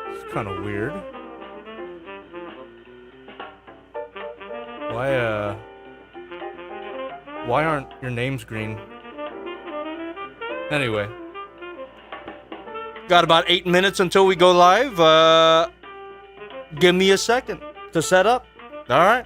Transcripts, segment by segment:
It's kind of weird. Why aren't your names green? Anyway. Got about 8 minutes until we go live. Give me a second to set up. All right.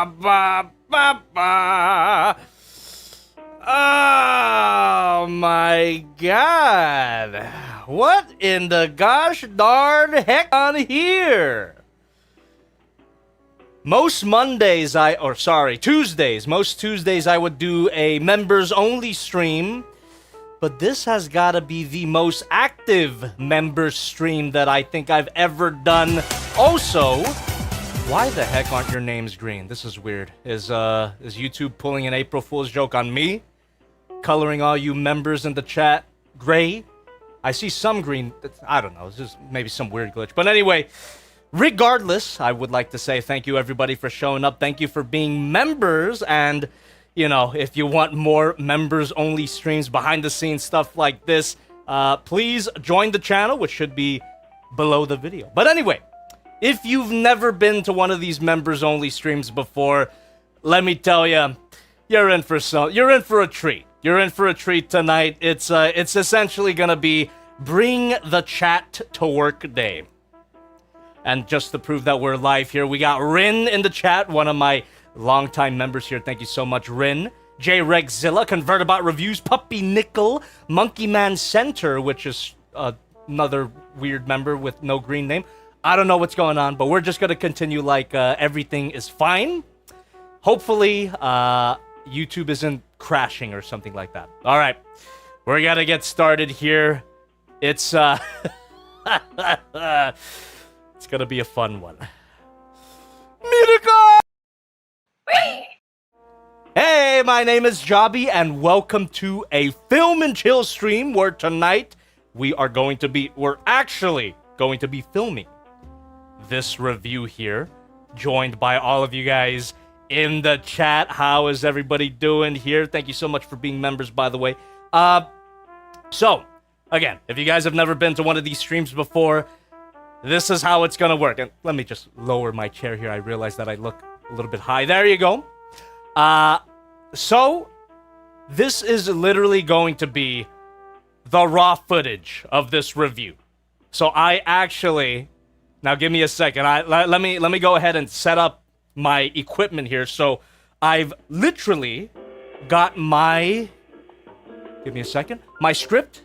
ba. Oh my god. What in the gosh darn heck on here? Most Tuesdays, most Tuesdays I would do a members only stream, but this has got to be the most active members stream that I think I've ever done. Also, why the heck aren't your names green? This is weird. Is YouTube pulling an April Fool's joke on me? Coloring all you members in the chat gray? I see some green. I don't know. It's just maybe some weird glitch. But anyway, regardless, I would like to say thank you everybody for showing up. Thank you for being members. And, you know, if you want more members-only streams, behind-the-scenes stuff like this, please join the channel, which should be below the video. But anyway, if you've never been to one of these members-only streams before, let me tell you, you're in for a treat. You're in for a treat tonight. It's essentially gonna be bring the chat to work day. And just to prove that we're live here, we got Rin in the chat, one of my longtime members here. Thank you so much, Rin. J Regzilla, Convertibot Reviews, Puppy Nickel, Monkey Man Center, which is another weird member with no green name. I don't know what's going on, but we're just gonna continue like everything is fine. Hopefully, YouTube isn't crashing or something like that. All right, we're gonna get started here. It's it's gonna be a fun one. Mirko! Hey, my name is Jobby, and welcome to a film and chill stream where tonight we're actually going to be filming this review here, joined by all of you guys in the chat. How is everybody doing here? Thank you so much for being members, by the way. So, again, if you guys have never been to one of these streams before, this is how it's gonna work. And let me just lower my chair here. I realize that I look a little bit high. There you go. So, this is literally going to be the raw footage of this review. So I actually... Now, give me a second. Let me go ahead and set up my equipment here. So, I've literally got my... Give me a second. My script.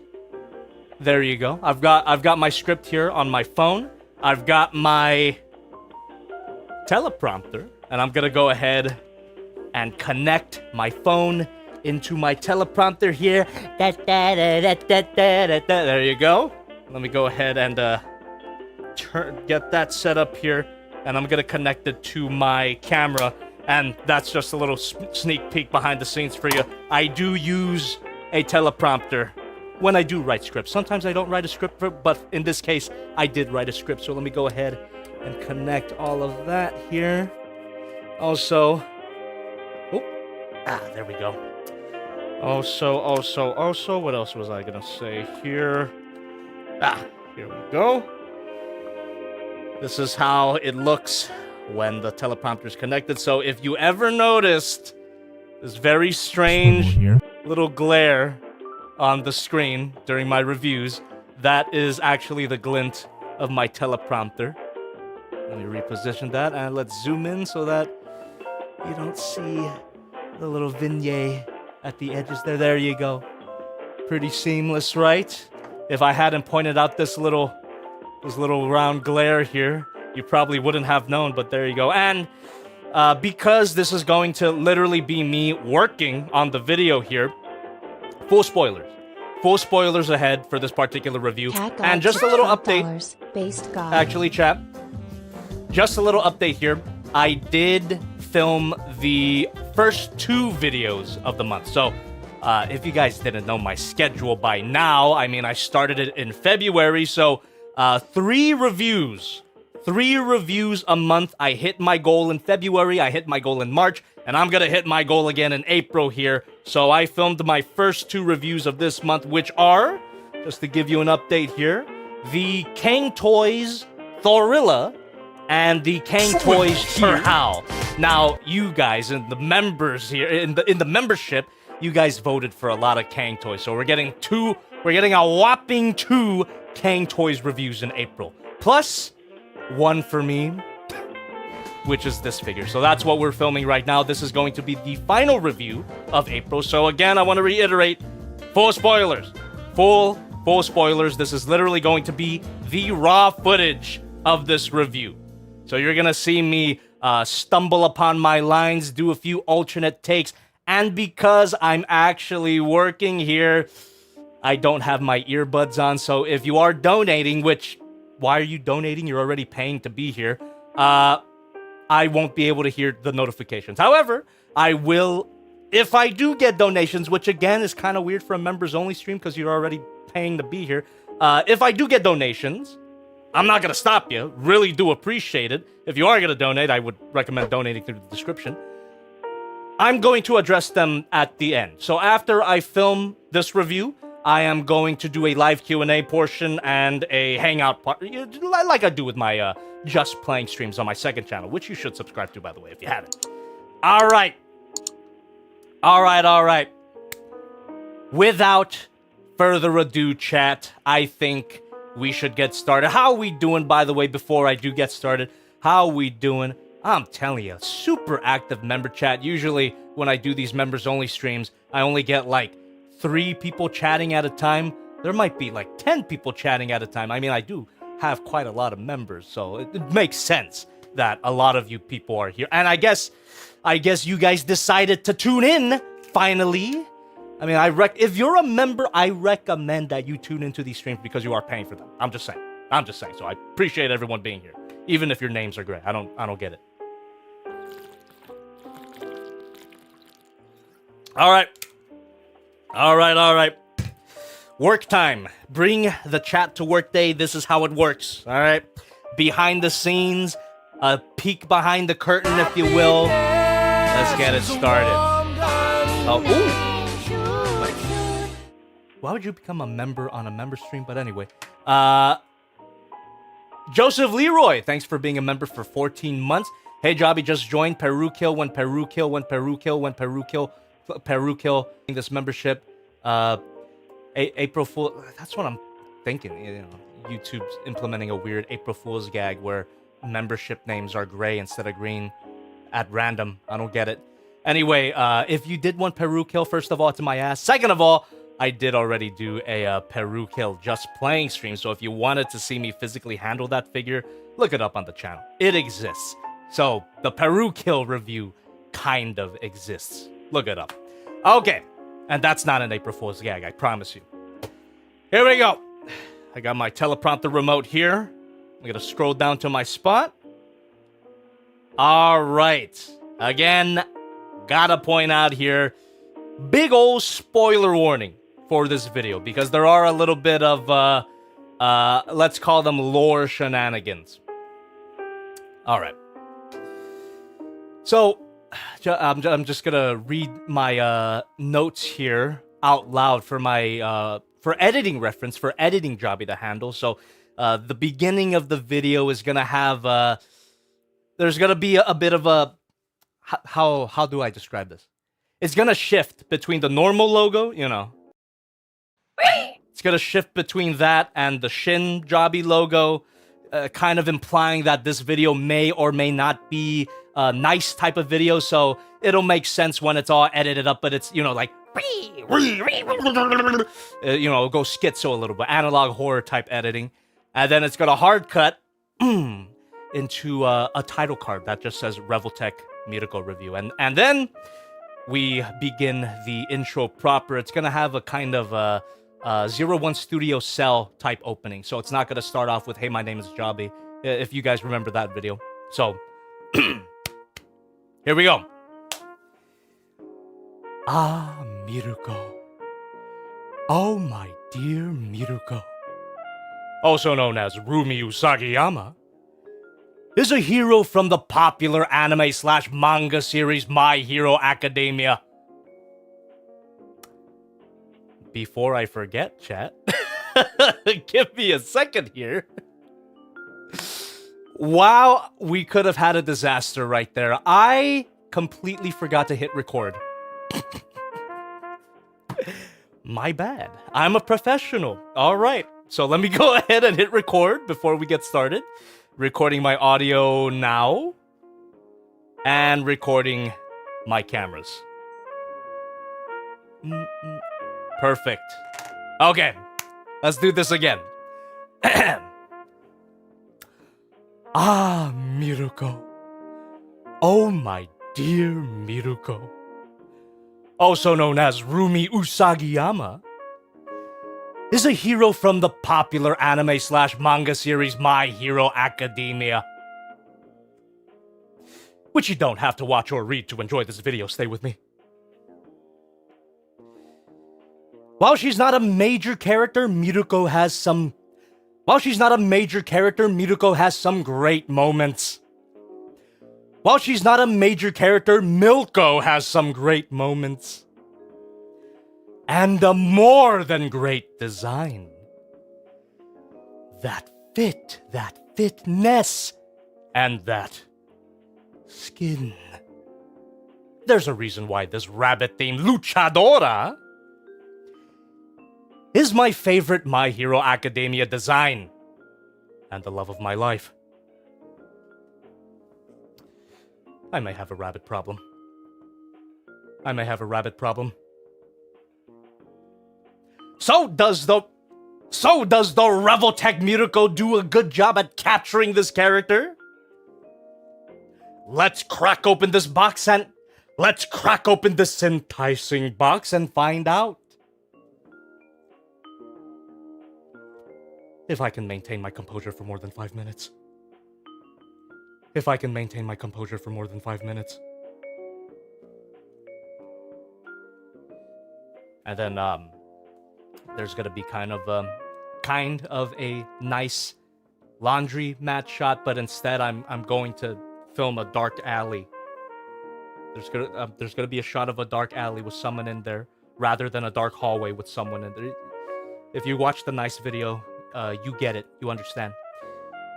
There you go. I've got my script here on my phone. I've got my teleprompter, and I'm gonna go ahead and connect my phone into my teleprompter here. There you go. Let me go ahead and get that set up here, and I'm gonna connect it to my camera, and that's just a little sneak peek behind the scenes for you. I do use a teleprompter when I do write scripts. Sometimes I don't write a script, but in this case, I did write a script, so let me go ahead and connect all of that here. Also, there we go. Also, what else was I gonna say here? Here we go. This is how it looks when the teleprompter is connected. So if you ever noticed this very strange little glare on the screen during my reviews, that is actually the glint of my teleprompter. Let me reposition that, and let's zoom in so that you don't see the little vignette at the edges there. There you go. Pretty seamless, right? If I hadn't pointed out this little round glare here, you probably wouldn't have known, but there you go. And because this is going to literally be me working on the video here, full spoilers ahead for this particular review. And just a little update. Actually, chat, just a little update here. I did film the first 2 videos of the month. So if you guys didn't know my schedule by now, I mean, I started it in February, so 3 reviews a month. I hit my goal in February, I hit my goal in March, and I'm gonna hit my goal again in April here. So I filmed my first 2 reviews of this month, which are, just to give you an update here, the Kang Toys Thorilla and the Kang Toys Terhao. Now, you guys and the members here in the membership, you guys voted for a lot of Kang Toys, so we're getting a whopping 2 Kang Toys reviews in April. Plus, one for me, which is this figure. So that's what we're filming right now. This is going to be the final review of April. So again, I want to reiterate, full spoilers. Full spoilers. This is literally going to be the raw footage of this review. So you're going to see me stumble upon my lines, do a few alternate takes, and because I'm actually working here, I don't have my earbuds on. So if you are donating, which, why are you donating? You're already paying to be here. I won't be able to hear the notifications. However, I will, if I do get donations, which again is kind of weird for a members only stream because you're already paying to be here. If I do get donations, I'm not going to stop you. Really do appreciate it. If you are going to donate, I would recommend donating through the description. I'm going to address them at the end. So after I film this review, I am going to do a live Q&A portion and a hangout part, like I do with my Just Playing streams on my second channel, which you should subscribe to, by the way, if you haven't. All right. Without further ado, chat, I think we should get started. How are we doing, by the way, before I do get started? How are we doing? I'm telling you, super active member chat. Usually, when I do these members-only streams, I only get, like, 3 people chatting at a time. There might be, like, 10 people chatting at a time. I mean, I do have quite a lot of members, so it makes sense that a lot of you people are here. And I guess you guys decided to tune in, finally. I mean, if you're a member, I recommend that you tune into these streams because you are paying for them. I'm just saying. So I appreciate everyone being here, even if your names are gray. I don't get it. All right. Work time. Bring the chat to work day. This is how it works. All right. Behind the scenes, a peek behind the curtain, if you will. Let's get it started. Oh, ooh. Wait. Why would you become a member on a member stream? But anyway, Joseph Leroy, thanks for being a member for 14 months. Hey, Jobby, just joined. Peru kill when Peru kill. This membership. April Fool. That's what I'm thinking. You know, YouTube's implementing a weird April Fool's gag where membership names are gray instead of green at random. I don't get it. Anyway, if you did want Peru kill, first of all, to my ass. Second of all, I did already do a Peru kill Just Playing stream. So if you wanted to see me physically handle that figure, look it up on the channel. It exists. So the Peru kill review kind of exists. Look it up. Okay. And that's not an April Fool's gag, I promise you. Here we go. I got my teleprompter remote here. I'm going to scroll down to my spot. All right. Again, gotta point out here, big old spoiler warning for this video because there are a little bit of, let's call them lore shenanigans. All right. So, I'm just gonna read my notes here out loud for my for editing reference, for editing Jobby the handle. So the beginning of the video is gonna have there's gonna be a bit of a how do I describe this? It's gonna shift between the normal logo, you know. It's gonna shift between that and the Shin Jobby logo, kind of implying that this video may or may not be a nice type of video, so it'll make sense when it's all edited up, but it's, you know, like, you know, go schizo a little bit, analog horror type editing. And then it's got a hard cut into a title card that just says Revoltech MIRKO review. And then we begin the intro proper. It's gonna have a kind of 01 Studio Cell type opening. So it's not gonna start off with, hey, my name is Jobby, if you guys remember that video. So here we go. Ah, MIRKO. Oh, my dear MIRKO, also known as Rumi Usagiyama, is a hero from the popular anime/manga series My Hero Academia. Before I forget, chat, give me a second here. Wow, we could have had a disaster right there. I completely forgot to hit record. My bad. I'm a professional. All right. So let me go ahead and hit record before we get started. Recording my audio now. and recording my cameras. Perfect. Okay, let's do this again. Ah, Miruko. Oh, my dear Miruko. Also known as Rumi Usagiyama, is a hero from the popular anime/manga series My Hero Academia. Which you don't have to watch or read to enjoy this video, stay with me. While she's not a major character, Miruko has some great moments. While she's not a major character, Milko has some great moments. And a more than great design. That fitness, and that skin. There's a reason why this rabbit-themed luchadora is my favorite My Hero Academia design, and the love of my life. I may have a rabbit problem. So does the Revoltech MIRKO do a good job at capturing this character? Let's crack open this enticing box and find out. If I can maintain my composure for more than 5 minutes. And then, there's gonna be kind of a nice laundry mat shot, but instead I'm going to film a dark alley. There's gonna be a shot of a dark alley with someone in there, rather than a dark hallway with someone in there. If you watch the nice video, you get it. You understand.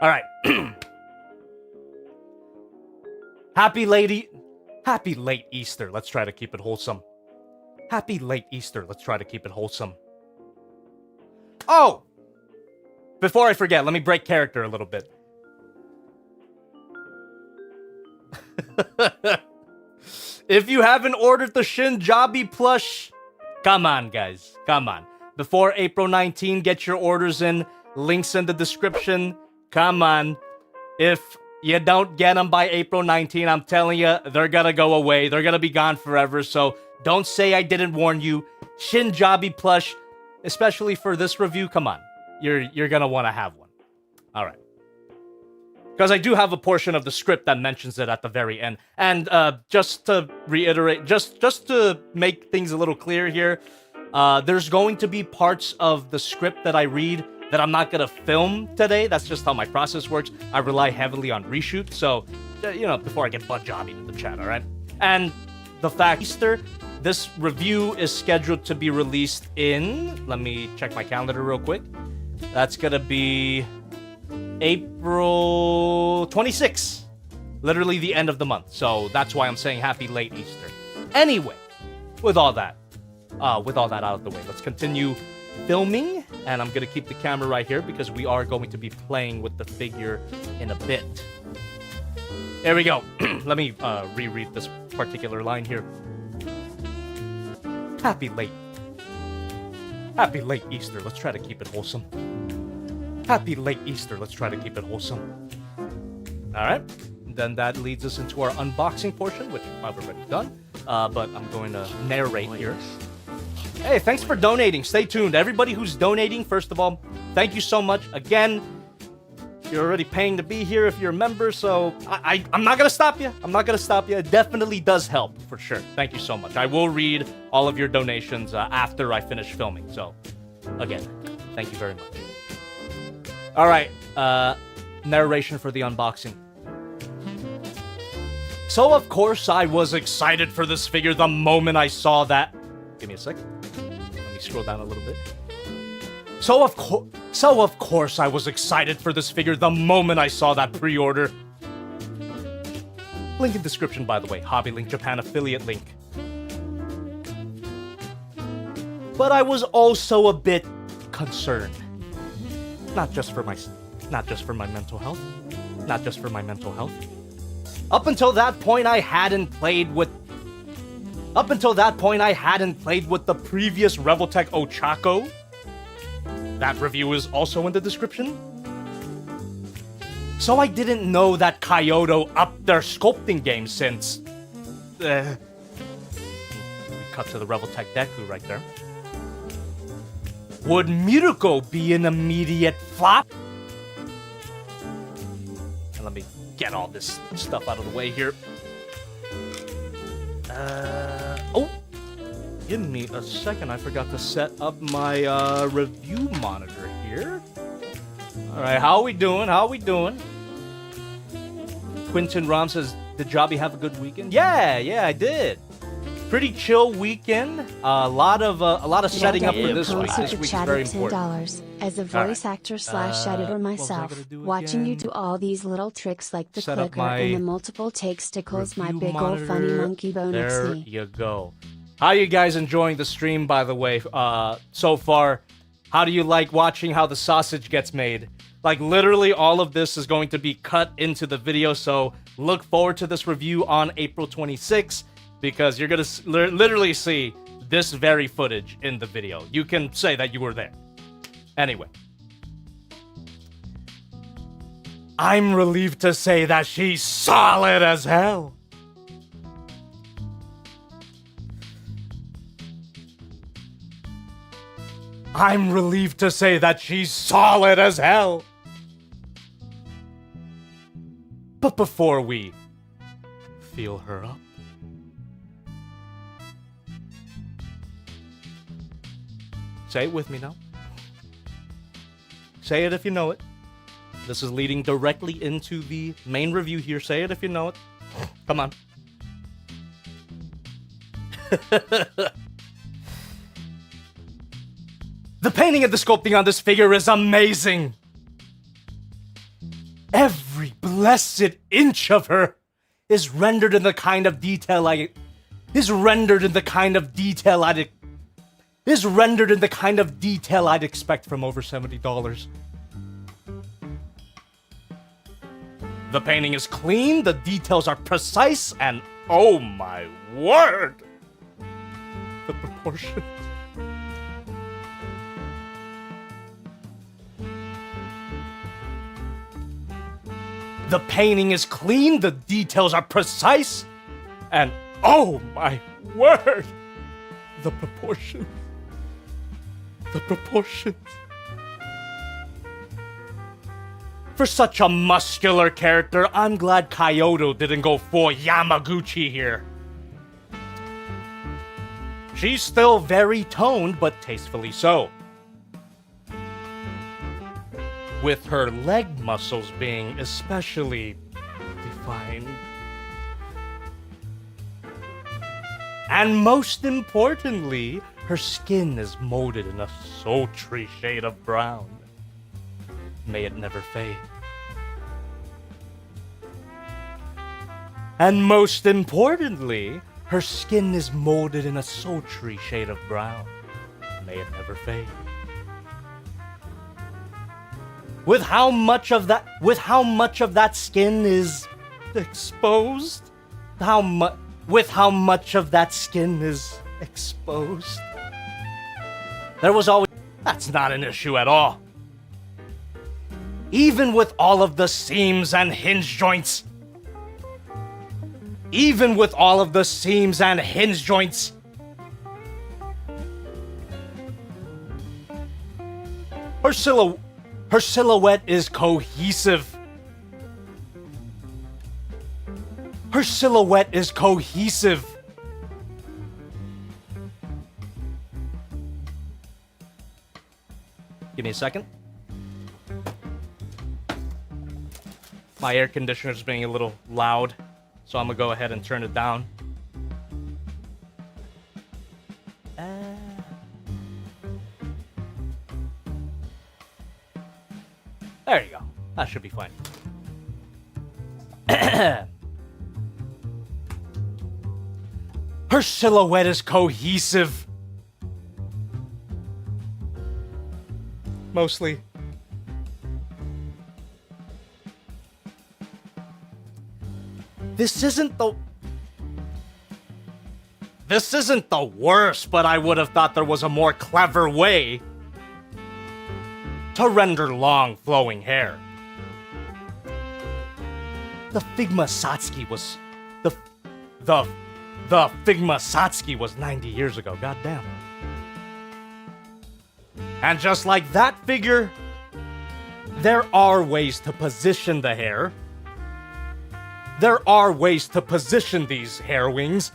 All right. Happy late Easter. Let's try to keep it wholesome. Happy late Easter. Let's try to keep it wholesome. Oh! Before I forget, let me break character a little bit. If you haven't ordered the Shinjabi plush, come on, guys. Come on. Before April 19, get your orders in. Links in the description. Come on. If you don't get them by April 19, I'm telling you, they're gonna go away. They're gonna be gone forever. So don't say I didn't warn you. Shinjabi plush, especially for this review, come on. You're gonna want to have one. All right. Because I do have a portion of the script that mentions it at the very end. And just to reiterate, just to make things a little clear here, there's going to be parts of the script that I read that I'm not going to film today. That's just how my process works. I rely heavily on reshoot. So, before I get butt jobby in the chat, all right? And the fact Easter, this review is scheduled to be released in, let me check my calendar real quick. That's going to be April 26th. Literally the end of the month. So that's why I'm saying happy late Easter. Anyway, with all that out of the way, let's continue filming, and I'm gonna keep the camera right here because we are going to be playing with the figure in a bit. There we go. Let me reread this particular line here. Happy late Easter. Let's try to keep it wholesome. Happy late Easter. Let's try to keep it wholesome. All right. Then that leads us into our unboxing portion, which I've already done. But I'm going to narrate here. Hey, thanks for donating. Stay tuned. Everybody who's donating, first of all, thank you so much. Again, you're already paying to be here if you're a member, so I'm not going to stop you. It definitely does help, for sure. Thank you so much. I will read all of your donations after I finish filming. So, again, thank you very much. All right, narration for the unboxing. So, of course, I was excited for this figure the moment I saw that. Give me a second. Let me scroll down a little bit. So of course, I was excited for this figure the moment I saw that pre-order. Link in description, by the way. Hobby Link Japan affiliate link. But I was also a bit concerned. Not just for my mental health. Up until that point, I hadn't played with the previous Revoltech Ochako. That review is also in the description. So I didn't know that Kyoto upped their sculpting game since... we cut to the Revoltech Deku right there. Would Mirko be an immediate flop? And let me get all this stuff out of the way here. Oh! Give me a second, I forgot to set up my review monitor here. Alright, how we doing? Quinton Rom says, did Jobby have a good weekend? Yeah, I did. Pretty chill weekend. A lot of setting up for this week. This week is very important. As a voice actor / editor myself, watching you do all these little tricks like the clicker and the multiple takes tickles my big old funny monkey bone. There you go. How you guys enjoying the stream, by the way, so far? How do you like watching how the sausage gets made? Like, literally all of this is going to be cut into the video, so look forward to this review on April 26th, because you're going to literally see this very footage in the video. You can say that you were there. Anyway. I'm relieved to say that she's solid as hell. I'm relieved to say that she's solid as hell. But before we feel her up, say it with me now. Say it if you know it. This is leading directly into the main review here. Say it if you know it. Come on. The painting and the sculpting on this figure is amazing. Every blessed inch of her is rendered in the kind of detail I'd expect from over $70. The painting is clean, the details are precise, and oh my word, the proportions. The painting is clean, the details are precise, and oh my word, the proportions. The proportions. For such a muscular character, I'm glad Kyoto didn't go full Yamaguchi here. She's still very toned, but tastefully so. With her leg muscles being especially defined. And most importantly, her skin is molded in a sultry shade of brown. May it never fade. And most importantly, her skin is molded in a sultry shade of brown. May it never fade. With how much of that skin is exposed? With how much of that skin is exposed? There was always... That's not an issue at all. Even with all of the seams and hinge joints. Her silhouette is cohesive. Give me a second. My air conditioner is being a little loud, so I'm gonna go ahead and turn it down. There you go. That should be fine. Her silhouette is cohesive. Mostly. this isn't the worst, but I would have thought there was a more clever way to render long flowing hair. The Figma Satsuki was the Figma Satsuki was 90 years ago. Goddamn. And just like that figure, there are ways to position the hair. There are ways to position these hair wings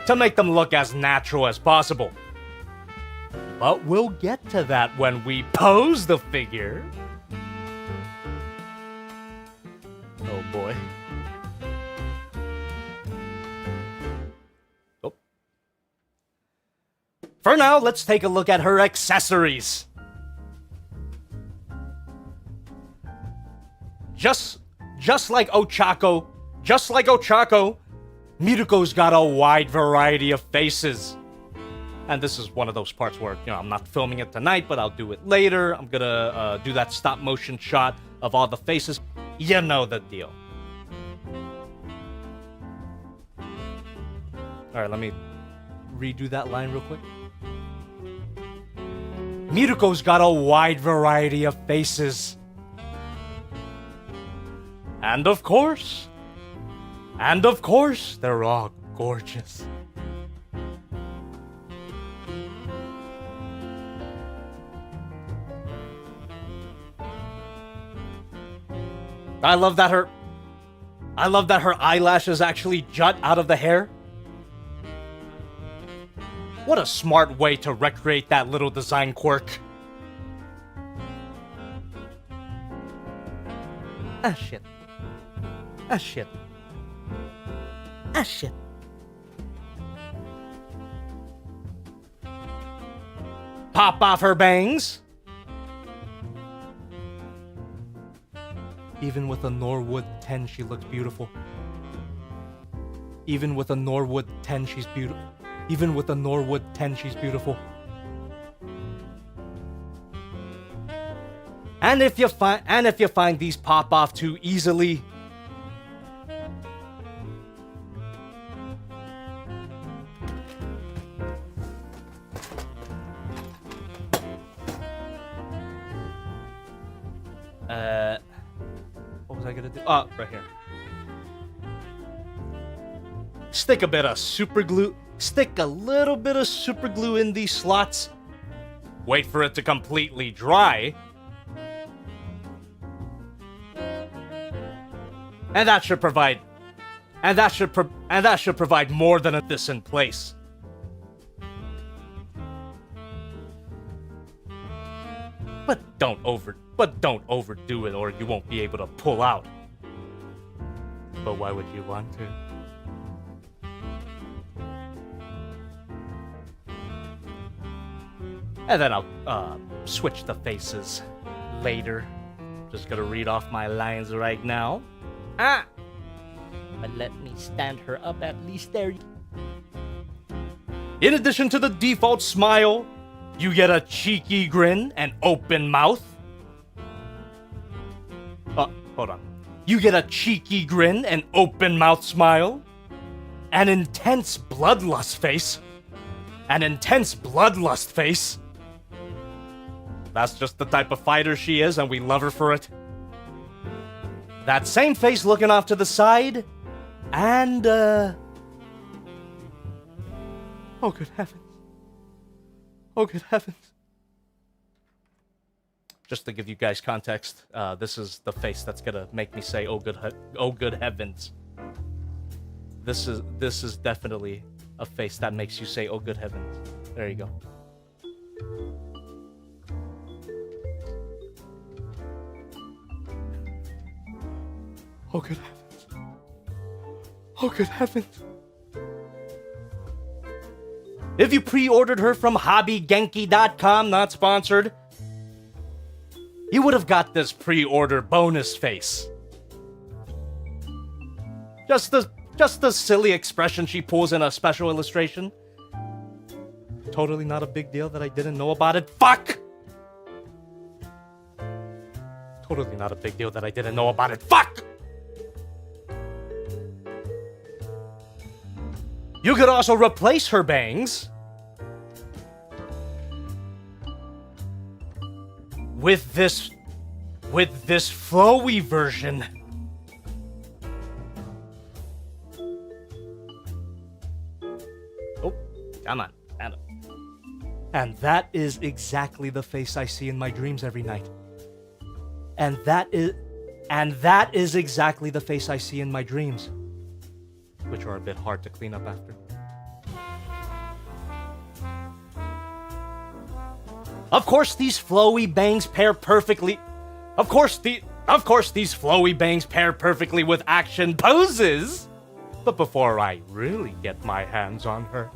to make them look as natural as possible. But we'll get to that when we pose the figure. Oh boy. Oh. For now, let's take a look at her accessories. Just like Ochako, Miruko's got a wide variety of faces. And this is one of those parts where, I'm not filming it tonight, but I'll do it later. I'm gonna do that stop motion shot of all the faces. You know the deal. Alright, let me redo that line real quick. Miruko's got a wide variety of faces. And of course, they're all gorgeous. I love that her eyelashes actually jut out of the hair. What a smart way to recreate that little design quirk. Ah shit. Ah shit. Ah shit. Pop off her bangs. Even with a Norwood 10, she looks beautiful. Even with a Norwood 10, she's beautiful. Even with a Norwood 10, she's beautiful. And if you find these pop off too easily, what was I gonna do? Oh, right here. Stick a little bit of super glue in these slots. Wait for it to completely dry. And that should provide more than this in place. But don't overdo it or you won't be able to pull out. But why would you want to? And then I'll switch the faces later. Just gonna read off my lines right now. But let me stand her up at least there. In addition to the default smile, you get a cheeky grin and open mouth. Hold on. You get a cheeky grin and open mouth smile. An intense bloodlust face. That's just the type of fighter she is, and we love her for it. That same face looking off to the side, and, oh, good heavens. Oh, good heavens. Just to give you guys context, this is the face that's gonna make me say, oh, good heavens. This is definitely a face that makes you say, oh, good heavens. There you go. Oh, good heavens. Oh, good heavens. If you pre-ordered her from hobbygenki.com, not sponsored, you would have got this pre-order bonus face. Just the silly expression she pulls in a special illustration. Totally not a big deal that I didn't know about it. Fuck! Totally not a big deal that I didn't know about it. Fuck! You could also replace her bangs with this flowy version. Oh, come on, stand up. And that is exactly the face I see in my dreams every night. And that is exactly the face I see in my dreams, which are a bit hard to clean up after. Of course, these flowy bangs pair perfectly. Of course, these flowy bangs pair perfectly with action poses. But before I really get my hands on her,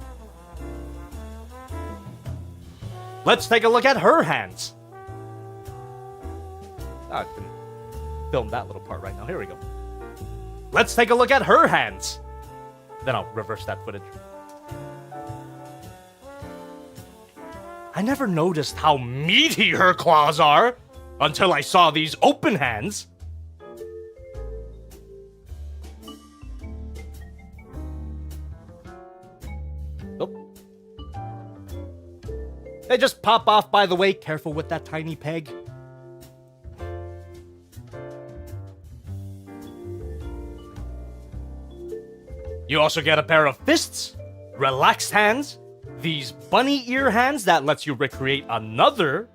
let's take a look at her hands. I can film that little part right now. Here we go. Let's take a look at her hands. Then I'll reverse that footage. I never noticed how meaty her claws are until I saw these open hands. Oh. They just pop off, by the way. Careful with that tiny peg. You also get a pair of fists, relaxed hands, these bunny ear hands that lets you recreate another.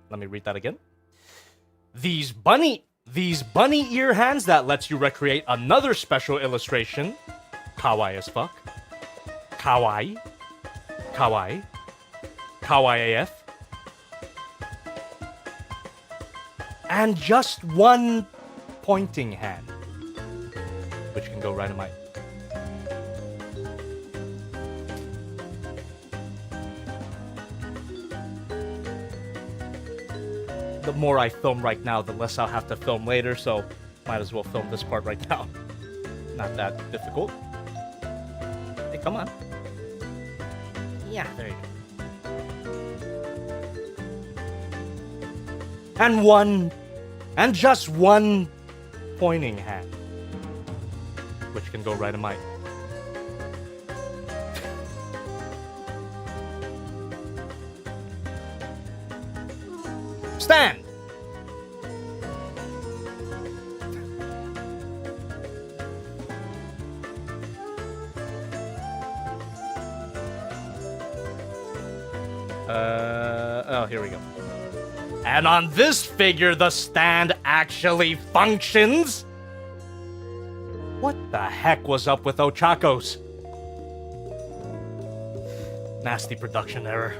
Let me read that again. These bunny ear hands that lets you recreate another special illustration. Kawaii as fuck. Kawaii. Kawaii. Kawaii AF. And just one pointing hand, which can go right in my... The more I film right now, the less I'll have to film later, so might as well film this part right now. Not that difficult. Hey, come on. Yeah, there you go. And just one pointing hand, which can go right in my... Stand! Oh, here we go. And on this figure, the stand actually functions. What the heck was up with Ochakos? Nasty production error.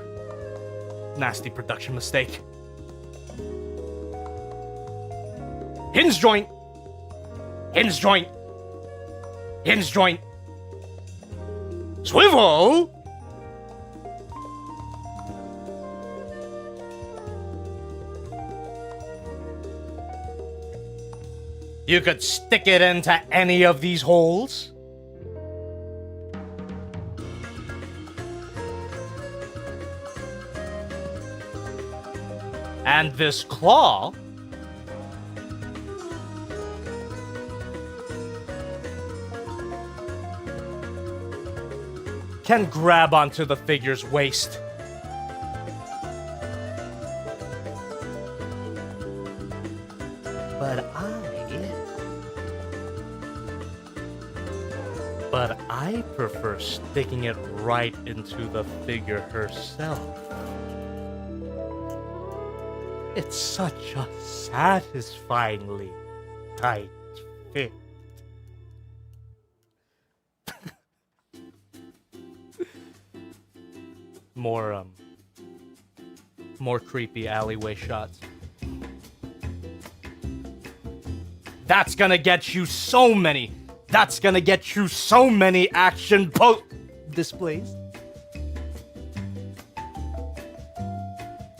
Nasty production mistake. Hinge joint. Hinge joint. Hinge joint. Swivel. You could stick it into any of these holes. And this claw can grab onto the figure's waist. But I prefer sticking it right into the figure herself. It's such a satisfyingly tight fit. More creepy alleyway shots. That's gonna get you so many action displays.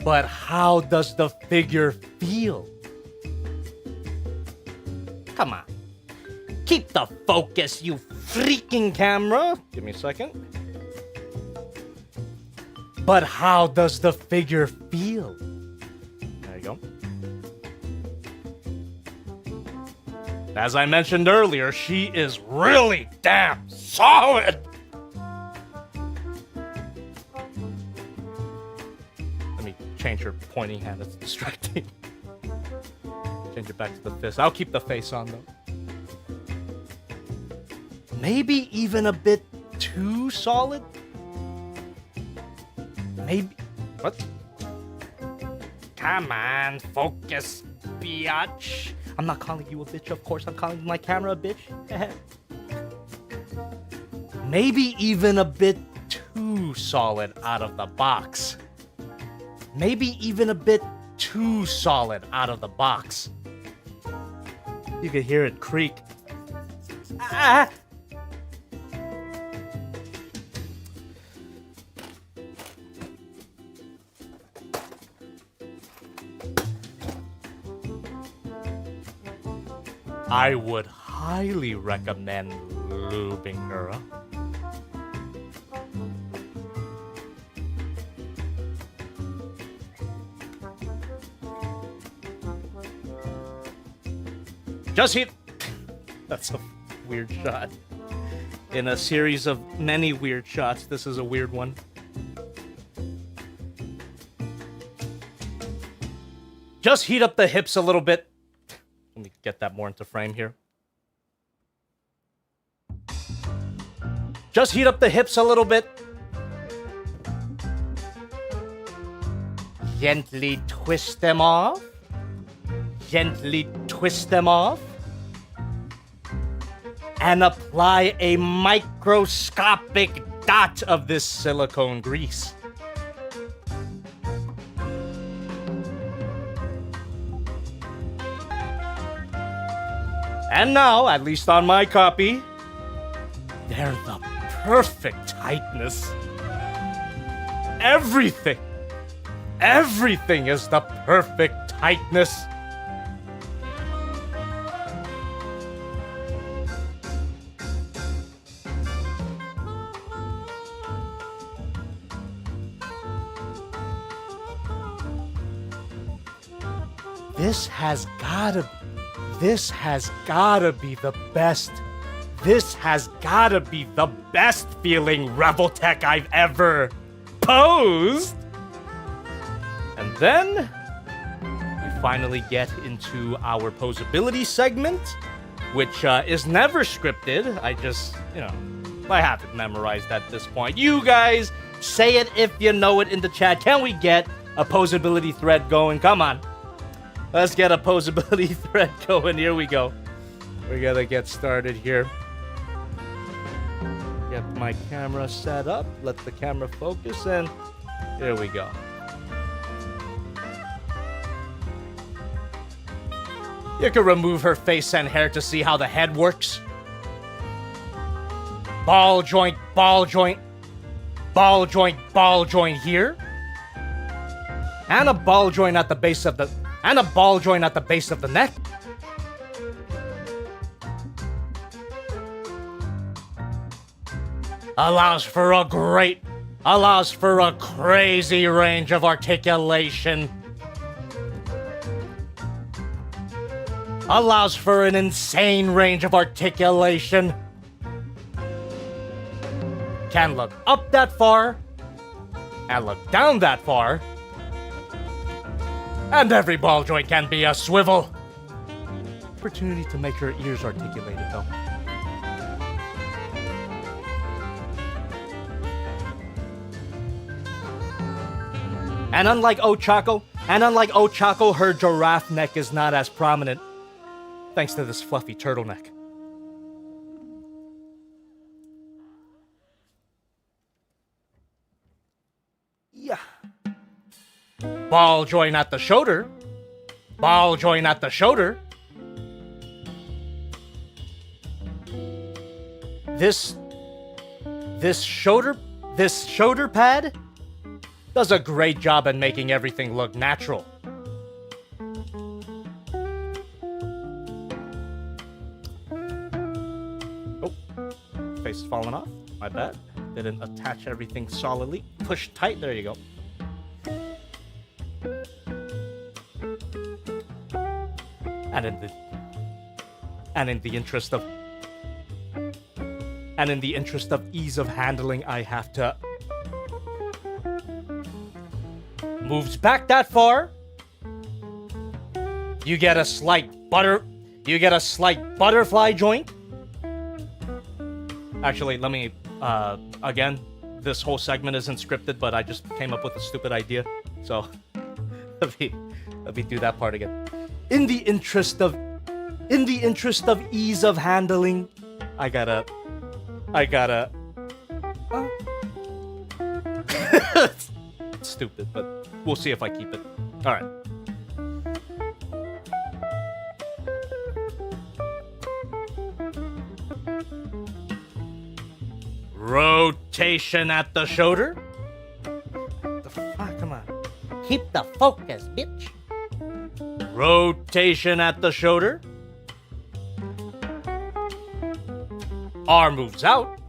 But how does the figure feel? Come on. Keep the focus, you freaking camera. Give me a second. But how does the figure feel? There you go. As I mentioned earlier, she is really damn solid. Let me change her pointing hand. It's distracting. Change it back to the fist. I'll keep the face on, though. Maybe even a bit too solid? Maybe... What? Come on, focus, biatch. I'm not calling you a bitch, of course. I'm calling my camera a bitch. Maybe even a bit too solid out of the box. Maybe even a bit too solid out of the box. You can hear it creak. Ah! I would highly recommend lubing her up. Just hit. That's a weird shot. In a series of many weird shots, this is a weird one. Just heat up the hips a little bit. Let me get that more into frame here. Just heat up the hips a little bit. Gently twist them off. Gently twist them off. And apply a microscopic dot of this silicone grease. And now, at least on my copy, they're the perfect tightness. Everything is the perfect tightness. This has gotta be the best. This has gotta be the best feeling Revoltech I've ever posed. And then we finally get into our posability segment, which is never scripted. I just, I have it memorized at this point. You guys say it if you know it in the chat. Can we get a posability thread going? Come on. Let's get a posability thread going. Here we go. We gotta get started here. Get my camera set up. Let the camera focus, and here we go. You can remove her face and hair to see how the head works. Ball joint, ball joint, ball joint, ball joint here. And a ball joint at the base of the neck. Allows for a crazy range of articulation. Allows for an insane range of articulation. Can look up that far and look down that far. And every ball joint can be a swivel. Opportunity to make her ears articulated, though. And unlike Ochako, her giraffe neck is not as prominent, thanks to this fluffy turtleneck. Yeah. Ball joint at the shoulder. Ball joint at the shoulder. This shoulder pad does a great job at making everything look natural. Oh, face is falling off. My bad. Didn't attach everything solidly. Push tight. There you go. And in the interest of ease of handling, I have to moves back that far. You get a slight butterfly joint. Actually, let me again, this whole segment isn't scripted, but I just came up with a stupid idea. So let me do that part again. In the interest of ease of handling, I gotta it's stupid, but we'll see if I keep it. All right. Rotation at the shoulder. The fuck, come on. Keep the focus, bitch. Rotation at the shoulder. Arm moves out.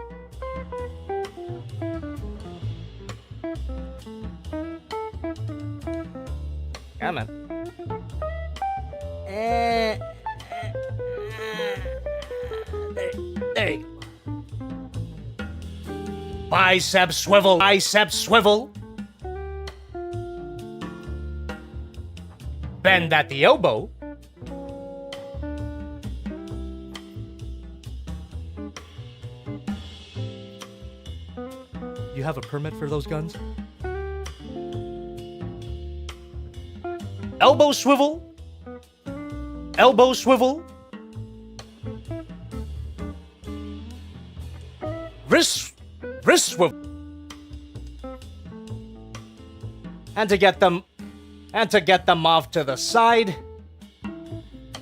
Yeah, man. There you go. Bicep swivel. Bicep swivel. Bend at the elbow. You have a permit for those guns? Elbow swivel. Elbow swivel. Wrist swivel. And to get them off to the side.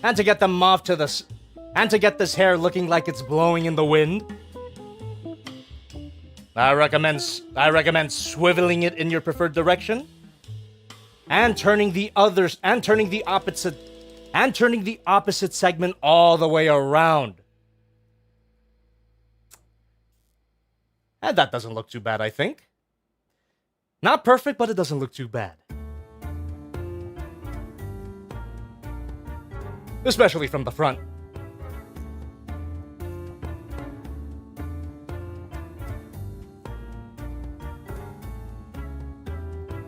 And to get them off to the and to get this hair looking like it's blowing in the wind. I recommend swiveling it in your preferred direction. And turning the opposite segment all the way around. And that doesn't look too bad, I think. Not perfect, but it doesn't look too bad. Especially from the front.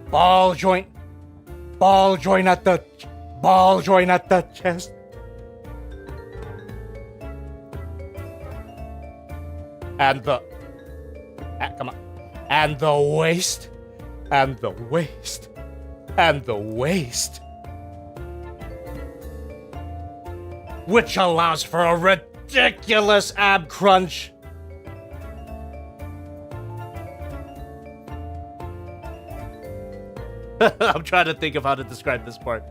Ball joint at the chest. And the come on. And the waist. And the waist. And the waist. Which allows for a ridiculous ab crunch. I'm trying to think of how to describe this part.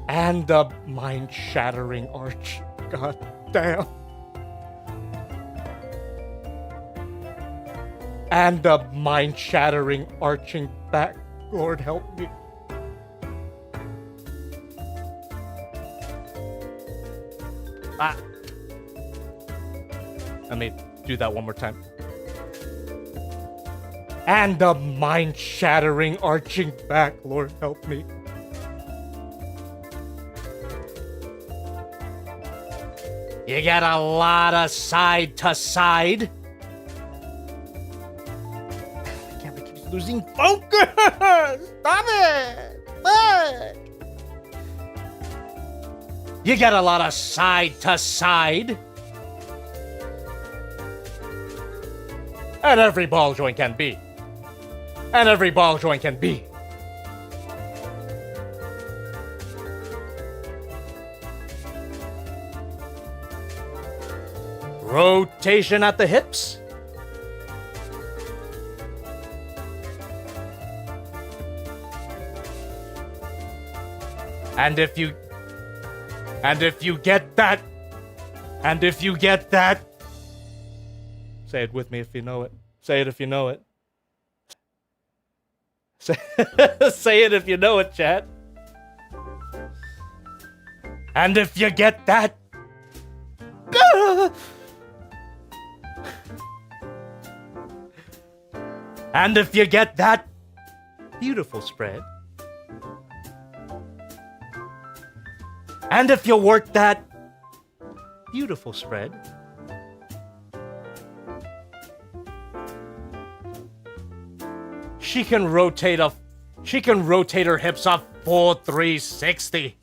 And the mind-shattering arch. God damn. And the mind-shattering arching back. Lord help me. Let me do that one more time. And the mind-shattering arching back. Lord help me. You get a lot of side to side. I can't keep losing focus. Stop it. Fuck. You get a lot of side to side. And every ball joint can be. And every ball joint can be. Rotation at the hips. And if you get that, say it with me if you know it. Say it if you know it. Say it if you know it, chat. And if you get that. And if you get that beautiful spread. And if you work that beautiful spread, she can rotate her hips a full 360.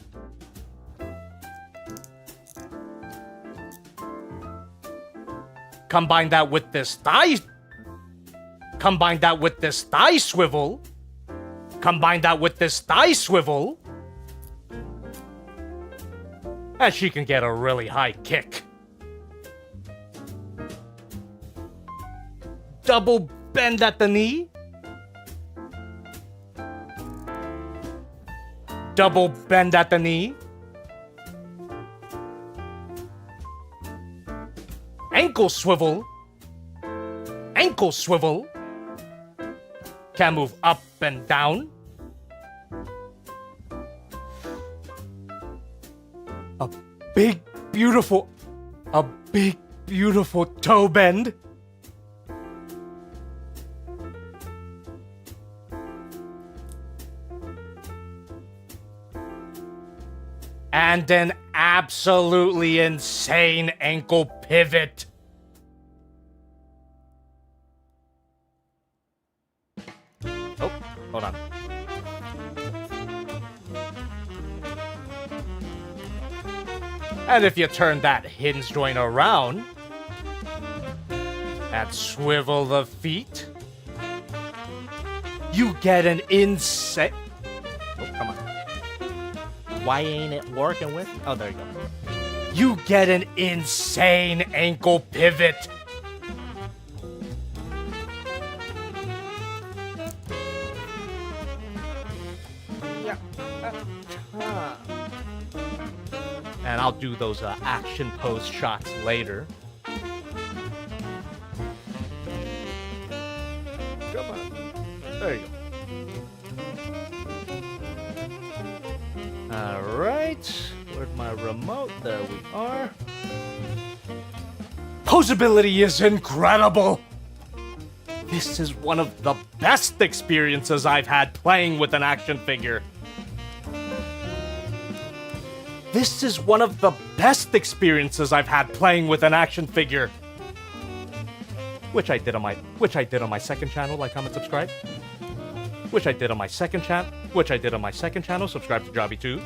Combine that with this thigh swivel. Combine that with this thigh swivel. And she can get a really high kick. Double bend at the knee. Double bend at the knee. Ankle swivel. Ankle swivel. Can move up and down. A big, beautiful toe bend. And an absolutely insane ankle pivot. Oh, hold on. And if you turn that hinge joint around and swivel the feet, you get an insane... Oh, come on. Why ain't it working with? Oh, there you go. You get an insane ankle pivot. Yeah. And I'll do those action pose shots later. Come on. There you go. Alright, where's my remote? There we are. Posability is incredible! This is one of the best experiences I've had playing with an action figure. This is one of the best experiences I've had playing with an action figure. Which I did on my second channel, like, comment, subscribe. Which I did on my second channel. Subscribe to Jobby2.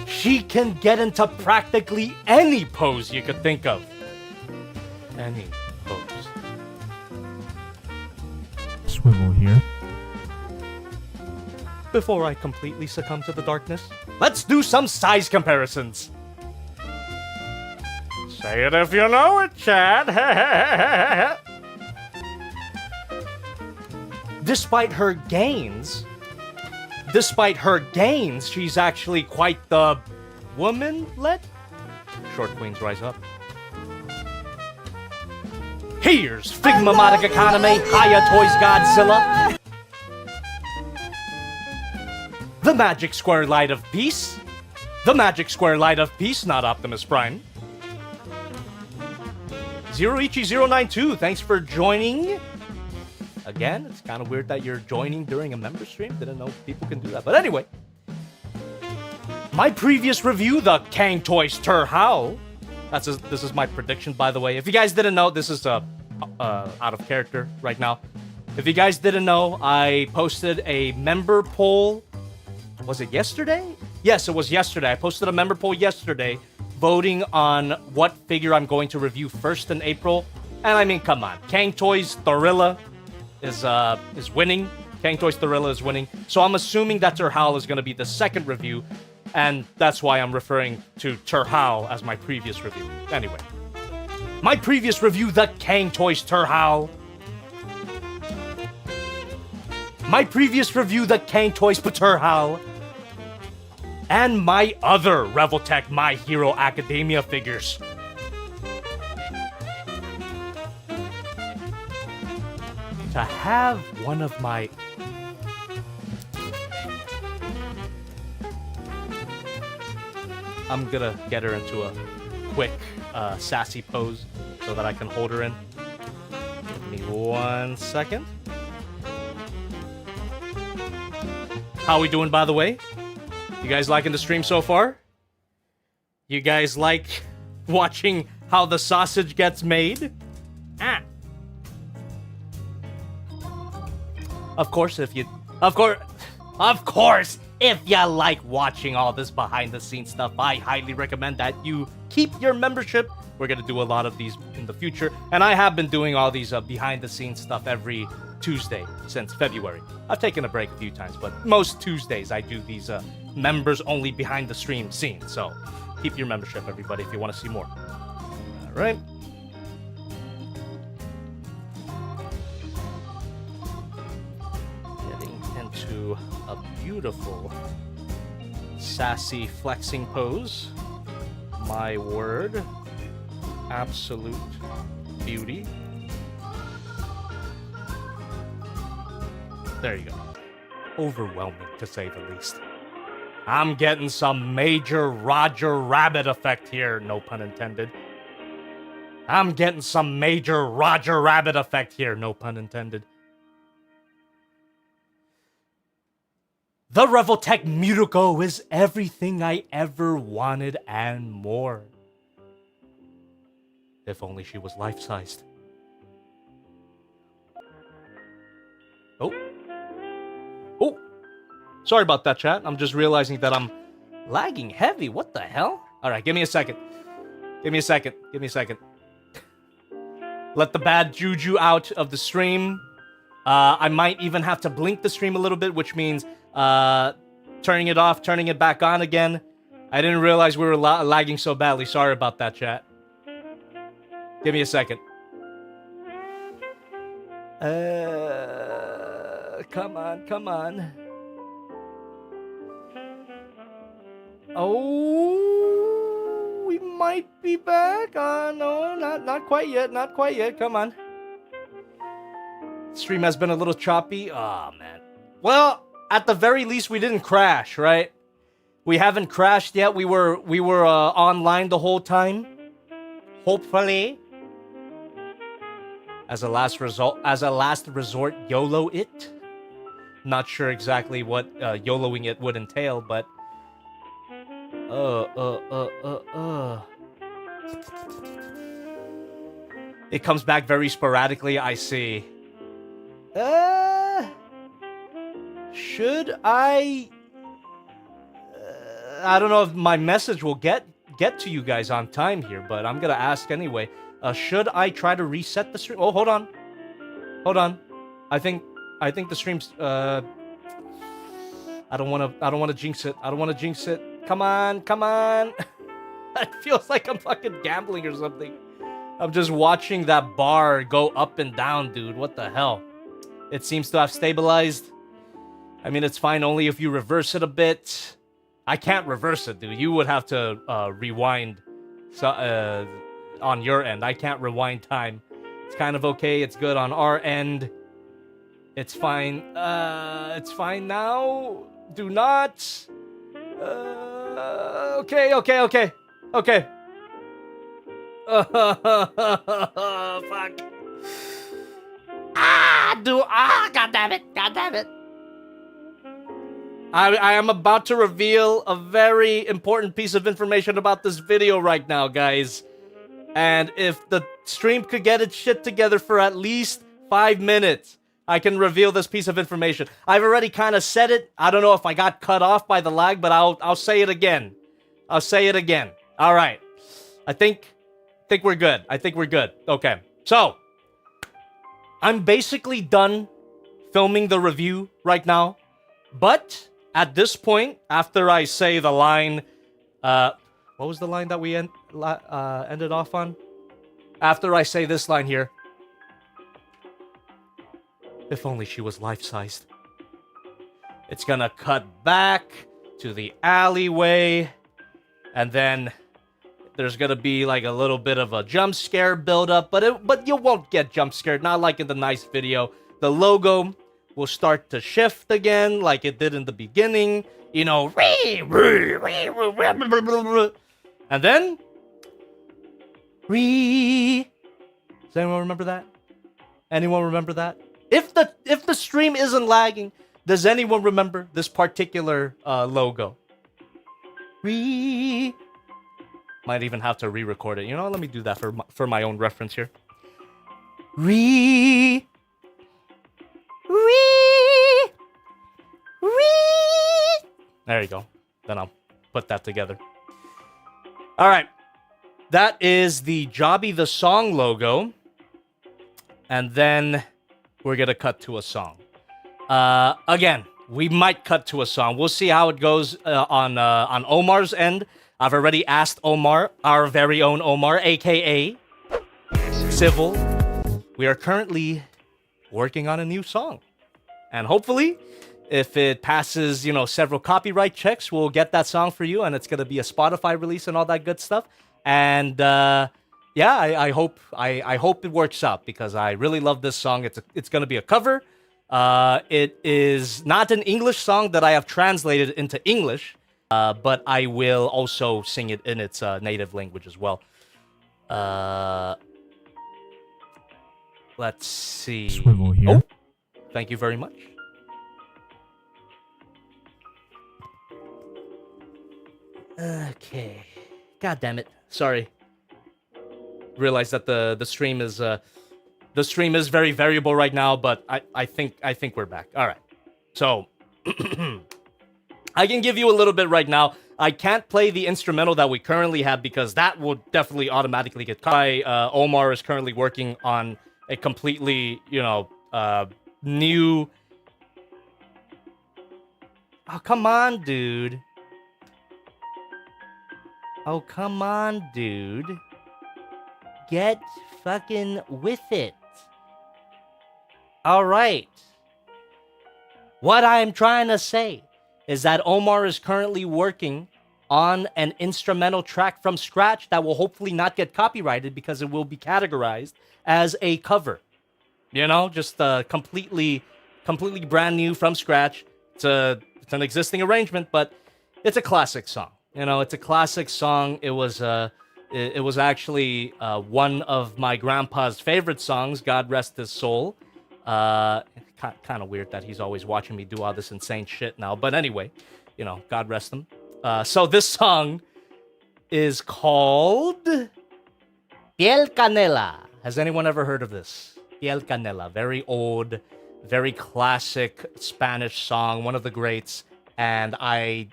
She can get into practically any pose you could think of. Any pose. Swivel here. Before I completely succumb to the darkness, let's do some size comparisons. Say it if you know it, Chad. Despite her gains, she's actually quite the woman-led. Short queens rise up. Here's Figma Modic Economy, Haya Toys Godzilla. The Magic Square Light of Peace. The Magic Square Light of Peace, not Optimus Prime. Zeroichi092, thanks for joining. Again, it's kind of weird that you're joining during a member stream. Didn't know people can do that. But anyway. My previous review, the Kang Toys Tur Howl. This is my prediction, by the way. If you guys didn't know, this is out of character right now. If you guys didn't know, I posted a member poll. Was it yesterday? Yes, it was yesterday. I posted a member poll yesterday voting on what figure I'm going to review first in April. And I mean, come on. Kang Toys Thorilla is winning. Kang Toys Thorilla is winning. So I'm assuming that Tur Howl is going to be the second review. And that's why I'm referring to Tur Howl as my previous review. Anyway. My previous review, the Kang Toys Tur Howl. My previous review, the Kang Toys Tur Howl. And my other Revoltech My Hero Academia figures. To have one of my... I'm gonna get her into a quick, sassy pose so that I can hold her in. Give me 1 second. How we doing, by the way? You guys liking the stream so far? You guys like watching how the sausage gets made? Ah. Of course, if you like watching all this behind the scenes stuff, I highly recommend that you keep your membership. We're gonna do a lot of these in the future, and I have been doing all these behind the scenes stuff every Tuesday since February. I've taken a break a few times, but most Tuesdays I do these members only behind the stream scenes. So keep your membership, everybody, if you want to see more. All right. Getting into a beautiful, sassy flexing pose. My word. Absolute beauty. There you go. Overwhelming, to say the least. I'm getting some major Roger Rabbit effect here, no pun intended. I'm getting some major Roger Rabbit effect here, no pun intended. The Revoltech MIRKO is everything I ever wanted and more. If only she was life-sized. Oh. Oh. Sorry about that, chat. I'm just realizing that I'm lagging heavy. What the hell? All right, give me a second. Give me a second. Give me a second. Let the bad juju out of the stream. I might even have to blink the stream a little bit, which means turning it off, turning it back on again. I didn't realize we were lagging so badly. Sorry about that, chat. Give me a second. Come on, come on. Oh, we might be back. No, not quite yet. Not quite yet. Come on. Stream has been a little choppy. Oh, man. Well, at the very least, we didn't crash, right? We haven't crashed yet. We were online the whole time. Hopefully. As a last resort, YOLO it. Not sure exactly what YOLOing it would entail, but it comes back very sporadically, I see. Should I don't know if my message will get to you guys on time here, but I'm gonna ask anyway. Should I try to reset the stream? Oh, hold on. Hold on. I think the stream's I don't want to jinx it. I don't want to jinx it. Come on. Come on. It feels like I'm fucking gambling or something. I'm just watching that bar go up and down, dude. What the hell? It seems to have stabilized. I mean, it's fine only if you reverse it a bit. I can't reverse it, dude. You would have to rewind on your end. I can't rewind time. It's kind of okay. It's good on our end. It's fine. It's fine now. Do not. Okay. Fuck. God damn it. I am about to reveal a very important piece of information about this video right now, guys. And if the stream could get its shit together for at least 5 minutes, I can reveal this piece of information. I've already kind of said it. I don't know if I got cut off by the lag, but I'll say it again. I'll say it again. All right. I think we're good. I think we're good. Okay. So, I'm basically done filming the review right now. But at this point, after I say the line, what was the line that we ended off on? After I say this line here, if only she was life-sized. It's gonna cut back to the alleyway, and then there's gonna be like a little bit of a jump scare build-up, but you won't get jump scared, not like in the nice video. The logo will start to shift again, like it did in the beginning. You know, and then does anyone remember that? Anyone remember that? If the stream isn't lagging, does anyone remember this particular logo? Might even have to re-record it. You know, let me do that for my own reference here. There you go. Then I'll put that together. All right. That is the Jobby the Song logo. And then we're going to cut to a song. Again, we might cut to a song. We'll see how it goes on Omar's end. I've already asked Omar, our very own Omar, a.k.a. Civil. We are currently working on a new song. And hopefully, if it passes, you know, several copyright checks, we'll get that song for you. And it's going to be a Spotify release and all that good stuff. And yeah, I hope it works out because I really love this song. It's going to be a cover. It is not an English song that I have translated into English. But I will also sing it in its native language as well. Let's see. Swivel here. Oh, thank you very much. Okay. God damn it. Sorry. Realize that the stream is very variable right now, but I think we're back. All right. So. I can give you a little bit right now. I can't play the instrumental that we currently have because that will definitely automatically get cut. Omar is currently working on a completely, you know, new... Oh, come on, dude. Oh, come on, dude. Get fucking with it. All right. What I'm trying to say is that Omar is currently working on an instrumental track from scratch that will hopefully not get copyrighted because it will be categorized as a cover. You know, just completely brand new from scratch. It's an existing arrangement, but it's a classic song. You know, it's a classic song. It was actually one of my grandpa's favorite songs, God rest his soul. Kind of weird that he's always watching me do all this insane shit now. But anyway, you know, God rest him. So this song is called Piel Canela. Has anyone ever heard of this? Piel Canela. Very old, very classic Spanish song. One of the greats. And I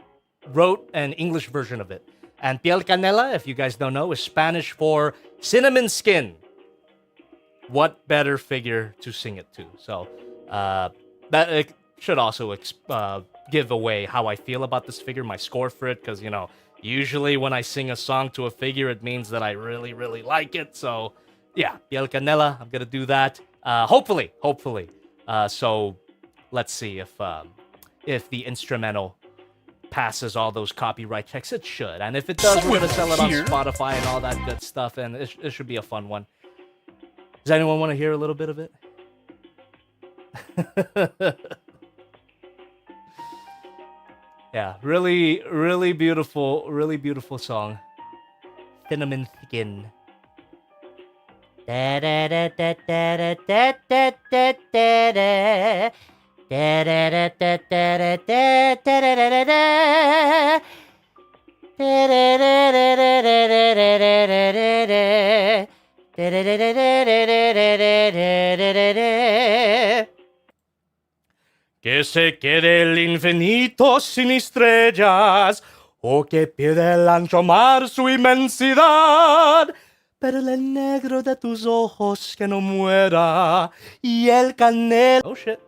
wrote an English version of it. And Piel Canela, if you guys don't know, is Spanish for cinnamon skin. What better figure to sing it to? So that it should also give away how I feel about this figure, my score for it, because, you know, usually when I sing a song to a figure, it means that I really, really like it. So, yeah, Piel Canela, I'm going to do that. Hopefully. So, let's see if the instrumental passes all those copyright checks. It should. And if it does, we're going to sell it on Spotify and all that good stuff, and it should be a fun one. Does anyone want to hear a little bit of it? Yeah, really, really beautiful song. Cinnamon Skin. Da da da da da da da da da da. Da da da da da da da da da. Da da da da da da da da. Que se quede el infinito sin estrellas, o que pierda el ancho mar su inmensidad, pero el negro de tus ojos que no muera, y el canela... Oh shit.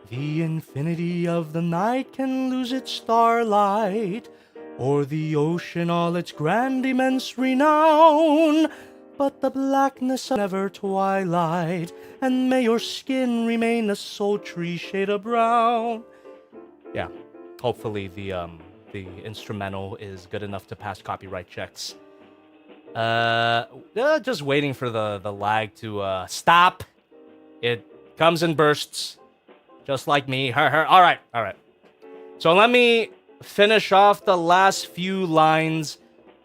The infinity of the night can lose its starlight, or the ocean all its grand immense renown, but the blackness of never twilight, and may your skin remain a sultry shade of brown. Yeah, hopefully the instrumental is good enough to pass copyright checks. Just waiting for the lag to stop. It comes in bursts, just like me. All right. So let me finish off the last few lines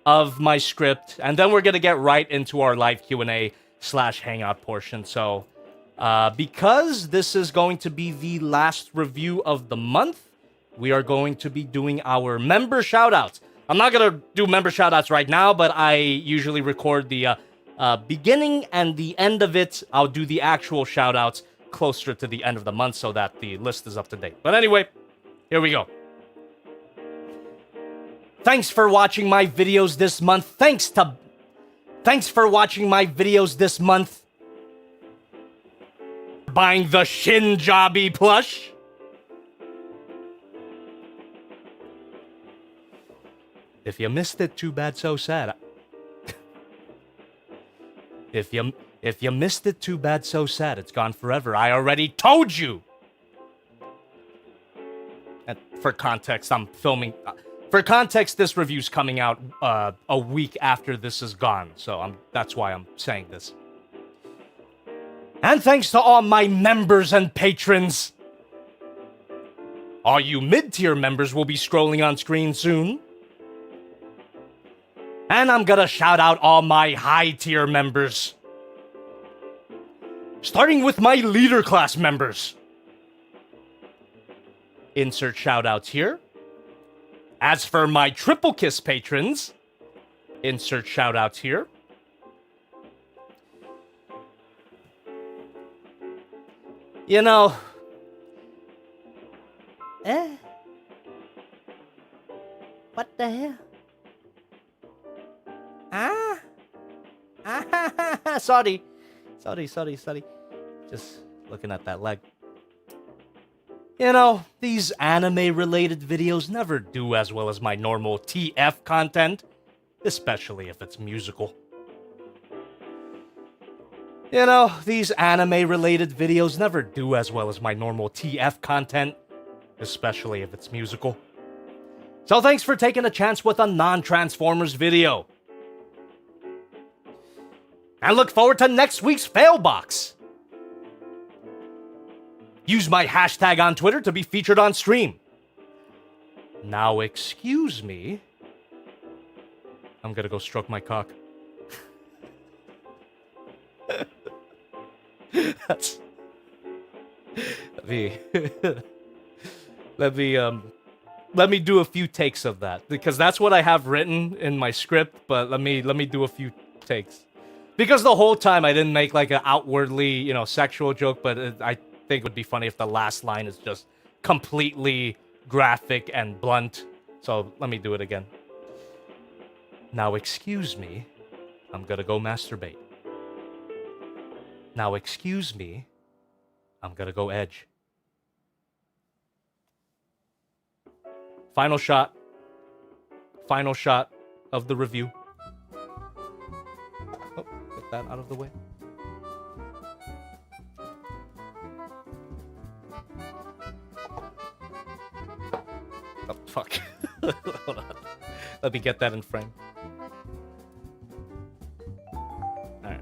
of my script, and then we're gonna get right into our live Q&A / hangout portion. So Because this is going to be the last review of the month, we are going to be doing our member shoutouts. I'm not going to do member shoutouts right now, but I usually record the beginning and the end of it. I'll do the actual shoutouts closer to the end of the month so that the list is up to date. But anyway, here we go. Thanks for watching my videos this month. Thanks for watching my videos this month. Buying the Shinjabi plush. If you missed it, too bad, so sad. If you missed it, too bad, so sad. It's gone forever. I already told you. And for context, I'm filming. For context, this review's coming out a week after this is gone, so that's why I'm saying this. And thanks to all my members and patrons. All you mid-tier members will be scrolling on screen soon. And I'm gonna shout out all my high-tier members. Starting with my leader class members. Insert shoutouts here. As for my Triple Kiss patrons, insert shoutouts here. You know, What the hell? Sorry. Just looking at that leg. You know, these anime-related videos never do as well as my normal TF content, especially if it's musical. You know, these anime-related videos never do as well as my normal TF content, especially if it's musical. So thanks for taking a chance with a non-Transformers video. And look forward to next week's fail box. Use my hashtag on Twitter to be featured on stream. Now excuse me. I'm gonna go stroke my cock. That's... Let me do a few takes of that, because that's what I have written in my script, but let me do a few takes. Because the whole time I didn't make like an outwardly, sexual joke, but I think it would be funny if the last line is just completely graphic and blunt. So let me do it again. Now excuse me, I'm gonna go masturbate. Now excuse me, I'm gonna go edge. Final shot of the review. Oh, get that out of the way. Oh, fuck. Hold on. Let me get that in frame. Alright.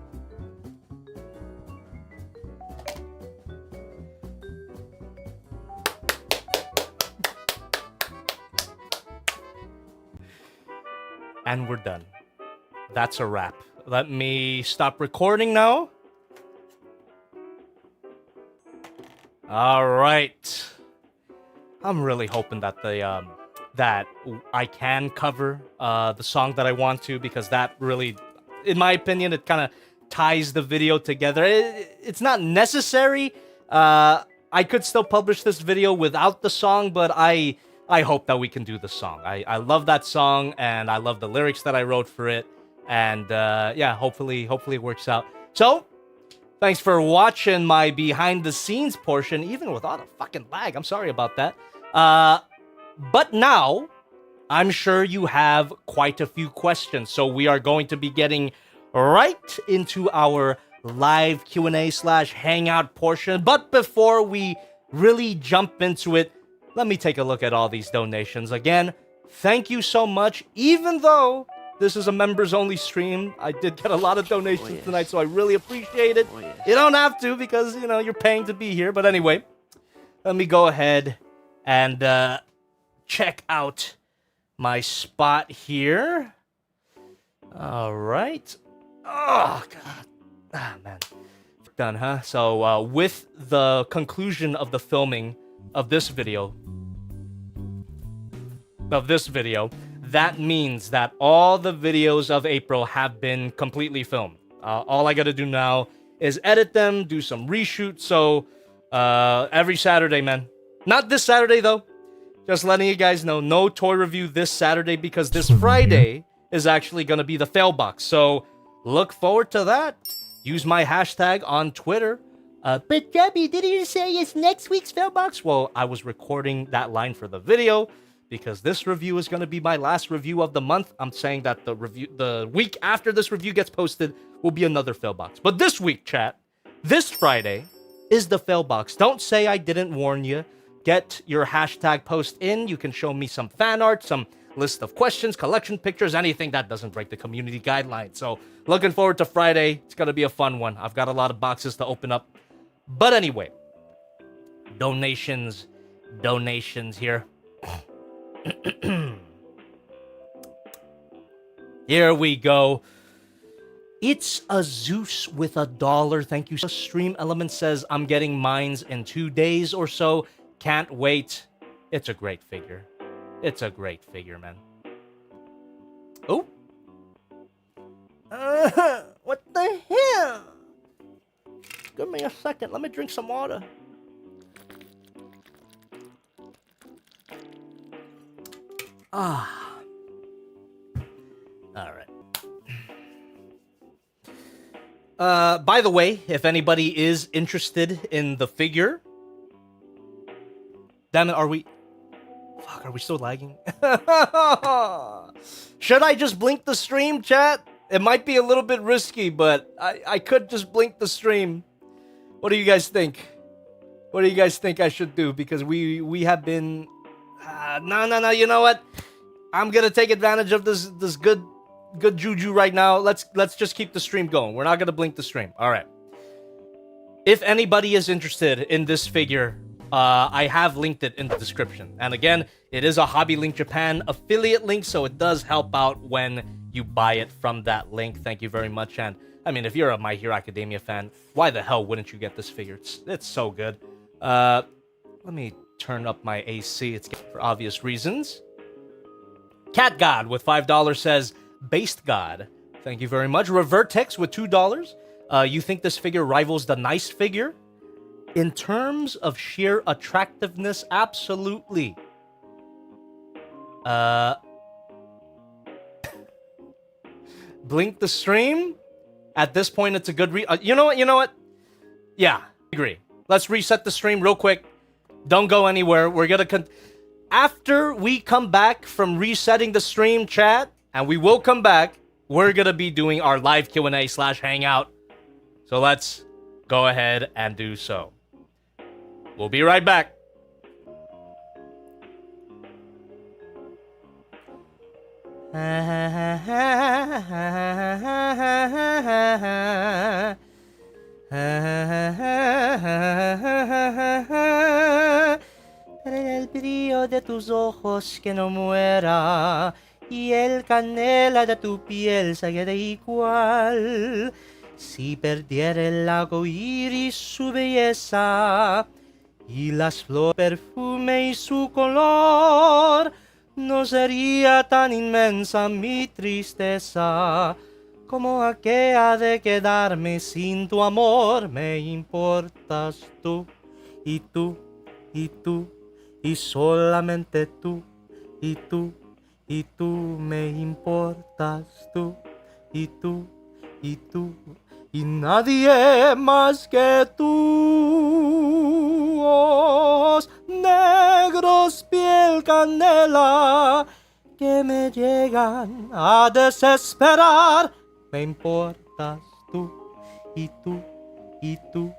And we're done. That's a wrap. Let me stop recording now. All right. I'm really hoping that that I can cover the song that I want to, because that really, in my opinion, it kind of ties the video together. It's not necessary. I could still publish this video without the song, but I hope that we can do the song. I love that song, and I love the lyrics that I wrote for it. And yeah, hopefully it works out. So, thanks for watching my behind-the-scenes portion, even with all the fucking lag. I'm sorry about that. But now, I'm sure you have quite a few questions. So we are going to be getting right into our live Q&A/Hangout portion. But before we really jump into it, let me take a look at all these donations. Again, thank you so much. Even though this is a members-only stream, I did get a lot of donations tonight, so I really appreciate it. You don't have to, because, you're paying to be here. But anyway, let me go ahead and check out my spot here. All right. Oh, God. Ah, man. done, huh? So with the conclusion of the filming of this video, that means that all the videos of April have been completely filmed. All I gotta do now is edit them, do some reshoots. So every Saturday, man. Not this Saturday though. Just letting you guys know, no toy review this Saturday because this Friday is actually gonna be the fail box. So look forward to that. Use my hashtag on Twitter. But Jobby, didn't you say it's next week's fail box? Well, I was recording that line for the video because this review is going to be my last review of the month. I'm saying that the week after this review gets posted will be another fail box. But this week, chat, this Friday is the fail box. Don't say I didn't warn you. Get your hashtag post in. You can show me some fan art, some list of questions, collection pictures, anything that doesn't break the community guidelines. So looking forward to Friday. It's going to be a fun one. I've got a lot of boxes to open up. But anyway, donations here. Here we go. It's a Zeus with $1. Thank you. Stream Element says, I'm getting mines in 2 days or so. Can't wait. It's a great figure. It's a great figure, man. Oh. What the hell? Give me a second. Let me drink some water. Ah. All right. By the way, if anybody is interested in the figure... Damn it, are we still lagging? Should I just blink the stream, chat? It might be a little bit risky, but I could just blink the stream. What do you guys think? What do you guys think I should do? Because we have been... No, you know what? I'm gonna take advantage of this good juju right now. Let's just keep the stream going. We're not gonna blink the stream. All right. If anybody is interested in this figure, I have linked it in the description. And again, it is a Hobby Link Japan affiliate link, so it does help out when you buy it from that link. Thank you very much. And I mean, if you're a My Hero Academia fan, why the hell wouldn't you get this figure? It's so good. Let me turn up my AC. It's for obvious reasons. Cat God with $5 says, Based God. Thank you very much. Revertex with $2. You think this figure rivals the Nice figure? In terms of sheer attractiveness, absolutely. Blink the stream? At this point, it's a good you know what? Yeah, I agree. Let's reset the stream real quick. Don't go anywhere. We're gonna after we come back from resetting the stream, chat, and we will come back, we're gonna be doing our live Q&A / hangout. So let's go ahead and do so. We'll be right back. El brillo de tus ojos que no muera y el canela de tu piel se quede igual. Si perdiera el lago iris su belleza y las flores perfume y su color, no sería tan inmensa mi tristeza como aquella de quedarme sin tu amor. Me importas tú y tú y tú y solamente tú y tú y tú. Me importas tú y tú y tú y nadie más que tú. Ojos negros, piel canela, que me llegan a desesperar. Me importas tú y tú y tú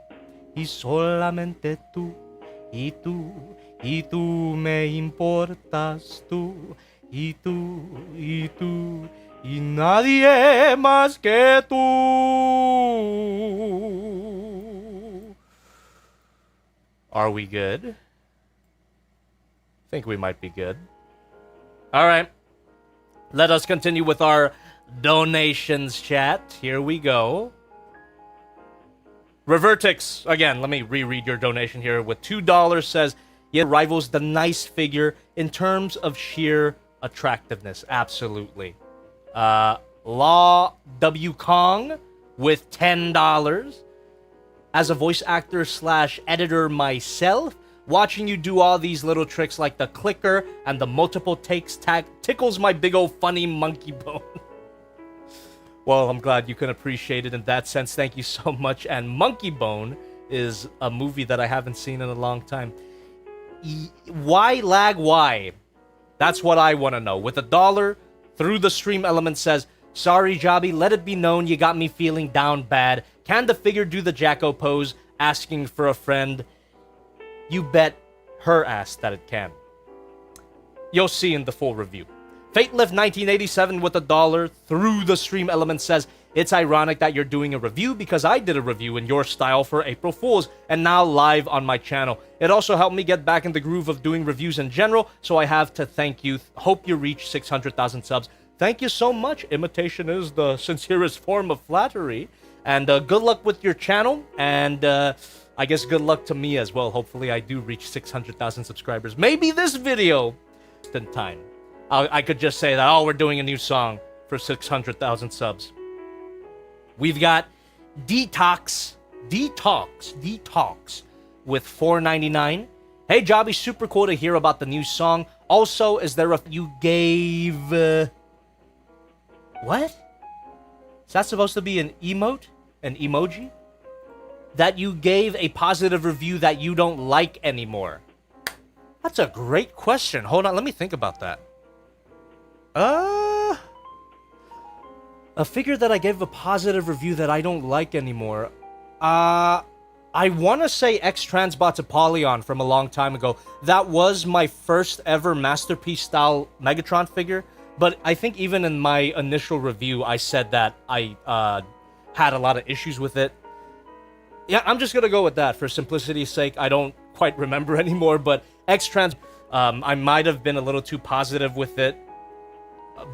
y solamente tú y tú y tú. Me importas tú y tú y tú y nadie más que tú. Are we good? I think we might be good. All right. Let us continue with our donations chat. Here we go. Revertix, again, let me reread your donation here with $2, says, yeah, rivals the nice figure in terms of sheer attractiveness. Absolutely. Law W. Kong with $10. As a voice actor / editor myself, watching you do all these little tricks like the clicker and the multiple takes tag tickles my big old funny monkey bone. Well, I'm glad you can appreciate it in that sense. Thank you so much. And Monkey Bone is a movie that I haven't seen in a long time. Why lag? Why? That's what I want to know. With $1 through the stream element says, sorry, Jobby, let it be known you got me feeling down bad. Can the figure do the Jacko pose, asking for a friend? You bet her ass that it can. You'll see in the full review. Fatelift 1987 with $1 through the stream element says, it's ironic that you're doing a review because I did a review in your style for April Fools and now live on my channel. It also helped me get back in the groove of doing reviews in general, so I have to thank you. Hope you reach 600,000 subs. Thank you so much. Imitation is the sincerest form of flattery. And good luck with your channel, and I guess good luck to me as well. Hopefully I do reach 600,000 subscribers. Maybe this video in time. I could just say that, oh, we're doing a new song for 600,000 subs. We've got Detox with $4.99. Hey, Jobby, super cool to hear about the new song. Also, is there you gave... what? Is that supposed to be an emote? An emoji? That you gave a positive review that you don't like anymore? That's a great question. Hold on, let me think about that. A figure that I gave a positive review that I don't like anymore. I want to say X-Transbot's Apollyon from a long time ago. That was my first ever Masterpiece-style Megatron figure. But I think even in my initial review, I said that I had a lot of issues with it. Yeah, I'm just going to go with that for simplicity's sake. I don't quite remember anymore, but X-Trans, I might have been a little too positive with it.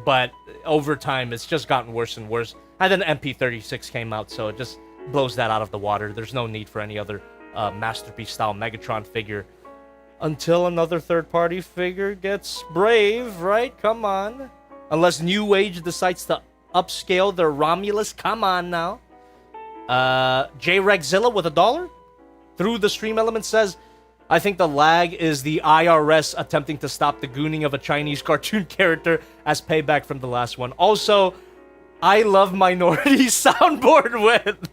But over time, it's just gotten worse and worse. And then MP36 came out, so it just blows that out of the water. There's no need for any other Masterpiece-style Megatron figure. Until another third-party figure gets brave, right? Come on. Unless New Age decides to upscale their Romulus. Come on now. J-Regzilla with $1 through the stream element says, I think the lag is the IRS attempting to stop the gooning of a Chinese cartoon character as payback from the last one. Also, I love Minority soundboard with.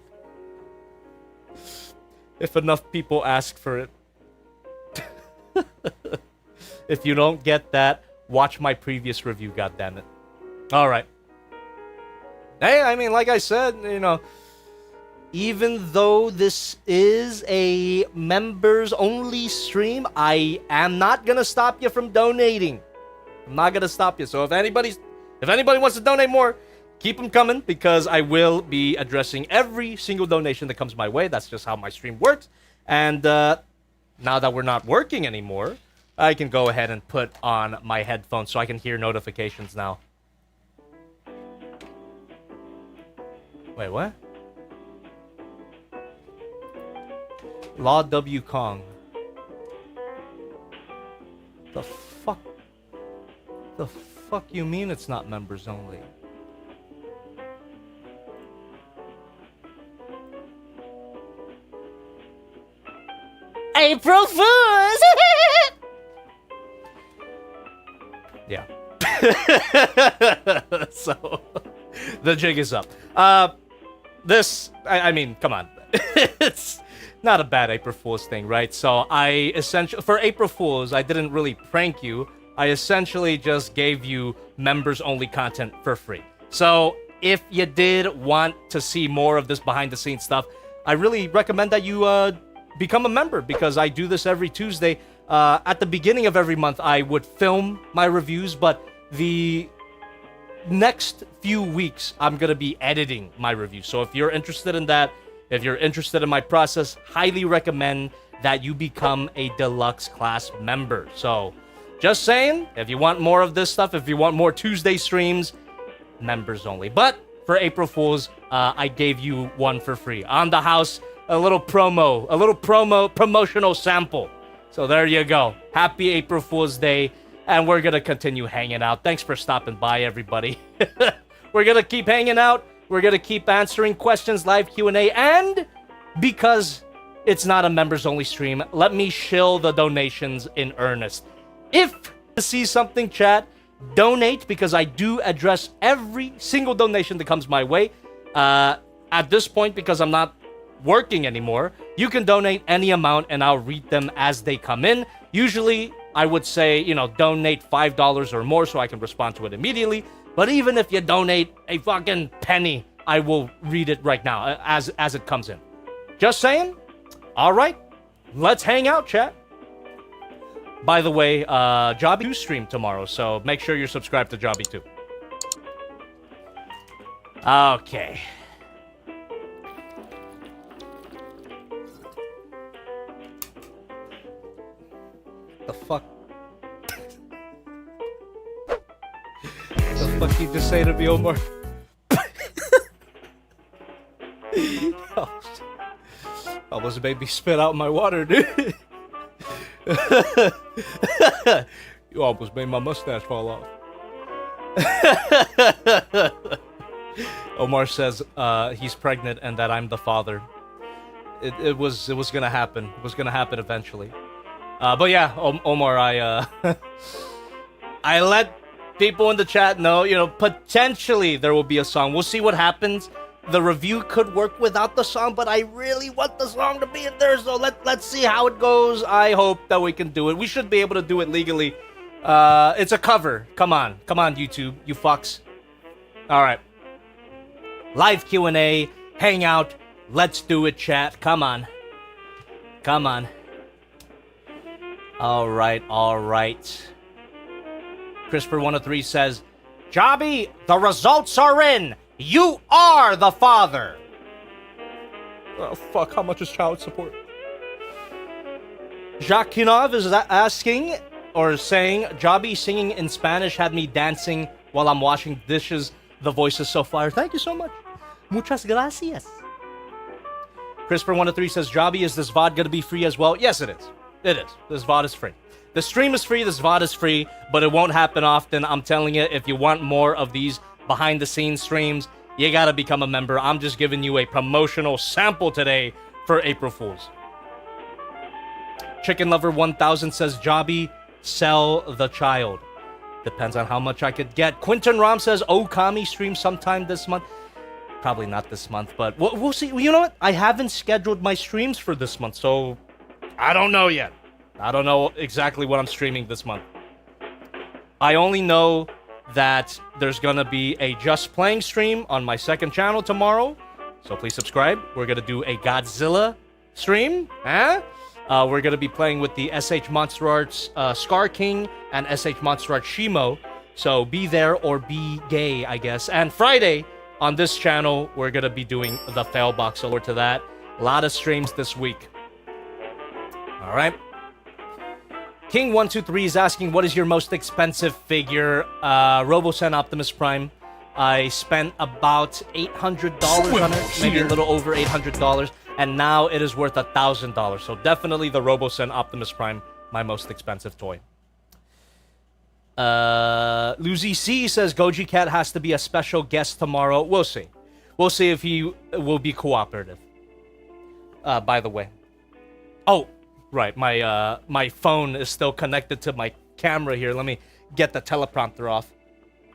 If enough people ask for it. If you don't get that, watch my previous review, goddammit. Alright. Hey, I mean, like I said, you know, even though this is a members-only stream, I am not gonna stop you from donating. I'm not gonna stop you. So if anybody wants to donate more, keep them coming, because I will be addressing every single donation that comes my way. That's just how my stream works. And now that we're not working anymore, I can go ahead and put on my headphones so I can hear notifications now. Wait, what? Law W. Kong. The fuck? The fuck you mean it's not members only? April Fools! Yeah. So, the jig is up. I mean, come on. It's not a bad April Fool's thing, right? So I essentially, for April Fool's, I didn't really prank you. I essentially just gave you members-only content for free. So if you did want to see more of this behind-the-scenes stuff, I really recommend that you become a member, because I do this every Tuesday. At the beginning of every month, I would film my reviews, but the next few weeks, I'm going to be editing my reviews. So if you're interested in that, if you're interested in my process, highly recommend that you become a deluxe class member. So, just saying, if you want more of this stuff, if you want more Tuesday streams, members only. But for April Fools, I gave you one for free. On the house, a little promotional sample. So there you go. Happy April Fool's Day, and we're gonna continue hanging out. Thanks for stopping by, everybody. We're gonna keep hanging out. We're gonna keep answering questions, live Q&A, and because it's not a members-only stream, let me shill the donations in earnest. If you see something, chat, donate, because I do address every single donation that comes my way. At this point, because I'm not working anymore, you can donate any amount and I'll read them as they come in. Usually, I would say, donate $5 or more so I can respond to it immediately. But even if you donate a fucking penny, I will read it right now as it comes in. Just saying. All right, let's hang out, chat. By the way, Jobby 2 stream tomorrow, so make sure you're subscribed to Jobby 2. Okay. The fuck? The fuck you just say to me, Omar? Oh, almost made me spit out my water, dude. You almost made my mustache fall off. Omar says he's pregnant and that I'm the father. It was gonna happen. It was gonna happen eventually. But yeah, Omar, I let people in the chat know, potentially there will be a song. We'll see what happens. The review could work without the song, but I really want the song to be in there, so let's see how it goes. I hope that we can do it. We should be able to do it legally. It's a cover. Come on, YouTube, you fucks. All right. Live Q&A, hangout. Let's do it, chat. Come on. All right. Crisper103 says, Jobby, the results are in. You are the father. Oh, fuck, how much is child support? Jacques Kinov is asking, or saying, Jobby singing in Spanish had me dancing while I'm washing dishes. The voice is so fire. Thank you so much. Muchas gracias. Crisper103 says, Jobby, is this VOD gonna be free as well? Yes, it is. It is. This VOD is free. The stream is free, this VOD is free, but it won't happen often. I'm telling you, if you want more of these behind-the-scenes streams, you gotta become a member. I'm just giving you a promotional sample today for April Fools. Chicken Lover 1000 says, Jobby, sell the child. Depends on how much I could get. Quinton Rom says, Okami stream sometime this month. Probably not this month, but we'll see. You know what? I haven't scheduled my streams for this month, so I don't know yet. I don't know exactly what I'm streaming this month. I only know that there's gonna be a Just Playing stream on my second channel tomorrow, so please subscribe. We're gonna do a Godzilla stream. We're gonna be playing with the SH Monster Arts Scar King and SH Monster Arts Shimo, so be there or be gay, I guess. And Friday on this channel, we're gonna be doing the Fail Box, so look to that. A lot of streams this week. All right. King123 is asking, what is your most expensive figure? RoboSen Optimus Prime. I spent about $800 on it, maybe a little over $800, and now it is worth $1,000. So definitely the RoboSen Optimus Prime, my most expensive toy. Lucy C says, Goji Cat has to be a special guest tomorrow. We'll see. We'll see if he will be cooperative. By the way. Oh, right. My phone is still connected to my camera here. Let me get the teleprompter off.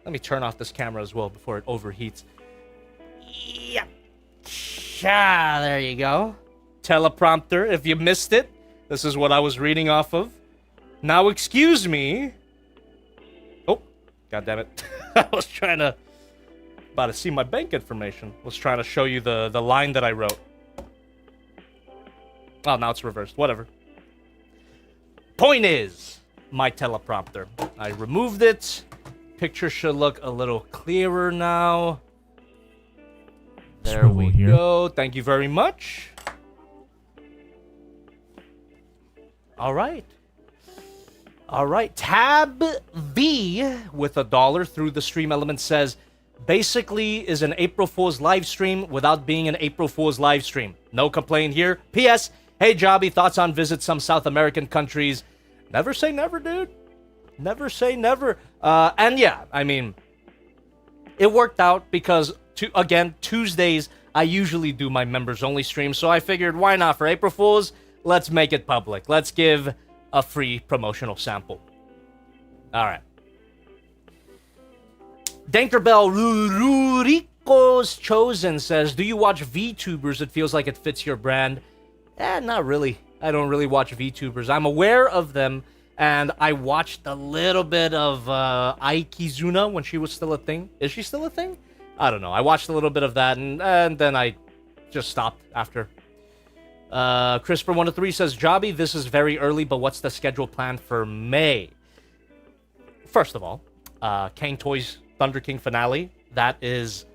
Let me turn off this camera as well before it overheats. Yep. There you go. Teleprompter. If you missed it, this is what I was reading off of. Now, excuse me. Oh, God damn it. I was about to see my bank information. I was trying to show you the line that I wrote. Oh, now it's reversed. Whatever. Point is, my teleprompter. I removed it. Picture should look a little clearer now. There we go. Thank you very much. All right. Tab V with $1 through the stream element says, basically is an April Fool's live stream without being an April Fool's live stream. No complaint here. P.S. Hey, Jobby, thoughts on visit some South American countries? Never say never, dude. Never say never. And yeah, I mean, it worked out because, again, Tuesdays, I usually do my members-only stream, so I figured, why not for April Fools? Let's make it public. Let's give a free promotional sample. All right. Dankerbell Ruriko's Chosen says, do you watch VTubers? It feels like it fits your brand. Not really. I don't really watch VTubers. I'm aware of them, and I watched a little bit of Aikizuna when she was still a thing. Is she still a thing? I don't know. I watched a little bit of that, and then I just stopped after. CRISPR103 says, Jobby, this is very early, but what's the schedule plan for May? First of all, Kang Toys Thunder King finale. That is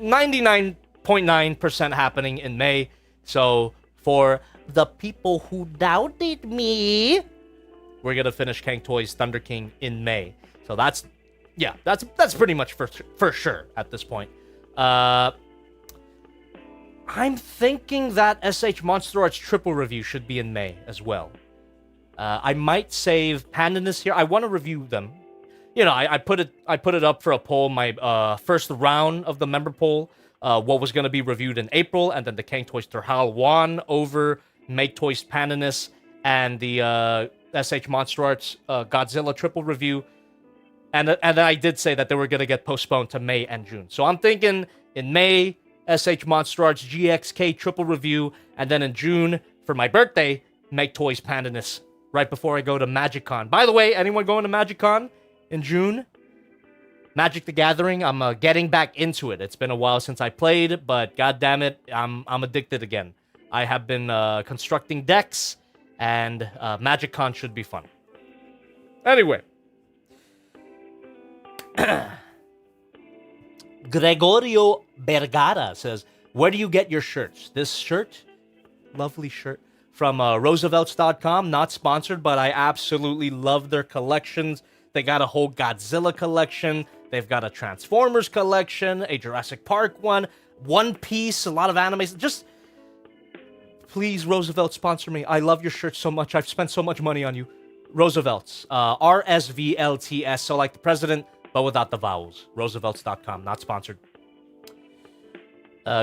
99.9% happening in May. So for the people who doubted me, we're going to finish Kang Toys Thunder King in May. So that's pretty much for sure at this point. I'm thinking that SH Monster Arts triple review should be in May as well. I might save Pandanus here. I want to review them. You know, I put it up for a poll, my first round of the member poll, what was going to be reviewed in April, and then the Kang Toys Terhal won over Make Toys Pandanus and the SH Monster Arts Godzilla triple review. And I did say that they were going to get postponed to May and June. So I'm thinking in May, SH Monster Arts GXK triple review, and then in June, for my birthday, Make Toys Pandanus, right before I go to MagicCon. By the way, anyone going to MagicCon in June? Magic the Gathering, I'm getting back into it. It's been a while since I played, but goddammit, I'm addicted again. I have been constructing decks, and MagicCon should be fun. Anyway. Gregorio Bergara says, where do you get your shirts? This shirt, lovely shirt, from Roosevelts.com, not sponsored, but I absolutely love their collections. They got a whole Godzilla collection. They've got a Transformers collection, a Jurassic Park one, One Piece, a lot of animes. Just, please, Roosevelt, sponsor me. I love your shirt so much. I've spent so much money on you. Roosevelts, RSVLTS, so like the president, but without the vowels. Roosevelts.com, not sponsored.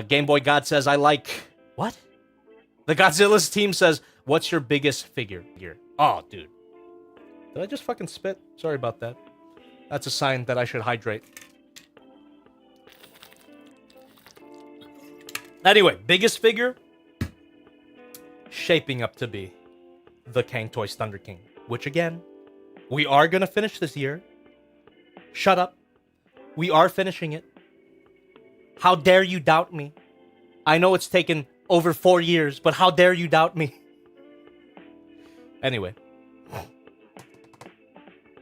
Game Boy God says, I like... What? The Godzilla's team says, what's your biggest figure here? Oh, dude. Did I just fucking spit? Sorry about that. That's a sign that I should hydrate. Anyway, biggest figure? Shaping up to be the Kang Toys Thunder King. Which, again, we are going to finish this year. Shut up. We are finishing it. How dare you doubt me? I know it's taken over 4 years, but how dare you doubt me? Anyway.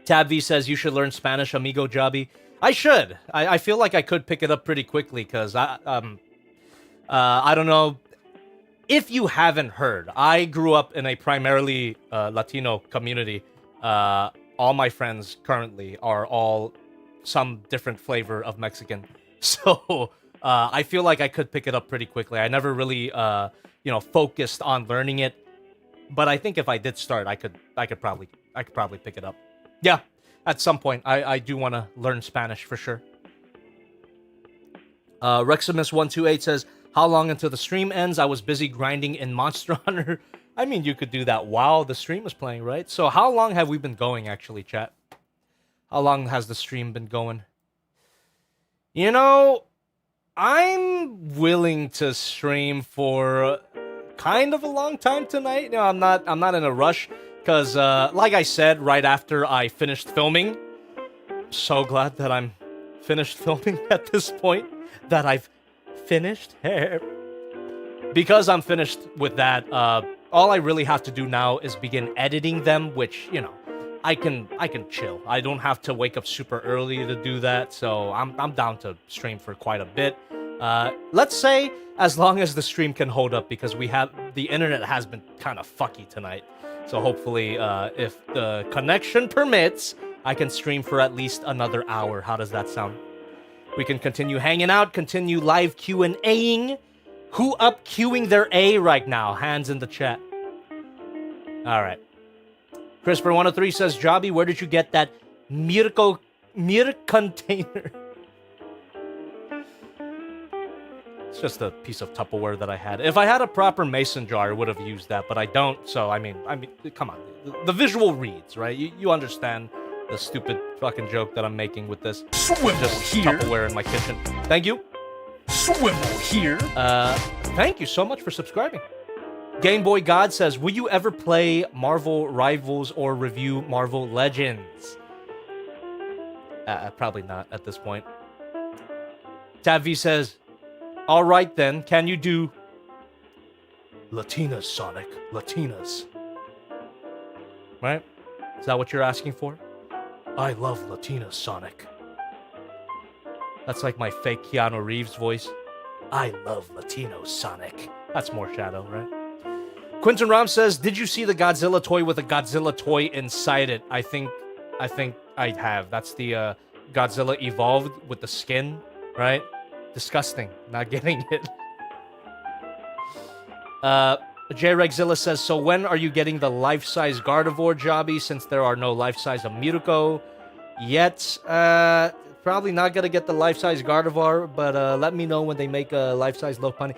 Tab V says you should learn Spanish, amigo Jobby. I should. I feel like I could pick it up pretty quickly because I don't know if you haven't heard. I grew up in a primarily Latino community. All my friends currently are all some different flavor of Mexican, so I feel like I could pick it up pretty quickly. I never really focused on learning it, but I think if I did start, I could probably pick it up. Yeah, at some point, I do want to learn Spanish for sure. Reximus128 says, how long until the stream ends? I was busy grinding in Monster Hunter. I mean, you could do that while the stream is playing, right? So how long have we been going, actually, chat? How long has the stream been going? You know, I'm willing to stream for kind of a long time tonight. No, I'm not in a rush. Because, like I said, right after I finished filming, I'm so glad that I'm finished filming at this point, that I've finished. Because I'm finished with that, all I really have to do now is begin editing them, which, you know, I can chill. I don't have to wake up super early to do that, so I'm down to stream for quite a bit. Let's say as long as the stream can hold up, because the internet has been kind of fucky tonight. So hopefully, if the connection permits, I can stream for at least another hour. How does that sound? We can continue hanging out, continue live Q&Aing. Who up queuing their A right now? Hands in the chat. All right. Crisper103 says, Jobby, where did you get that Mirko container? It's just a piece of Tupperware that I had. If I had a proper mason jar, I would have used that, but I don't. So, I mean, come on. The visual reads, right? You understand the stupid fucking joke that I'm making with this. Swivel just here. Tupperware in my kitchen. Thank you. Swivel here. Thank you so much for subscribing. Game Boy God says, will you ever play Marvel Rivals or review Marvel Legends? Probably not at this point. Tav says, all right then, can you do Latinas, Sonic? Latinas. Right? Is that what you're asking for? I love Latinas, Sonic. That's like my fake Keanu Reeves voice. I love Latinos, Sonic. That's more Shadow, right? Quentin Ram says, did you see the Godzilla toy with a Godzilla toy inside it? I think I have. That's the Godzilla Evolved with the skin, right? Disgusting. Not getting it. J-Regzilla says, so when are you getting the life-size Gardevoir, Jobby, since there are no life-size Mirko yet? Probably not gonna get the life-size Gardevoir, but let me know when they make a life-size Lopunny.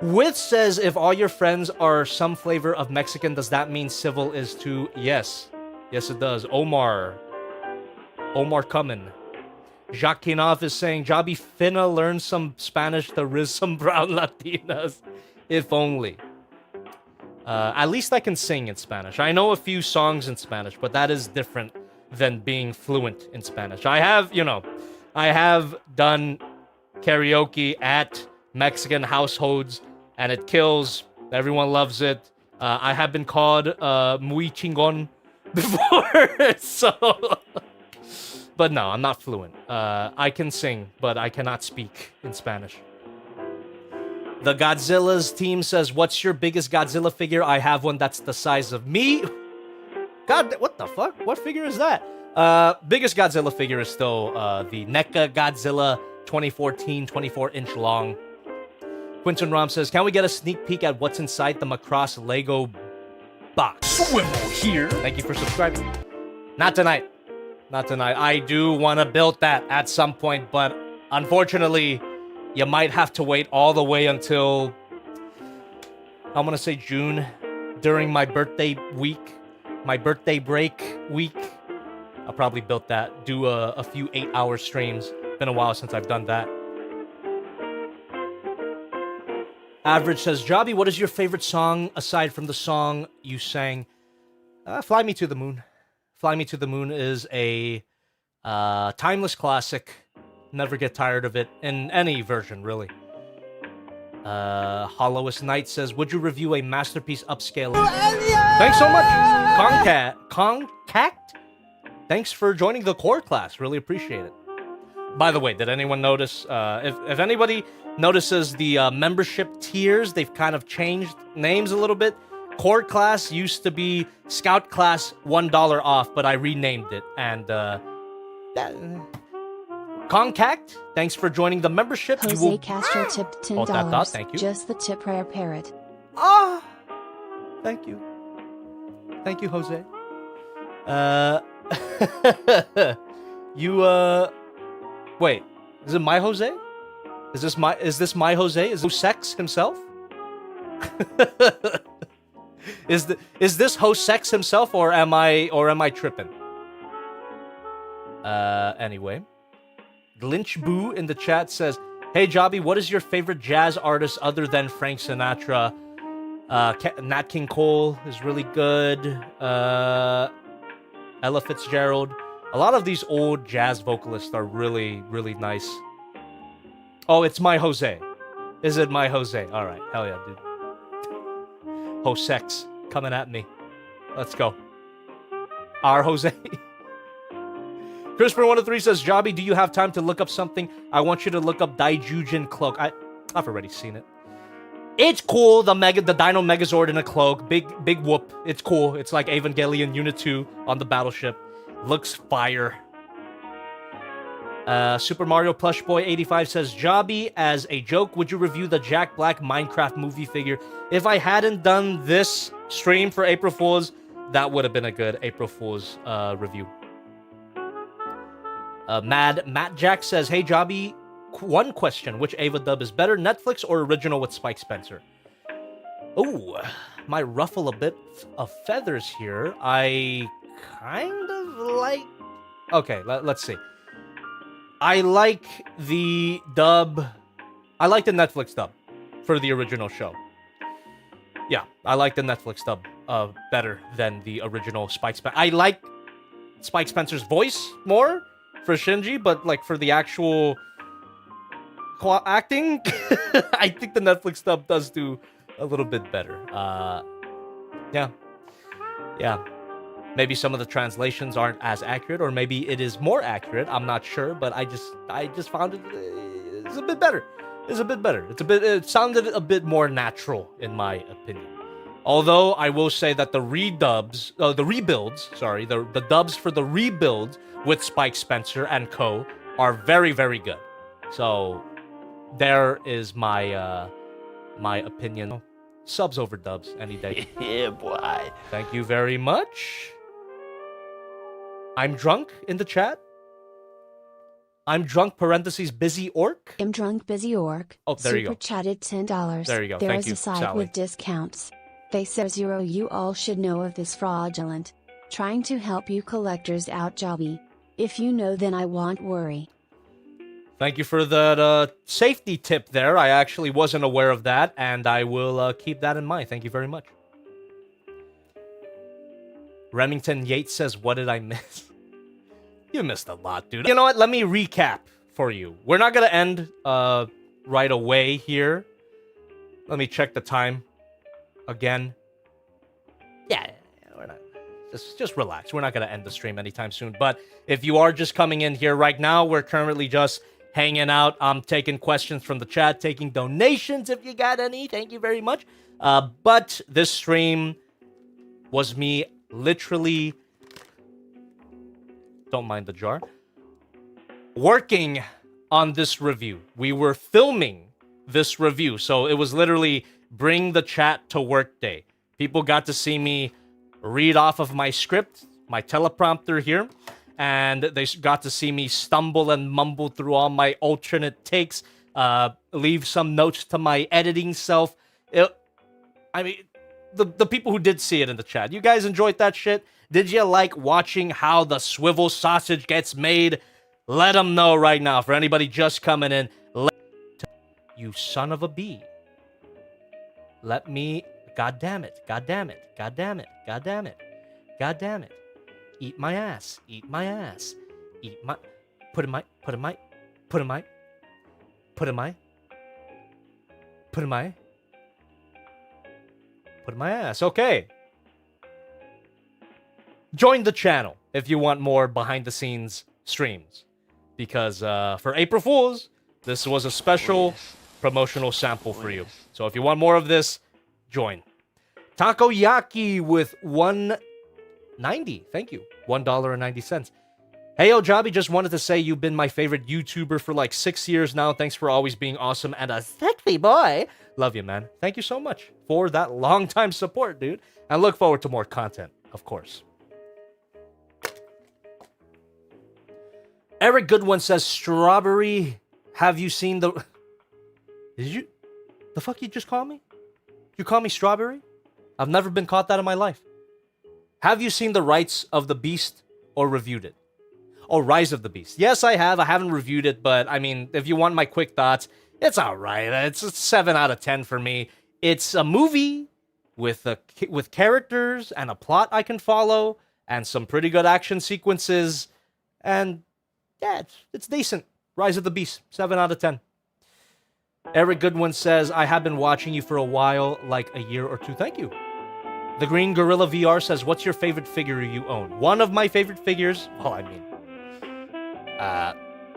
With says, if all your friends are some flavor of Mexican, does that mean civil is too? Yes. Yes, it does. Omar coming. Jacques Kinov is saying, Jobby finna learn some Spanish to riz some brown Latinas. If only. At least I can sing in Spanish. I know a few songs in Spanish, but that is different than being fluent in Spanish. I have done karaoke at Mexican households, and it kills. Everyone loves it. I have been called muy chingon before, so... But no, I'm not fluent. I can sing, but I cannot speak in Spanish. The Godzilla's team says, what's your biggest Godzilla figure? I have one that's the size of me. God, what the fuck? What figure is that? Biggest Godzilla figure is still the NECA Godzilla 2014, 24-inch long. Quentin Rom says, can we get a sneak peek at what's inside the Macross Lego box? Swivel here. Thank you for subscribing. Not tonight. Not tonight. I do want to build that at some point, but unfortunately, you might have to wait all the way until, I'm going to say June, during my birthday week, my birthday break week. I'll probably build that, do a few 8-hour streams. Been a while since I've done that. Average says, Jobby, what is your favorite song aside from the song you sang? Fly Me to the Moon. Fly Me to the Moon is a timeless classic. Never get tired of it in any version, really. Hollowest Knight says, would you review a masterpiece upscaling? Thanks so much. Concact? Thanks for joining the core class. Really appreciate it. By the way, did anyone notice, if anybody notices the membership tiers, they've kind of changed names a little bit. Core class used to be Scout class $1 off, but I renamed it. And Concact, thanks for joining the membership. Jose Castro tipped $10. Thank you. Just the tip rare parrot. Ah, thank you. Thank you, Jose. Wait, is it my Jose? Is this my Jose? Is this Sex himself? Is this host Sex himself, or am I tripping? Anyway, Lynch Boo in the chat says, "Hey Jobby, what is your favorite jazz artist other than Frank Sinatra? Nat King Cole is really good. Ella Fitzgerald. A lot of these old jazz vocalists are really, really nice. Oh, it's my Jose. Is it my Jose? All right, hell yeah, dude. Josex coming at me. Let's go. Our Jose." Crisper103 says, "Jobby, do you have time to look up something? I want you to look up Daijujin Cloak." I've already seen it. It's cool. The Dino Megazord in a cloak. Big whoop. It's cool. It's like Evangelion Unit 2 on the battleship. Looks fire. Super Mario Plush Boy 85 says, Jobby, as a joke, would you review the Jack Black Minecraft movie figure? If I hadn't done this stream for April Fool's, that would have been a good April Fool's review. Matt Jack says, hey Jobby, one question. Which Ava dub is better, Netflix or original with Spike Spencer? Oh, might ruffle a bit of feathers here. I kind of like... Okay, let's see. I like the dub. I like the Netflix dub for the original show. Yeah, I like the Netflix dub better than the original Spike Spencer. I like Spike Spencer's voice more for Shinji, but like for the actual acting, I think the Netflix dub does do a little bit better. Yeah. Maybe some of the translations aren't as accurate, or maybe it is more accurate. I'm not sure, but I just found it's a bit better. It sounded a bit more natural in my opinion. Although I will say that the rebuilds, the dubs for the rebuild with Spike Spencer and co are very, very good. So there is my my opinion. Subs over dubs any day. Yeah, boy. Thank you very much. I'm drunk in the chat. I'm drunk, parentheses, busy orc. I'm drunk, busy orc. Oh, there you go. Super chatted $10. There you go. There Thank is you, a site Sally. with discounts. They say zero. You all should know of this fraudulent. Trying to help you collectors out, Jobby. If you know, then I won't worry. Thank you for that safety tip there. I actually wasn't aware of that, and I will keep that in mind. Thank you very much. Remington Yates says, what did I miss? You missed a lot, dude. You know what? Let me recap for you. We're not going to end right away here. Let me check the time again. Yeah, we're not. Just relax. We're not going to end the stream anytime soon. But if you are just coming in here right now, we're currently just hanging out. I'm taking questions from the chat, taking donations if you got any. Thank you very much. But this stream was me literally, don't mind the jar, working on this review. We were filming this review. So it was literally bring the chat to work day. People got to see me read off of my script, my teleprompter here, and they got to see me stumble and mumble through all my alternate takes, leave some notes to my editing self. I mean, the people who did see it in the chat, you guys enjoyed that shit? Did you like watching how the swivel sausage gets made? Let them know right now. For anybody just coming in, you son of a bee. Let me... God damn it. God damn it. God damn it. God damn it. God damn it. Eat my ass. Eat my ass. Eat my... Put in my... Put in my... Put in my... Put in my... Put in my... Put in my ass. Okay. Join the channel if you want more behind-the-scenes streams. Because for April Fools, this was a special promotional sample for you. So if you want more of this, join. Takoyaki with $1.90. Thank you. $1.90. Hey, yo, Jobby, just wanted to say you've been my favorite YouTuber for like 6 years now. Thanks for always being awesome and a sexy boy. Love you, man. Thank you so much for that long-time support, dude. And look forward to more content, of course. Eric Goodwin says, Strawberry, have you seen the... Did you... The fuck you just call me? You call me Strawberry? I've never been caught that in my life. Have you seen The Rights of the Beast or reviewed it? Oh, Rise of the Beast. Yes, I have. I haven't reviewed it, but I mean, if you want my quick thoughts, it's alright. It's a 7 out of 10 for me. It's a movie with characters and a plot I can follow and some pretty good action sequences. And yeah, it's decent. Rise of the Beast, 7 out of 10. Eric Goodwin says, I have been watching you for a while, like a year or two. Thank you. The Green Gorilla VR says, what's your favorite figure you own? One of my favorite figures, well, I mean,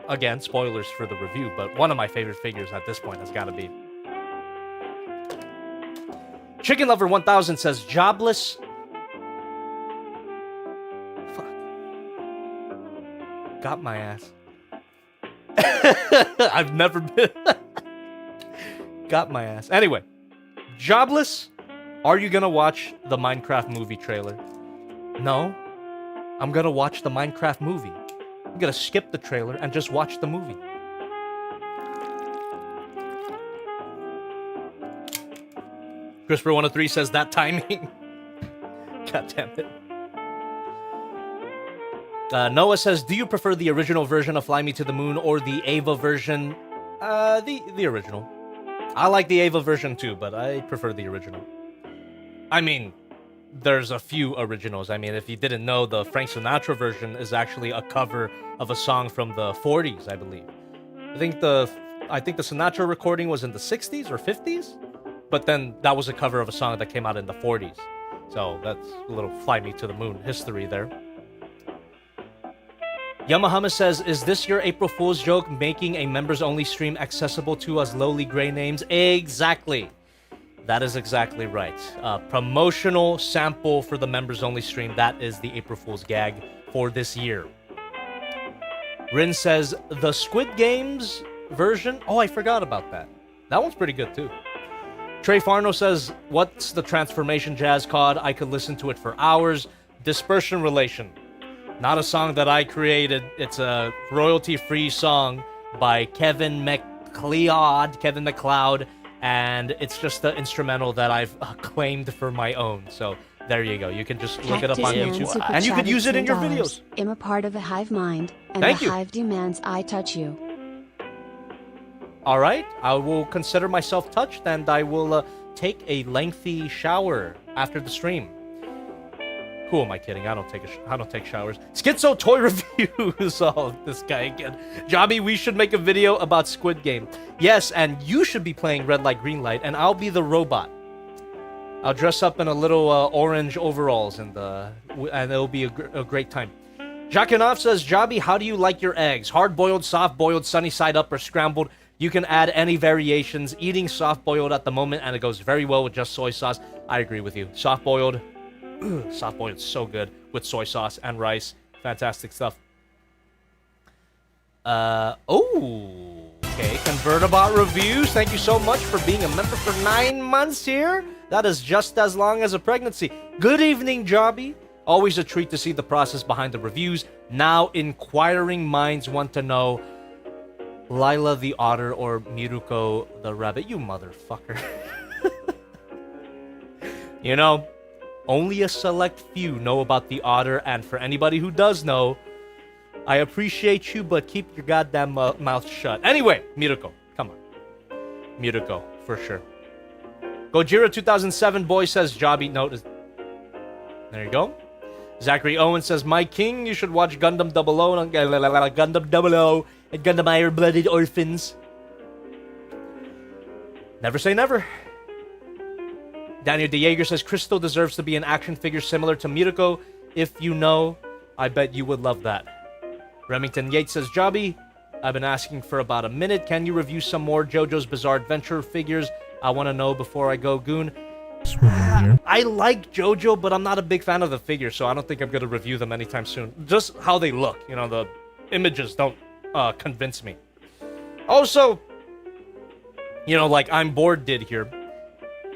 again, spoilers for the review, but one of my favorite figures at this point has got to be... Chicken Lover 1000 says, jobless... Fuck. Got my ass. I've never been. Got my ass. Anyway, Jobless, are you gonna watch the Minecraft movie trailer? No. I'm gonna watch the Minecraft movie. I'm gonna skip the trailer and just watch the movie. Crisper103 says that timing. God damn it. Noah says, do you prefer the original version of Fly Me to the Moon or the Ava version? The original. I like the Ava version too, but I prefer the original. I mean, there's a few originals. I mean, if you didn't know, the Frank Sinatra version is actually a cover of a song from the 40s, I believe. I think the Sinatra recording was in the 60s or 50s, but then that was a cover of a song that came out in the 40s. So that's a little Fly Me to the Moon history there. Yamahama says, is this your April Fool's joke, making a members-only stream accessible to us lowly gray names? Exactly. That is exactly right. Promotional sample for the members-only stream. That is the April Fool's gag for this year. Rin says, the Squid Games version? Oh, I forgot about that. That one's pretty good, too. Trey Farno says, what's the transformation jazz called? I could listen to it for hours. Dispersion Relation. Not a song that I created. It's a royalty-free song by Kevin MacLeod, and it's just the instrumental that I've claimed for my own. So there you go. You can just look it up on YouTube, and you could use it in your videos. I'm a part of a hive mind, and Thank the you. hive demands I touch you. All right, I will consider myself touched, and I will take a lengthy shower after the stream. Who am I kidding? I don't take showers. Schizo toy reviews. Oh, this guy again. Jobby, we should make a video about Squid Game. Yes, and you should be playing Red Light, Green Light, and I'll be the robot. I'll dress up in a little orange overalls, and it'll be a great time. Jakinov says, Jobby, how do you like your eggs? Hard-boiled, soft-boiled, sunny-side up, or scrambled? You can add any variations. Eating soft-boiled at the moment, and it goes very well with just soy sauce. I agree with you. Soft-boiled. Soft-boiled is so good with soy sauce and rice. Fantastic stuff. Okay. Convertibot Reviews. Thank you so much for being a member for 9 months here. That is just as long as a pregnancy. Good evening, Jobby. Always a treat to see the process behind the reviews. Now, inquiring minds want to know, Lila the otter or Miruko the rabbit? You motherfucker. You know, only a select few know about the otter, and for anybody who does know, I appreciate you, but keep your goddamn mouth shut. Anyway, Miruko, come on. Miruko, for sure. Gojira 2007 boy says, Jobby, notice. There you go. Zachary Owen says, my king, you should watch Gundam 00, Gundam 00, and Gundam Iron-Blooded Orphans. Never say never. Daniel DeJager says, Crystal deserves to be an action figure similar to Miruko. If you know, I bet you would love that. Remington Yates says, Jobby, I've been asking for about a minute. Can you review some more JoJo's Bizarre Adventure figures? I want to know before I go, Goon. I like JoJo, but I'm not a big fan of the figures, so I don't think I'm going to review them anytime soon. Just how they look. You know, the images don't convince me. Also, you know, like I'm bored did here.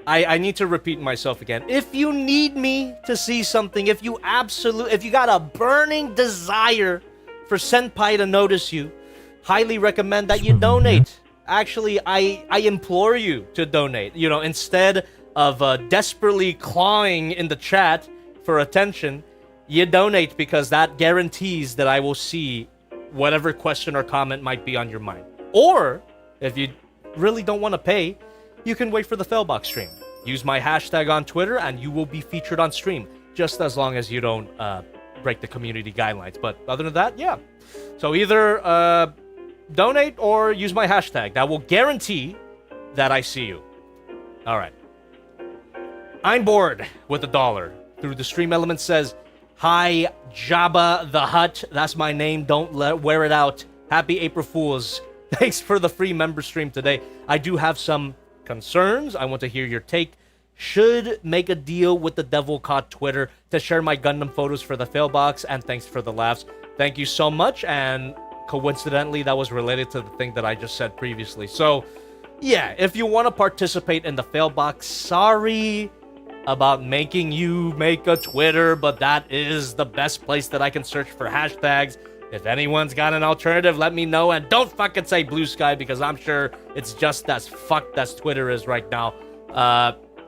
I need to repeat myself again. If you need me to see something, if you got a burning desire for Senpai to notice you, highly recommend that you donate. Actually, I implore you to donate. You know, instead of desperately clawing in the chat for attention, you donate, because that guarantees that I will see whatever question or comment might be on your mind. Or, if you really don't want to pay, you can wait for the Fellbox stream. Use my hashtag on Twitter and you will be featured on stream, just as long as you don't break the community guidelines. But other than that, yeah. So either donate or use my hashtag. That will guarantee that I see you. All right. I'm bored with $1. Through the stream element says, hi, Jabba the Hutt. That's my name. Don't wear it out. Happy April Fools. Thanks for the free member stream today. I do have some concerns. I want to hear your take. Should make a deal with the Devil Caught Twitter to share my Gundam photos for the Failbox, and thanks for the laughs. Thank you so much, and coincidentally, that was related to the thing that I just said previously. So, yeah, if you want to participate in the fail box, sorry about making you make a Twitter, but that is the best place that I can search for hashtags. If anyone's got an alternative, let me know. And don't fucking say Blue Sky, because I'm sure it's just as fucked as Twitter is right now.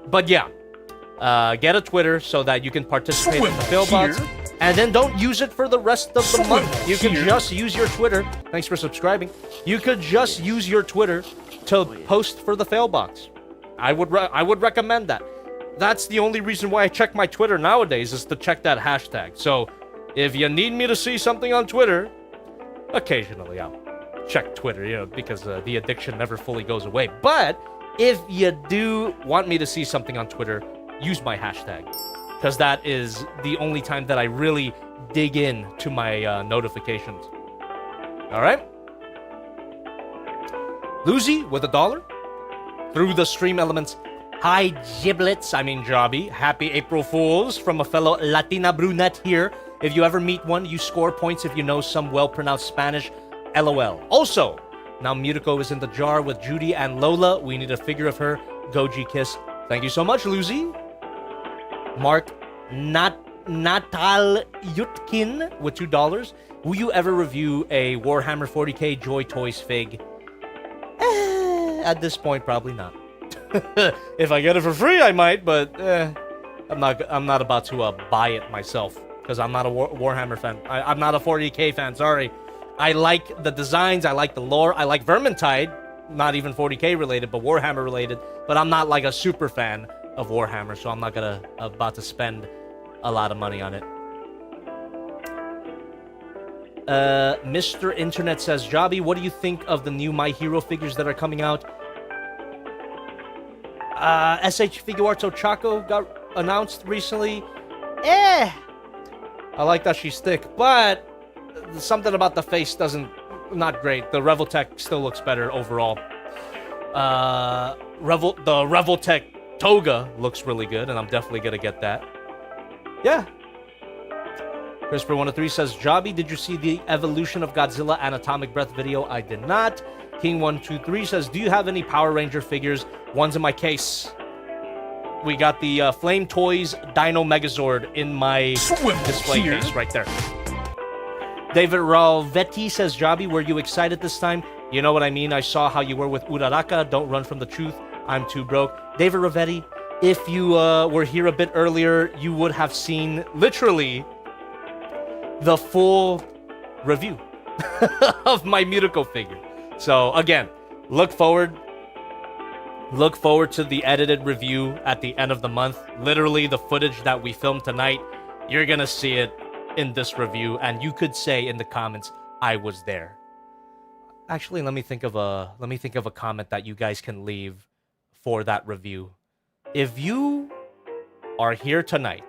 But yeah, get a Twitter so that you can participate in the fail box. And then don't use it for the rest of the month. You can just use your Twitter. Thanks for subscribing. You could just use your Twitter to post for the fail box. I would recommend that. That's the only reason why I check my Twitter nowadays, is to check that hashtag. So if you need me to see something on Twitter, occasionally I'll check Twitter, you know, because the addiction never fully goes away. But if you do want me to see something on Twitter, use my hashtag, because that is the only time that I really dig in to my notifications. All right? Lucy with $1 through the stream elements. Hi, Giblets. I mean, Jobby. Happy April Fools from a fellow Latina brunette here. If you ever meet one, you score points if you know some well-pronounced Spanish. LOL. Also, now Mirko is in the jar with Judy and Lola. We need a figure of her. Goji kiss. Thank you so much, Lucy. Mark Natal Yutkin with $2. Will you ever review a Warhammer 40k Joy Toys fig? At this point, probably not. If I get it for free, I might, but I'm not about to buy it myself, because I'm not a Warhammer fan. I'm not a 40k fan, sorry. I like the designs, I like the lore, I like Vermintide, not even 40k related, but Warhammer related, but I'm not like a super fan of Warhammer, so I'm not about to spend a lot of money on it. Mr. Internet says, Jobby, what do you think of the new My Hero figures that are coming out? SH Figuarts Ochako got announced recently. I like that she's thick, but something about the face not great. The Revoltech still looks better overall. The Revoltech Toga looks really good, and I'm definitely gonna get that. Yeah. Crisper103 says, Jobby, did you see the Evolution of Godzilla and Atomic Breath video? I did not. King123 says, do you have any Power Ranger figures? One's in my case. We got the Flame Toys Dino Megazord in my display case right there. David Ralvetti says, Jobby, were you excited this time? You know what I mean. I saw how you were with Uraraka. Don't run from the truth. I'm too broke. David Ralvetti, if you were here a bit earlier, you would have seen literally the full review of my Mirko figure. So again, look forward to the edited review at the end of the month. Literally the footage that we filmed tonight, you're gonna see it in this review, and you could say in the comments, I was there. Actually, let me think of a comment that you guys can leave for that review. If you are here tonight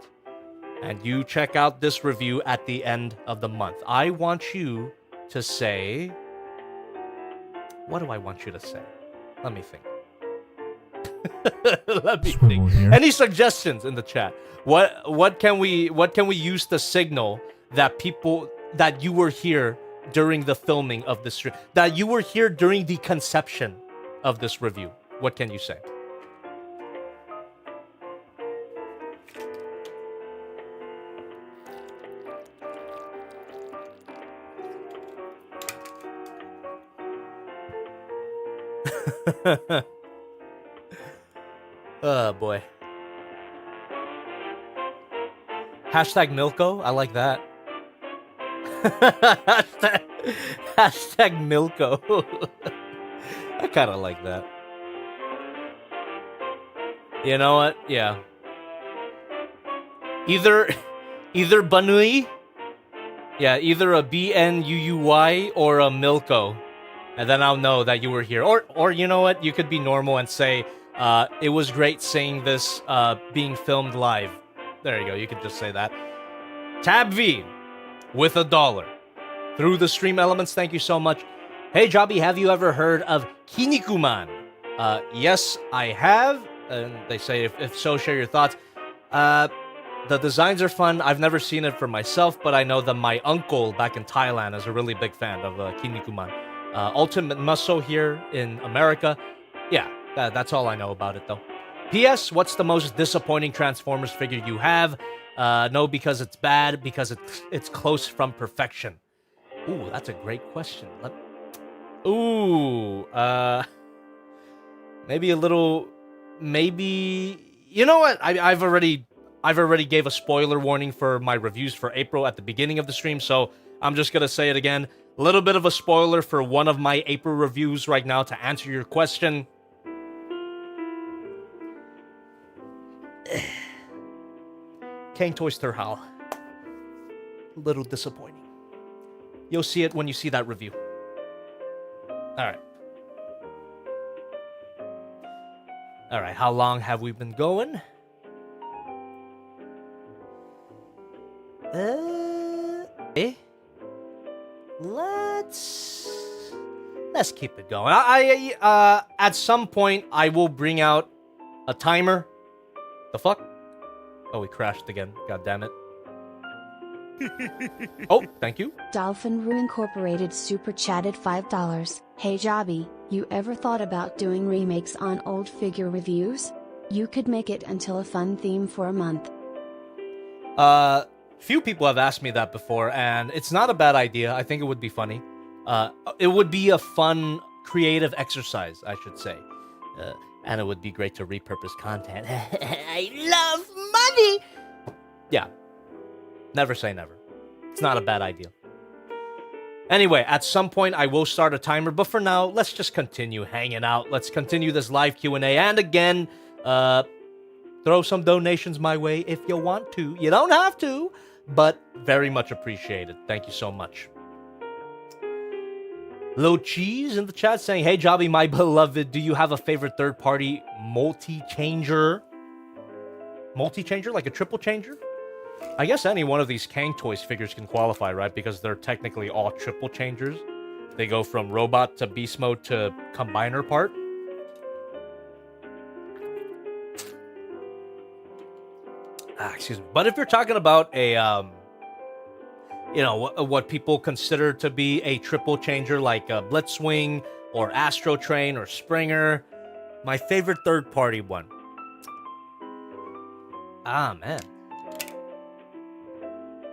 and you check out this review at the end of the month, I want you to say... What do I want you to say? Let me think. Let me think. Any suggestions in the chat? What can we use to signal that that you were here during the filming of this stream, that you were here during the conception of this review? What can you say? Oh boy. Hashtag Milko, I like that. Hashtag Milko. I kind of like that. You know what? Yeah. Either Banui. Yeah, either a BNUUY or a Milko. And then I'll know that you were here. Or you know what? You could be normal and say, it was great seeing this being filmed live. There you go. You could just say that. Tab V with $1 through the stream elements. Thank you so much. Hey, Jobby, have you ever heard of Kinnikuman? Yes, I have. And they say, if so, share your thoughts. The designs are fun. I've never seen it for myself, but I know that my uncle back in Thailand is a really big fan of Kinnikuman. Ultimate Muscle here in America. Yeah, that's all I know about it, though. P.S. What's the most disappointing Transformers figure you have? No, because it's bad, because it's close from perfection. Ooh, that's a great question. Maybe a little... Maybe... You know what? I've already gave a spoiler warning for my reviews for April at the beginning of the stream, so I'm just gonna say it again. A little bit of a spoiler for one of my April reviews right now to answer your question. Kang Toys Terhal. A little disappointing. You'll see it when you see that review. Alright. Alright, how long have we been going? Let's keep it going. At some point I will bring out a timer. The fuck? Oh, we crashed again. God damn it. Oh, thank you. Dolphin Rue Incorporated super chatted $5. Hey Jobby, you ever thought about doing remakes on old figure reviews? You could make it until a fun theme for a month. Few people have asked me that before, and it's not a bad idea. I think it would be funny. It would be a fun, creative exercise, I should say. And it would be great to repurpose content. I love money! Yeah. Never say never. It's not a bad idea. Anyway, at some point, I will start a timer. But for now, let's just continue hanging out. Let's continue this live Q&A. And again, throw some donations my way if you want to. You don't have to, but very much appreciated. Thank you so much. Low Cheese in the chat saying, hey, Jobby, my beloved, do you have a favorite third-party multi-changer? Multi-changer? Like a triple changer? I guess any one of these Kang Toys figures can qualify, right? Because they're technically all triple changers. They go from robot to beast mode to combiner part. Excuse me. But if you're talking about a, you know, what people consider to be a triple changer, like a Blitzwing or Astro Train or Springer, my favorite third-party one. Ah, man.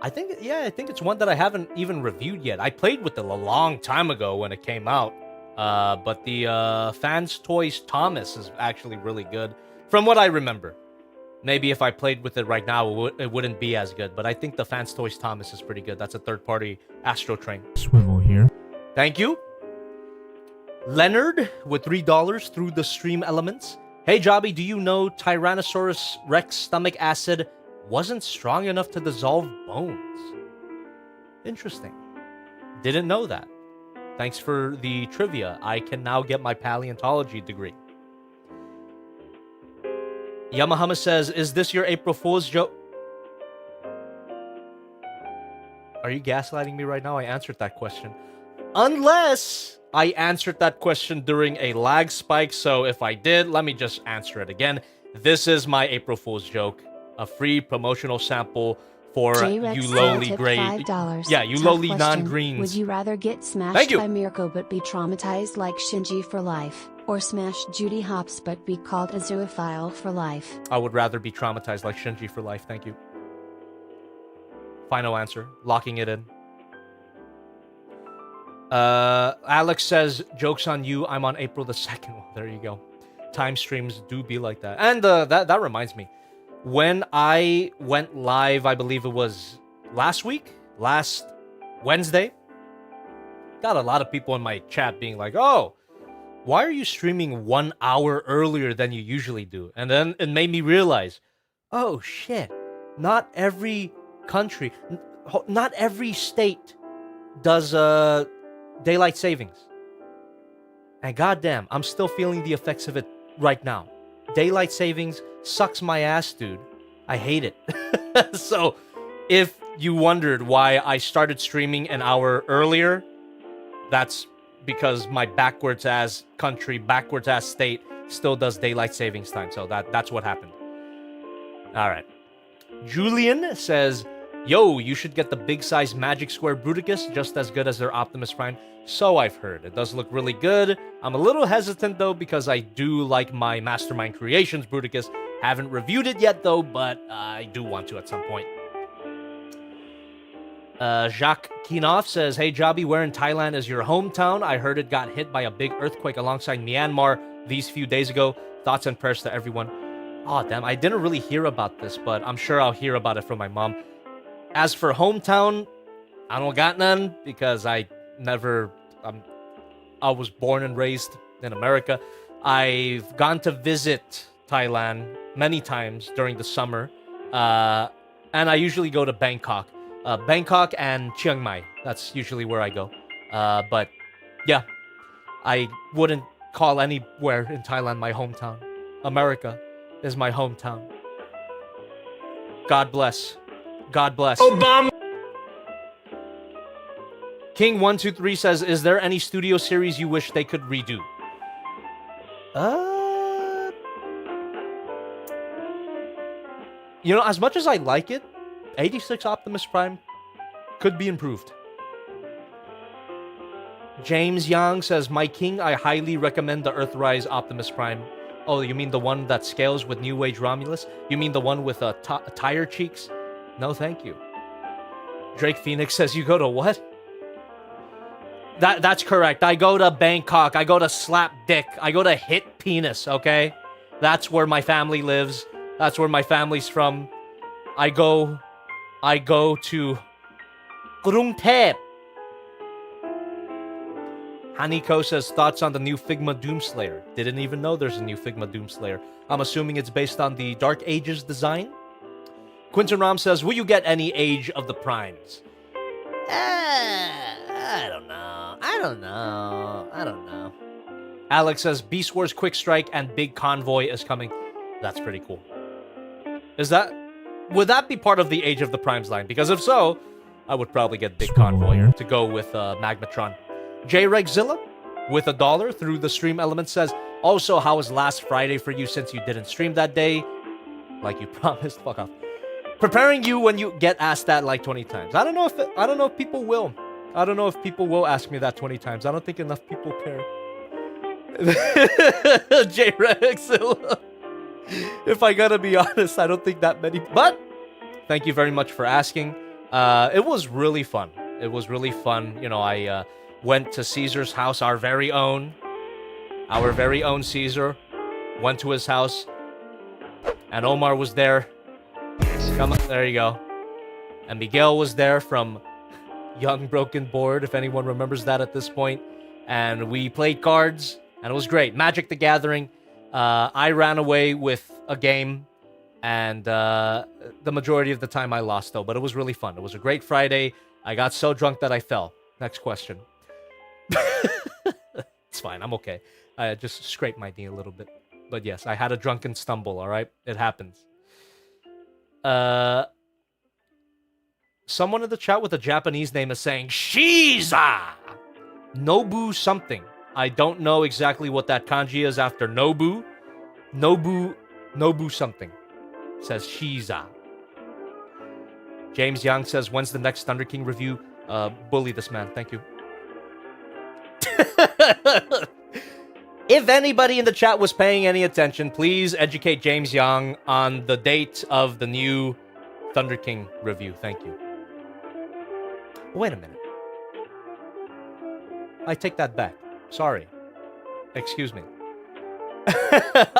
I think it's one that I haven't even reviewed yet. I played with it a long time ago when it came out. But the Fans Toys Thomas is actually really good, from what I remember. Maybe if I played with it right now, it wouldn't be as good. But I think the Fans Toys Thomas is pretty good. That's a third-party Astro Train. Swivel here. Thank you. Leonard with $3 through the stream elements. Hey, Jobby, do you know Tyrannosaurus Rex stomach acid wasn't strong enough to dissolve bones? Interesting. Didn't know that. Thanks for the trivia. I can now get my paleontology degree. Yamahama says, is this your April Fool's joke? Are you gaslighting me right now? I answered that question. Unless I answered that question during a lag spike. So if I did, let me just answer it again. This is my April Fool's joke. A free promotional sample for you lowly gray. Yeah, you lowly non-greens. Would you rather get smashed by Mirko but be traumatized like Shinji for life, or smash Judy Hopps but be called a zoophile for life? I would rather be traumatized like Shinji for life. Thank you. Final answer. Locking it in. Alex says, joke's on you. I'm on April the 2nd. Well, there you go. Time streams do be like that. And that reminds me. When I went live, I believe it was last Wednesday, got a lot of people in my chat being like, oh, why are you streaming 1 hour earlier than you usually do? And then it made me realize, oh, shit, not every country, not every state does daylight savings. And goddamn, I'm still feeling the effects of it right now. Daylight savings sucks my ass, dude. I hate it. So, if you wondered why I started streaming an hour earlier, that's because my backwards ass country, backwards ass state still does daylight savings time. So that's what happened. All right. Julian says, yo, you should get the big size Magic Square Bruticus, just as good as their Optimus Prime. So I've heard. It does look really good. I'm a little hesitant, though, because I do like my Mastermind Creations Bruticus. Haven't reviewed it yet, though, but I do want to at some point. Jacques Kinov says, hey, Jobby, where in Thailand is your hometown? I heard it got hit by a big earthquake alongside Myanmar these few days ago. Thoughts and prayers to everyone. Oh, damn, I didn't really hear about this, but I'm sure I'll hear about it from my mom. As for hometown, I don't got none because I was born and raised in America. I've gone to visit Thailand many times during the summer, and I usually go to Bangkok. Bangkok and Chiang Mai. That's usually where I go. But yeah, I wouldn't call anywhere in Thailand my hometown. America is my hometown. God bless. God bless. Obama. King123 says, is there any studio series you wish they could redo? You know, as much as I like it, 86 Optimus Prime could be improved. James Yang says, my king, I highly recommend the Earthrise Optimus Prime. Oh, you mean the one that scales with New Age Romulus? You mean the one with tire cheeks? No, thank you. Drake Phoenix says, you go to what? That's correct. I go to Bangkok. I go to Slap Dick. I go to Hit Penis, okay? That's where my family lives. That's where my family's from. I go to Krungthep. Haniko says, thoughts on the new Figma Doomslayer. Didn't even know there's a new Figma Doomslayer. I'm assuming it's based on the Dark Ages design. Quinton Ram says, will you get any Age of the Primes? I don't know. Alex says, Beast Wars Quick Strike and Big Convoy is coming. That's pretty cool. Would that be part of the Age of the Primes line? Because if so, I would probably get Big Convoy to go with Magmatron. J-Regzilla with $1 through the stream element says, also, how was last Friday for you since you didn't stream that day? Like you promised. Fuck off. Preparing you when you get asked that like 20 times. I don't know if people will. I don't know if people will ask me that 20 times. I don't think enough people care. J-Regzilla. If I gotta be honest, I don't think that many. But thank you very much for asking. It was really fun. It was really fun. You know, I went to Caesar's house, our very own Caesar. Went to his house, and Omar was there. Come on, there you go. And Miguel was there from Young Broken Board, if anyone remembers that at this point. And we played cards, and it was great. Magic the Gathering. I ran away with a game, and the majority of the time I lost, though. But it was really fun. It was a great Friday. I got so drunk that I fell. Next question. It's fine. I'm okay. I just scraped my knee a little bit. But yes, I had a drunken stumble, all right? It happens. Someone in the chat with a Japanese name is saying, Shiza! Nobu something. I don't know exactly what that kanji is after Nobu. Nobu something. Says Shiza. James Young says, when's the next Thunder King review? Bully this man. Thank you. If anybody in the chat was paying any attention, please educate James Young on the date of the new Thunder King review. Thank you. Wait a minute. I take that back. Sorry. Excuse me.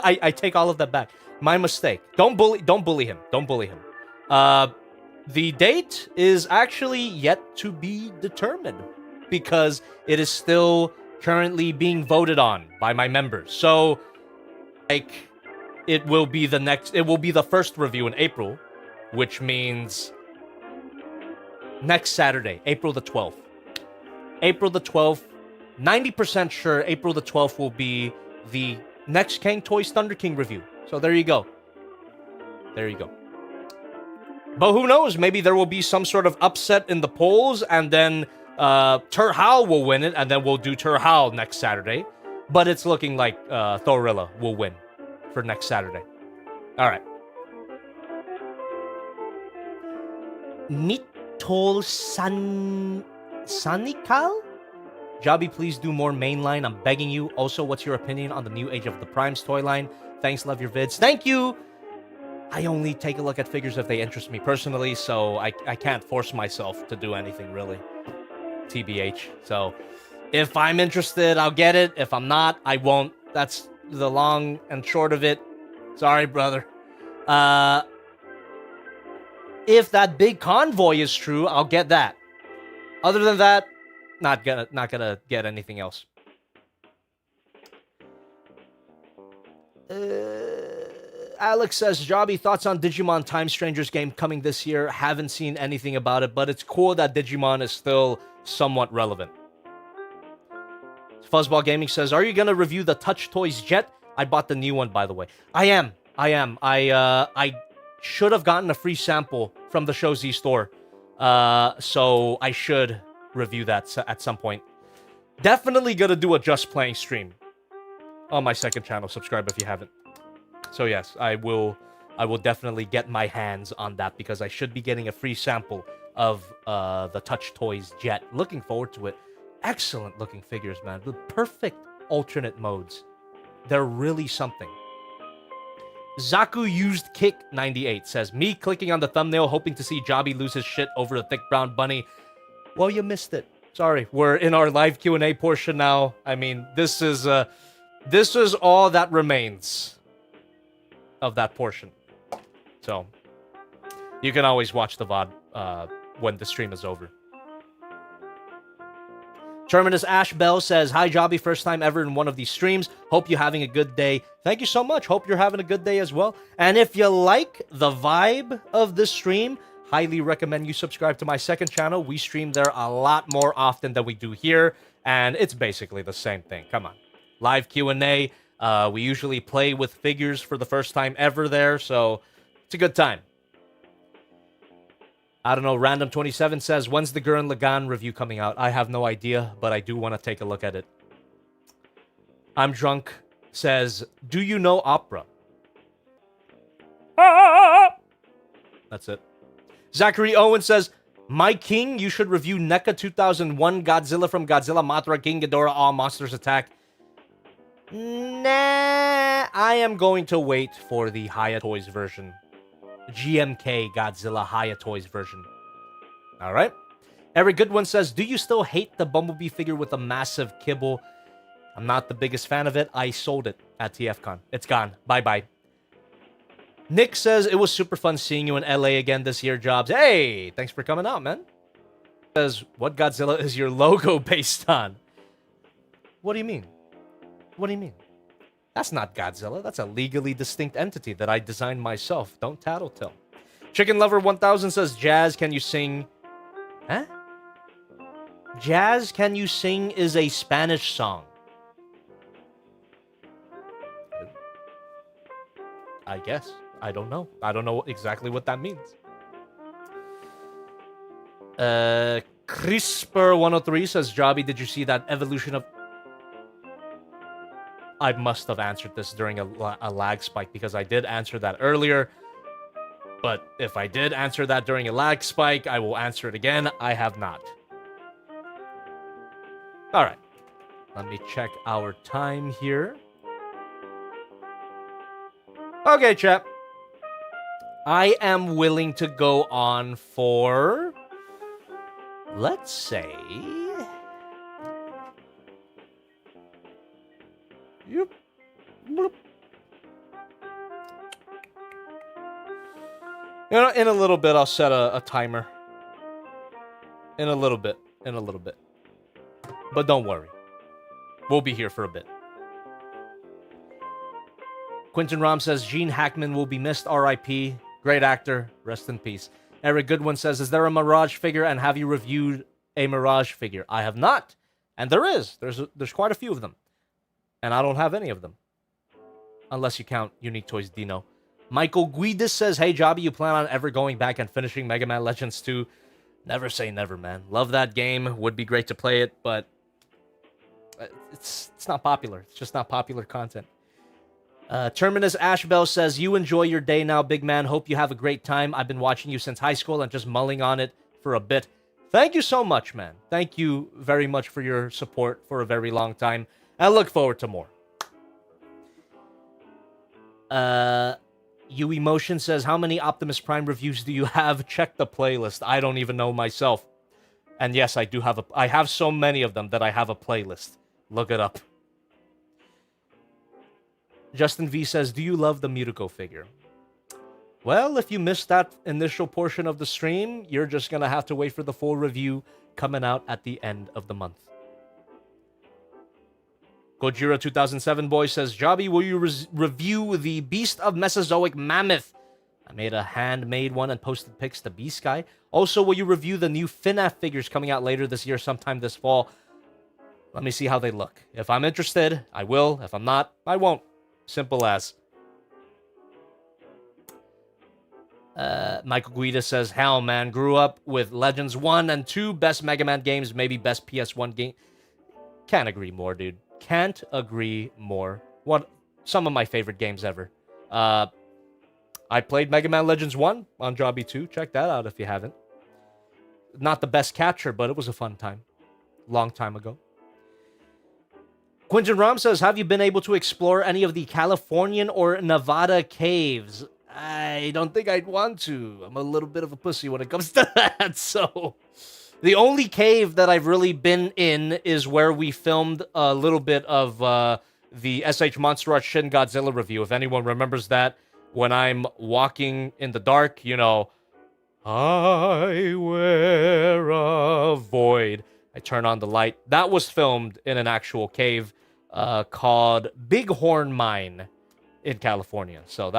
I take all of that back. My mistake. Don't bully him. Don't bully him. The date is actually yet to be determined because it is still currently being voted on by my members. So, like, it will be the first review in April, which means next Saturday, April the 12th. April the 12th, 90% sure April the 12th will be the next Kang Toys Thunder King review. So there you go. There you go. But who knows? Maybe there will be some sort of upset in the polls, and then Terhao will win it, and then we'll do Terhao next Saturday. But it's looking like Thorilla will win for next Saturday. All right. Mitol Sanikal? Jobby, please do more mainline. I'm begging you. Also, what's your opinion on the new Age of the Primes toy line? Thanks, love your vids. Thank you! I only take a look at figures if they interest me personally, so I can't force myself to do anything, really. TBH. So, if I'm interested, I'll get it. If I'm not, I won't. That's the long and short of it. Sorry, brother. If that big convoy is true, I'll get that. Other than that, not gonna get anything else. Alex says, Jobby, thoughts on Digimon Time Strangers game coming this year? Haven't seen anything about it, but it's cool that Digimon is still somewhat relevant. Fuzzball Gaming says, are you gonna review the Touch Toys Jet? I bought the new one, by the way. I am. I should have gotten a free sample from the Show Z store. So I should review that at some point. Definitely gonna do a Just Playing stream on my second channel. Subscribe if you haven't. So yes, I will definitely get my hands on that because I should be getting a free sample of the Touch Toys Jet. Looking forward to it. Excellent looking figures, man. With perfect alternate modes. They're really something. Zaku Used Kick 98 says, me clicking on the thumbnail hoping to see Jobby lose his shit over a thick brown bunny. Well, you missed it. Sorry, we're in our live Q&A portion now. I mean, this is all that remains of that portion. So, you can always watch the VOD when the stream is over. Terminus Ash Bell says, hi, Jobby, first time ever in one of these streams. Hope you're having a good day. Thank you so much. Hope you're having a good day as well. And if you like the vibe of this stream, highly recommend you subscribe to my second channel. We stream there a lot more often than we do here, and it's basically the same thing. Come on. Live Q&A. We usually play with figures for the first time ever there, so it's a good time. I don't know, Random27 says, when's the Gurren Lagann review coming out? I have no idea, but I do want to take a look at it. I'm Drunk says, do you know opera? That's it. Zachary Owen says, my king, you should review NECA 2001 Godzilla from Godzilla Mothra King Ghidorah All Monsters Attack. Nah, I am going to wait for the Haya Toys version. GMK Godzilla Haya Toys version. Alright. Eric Goodwin says, do you still hate the Bumblebee figure with a massive kibble? I'm not the biggest fan of it. I sold it at TFCon. It's gone. Bye-bye. Nick says, it was super fun seeing you in LA again this year, Jobs. Hey, thanks for coming out, man. Says, what Godzilla is your logo based on? What do you mean? What do you mean? That's not Godzilla. That's a legally distinct entity that I designed myself. Don't tattletale. Chicken Lover 1000 says, Jazz, can you sing? Huh? Jazz, can you sing is a Spanish song. I guess. I don't know. I don't know exactly what that means. Crisper103 says, Jobby, did you see that evolution of... I must have answered this during a lag spike because I did answer that earlier. But if I did answer that during a lag spike, I will answer it again. I have not. Alright. Let me check our time here. Okay, chat. I am willing to go on for... let's say... Yep. You know, in a little bit, I'll set a timer. In a little bit. But don't worry. We'll be here for a bit. Quentin Rom says, Gene Hackman will be missed, R.I.P. Great actor. Rest in peace. Eric Goodwin says, is there a Mirage figure, and have you reviewed a Mirage figure? I have not. And there is. There's quite a few of them. And I don't have any of them. Unless you count Unique Toys Dino. Michael Guidis says, hey, Jobby, you plan on ever going back and finishing Mega Man Legends 2? Never say never, man. Love that game. Would be great to play it, but it's not popular. It's just not popular content. Terminus Ashbell says, you enjoy your day now, big man. Hope you have a great time. I've been watching you since high school and just mulling on it for a bit. Thank you so much, man. Thank you very much for your support for a very long time. I look forward to more. You Emotion says, how many Optimus Prime reviews do you have? Check the playlist. I don't even know myself. And yes, I have so many of them that I have a playlist. Look it up. Justin V says, do you love the Mirko figure? Well, if you missed that initial portion of the stream, you're just going to have to wait for the full review coming out at the end of the month. Gojira 2007 boy says, Jobby, will you review the Beast of Mesozoic Mammoth? I made a handmade one and posted pics to B-Sky. Also, will you review the new FNAF figures coming out later this year, sometime this fall? Let me see how they look. If I'm interested, I will. If I'm not, I won't. Simple as. Michael Guida says, hell, man, grew up with Legends 1 and 2, best Mega Man games, maybe best PS1 game. Can't agree more, dude. Can't agree more. Some of my favorite games ever. I played Mega Man Legends 1 on Jobby 2. Check that out if you haven't. Not the best capture, but it was a fun time. Long time ago. Quinton Ram says, have you been able to explore any of the Californian or Nevada caves? I don't think I'd want to. I'm a little bit of a pussy when it comes to that, so... The only cave that I've really been in is where we filmed a little bit of the SH Monster Art Shin Godzilla review. If anyone remembers that, when I'm walking in the dark, you know, I wear a void. I turn on the light. That was filmed in an actual cave called Bighorn Mine in California. So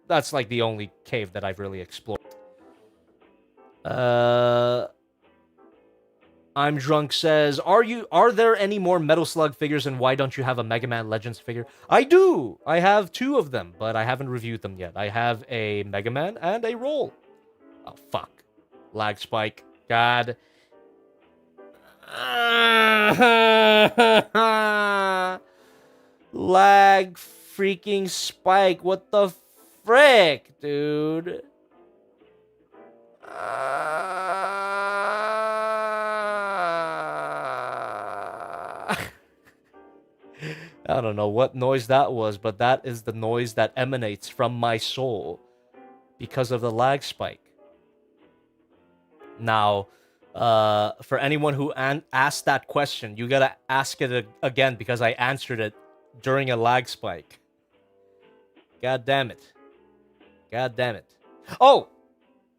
that's like the only cave that I've really explored. I'm Drunk says, are there any more Metal Slug figures, and why don't you have a Mega Man Legends figure? I do! I have 2 of them, but I haven't reviewed them yet. I have a Mega Man and a Roll. Oh, fuck. Lag spike. God. Lag freaking spike. What the frick, dude? I don't know what noise that was, but that is the noise that emanates from my soul because of the lag spike. Now, for anyone who asked that question, you gotta ask it again because I answered it during a lag spike. God damn it. God damn it. Oh!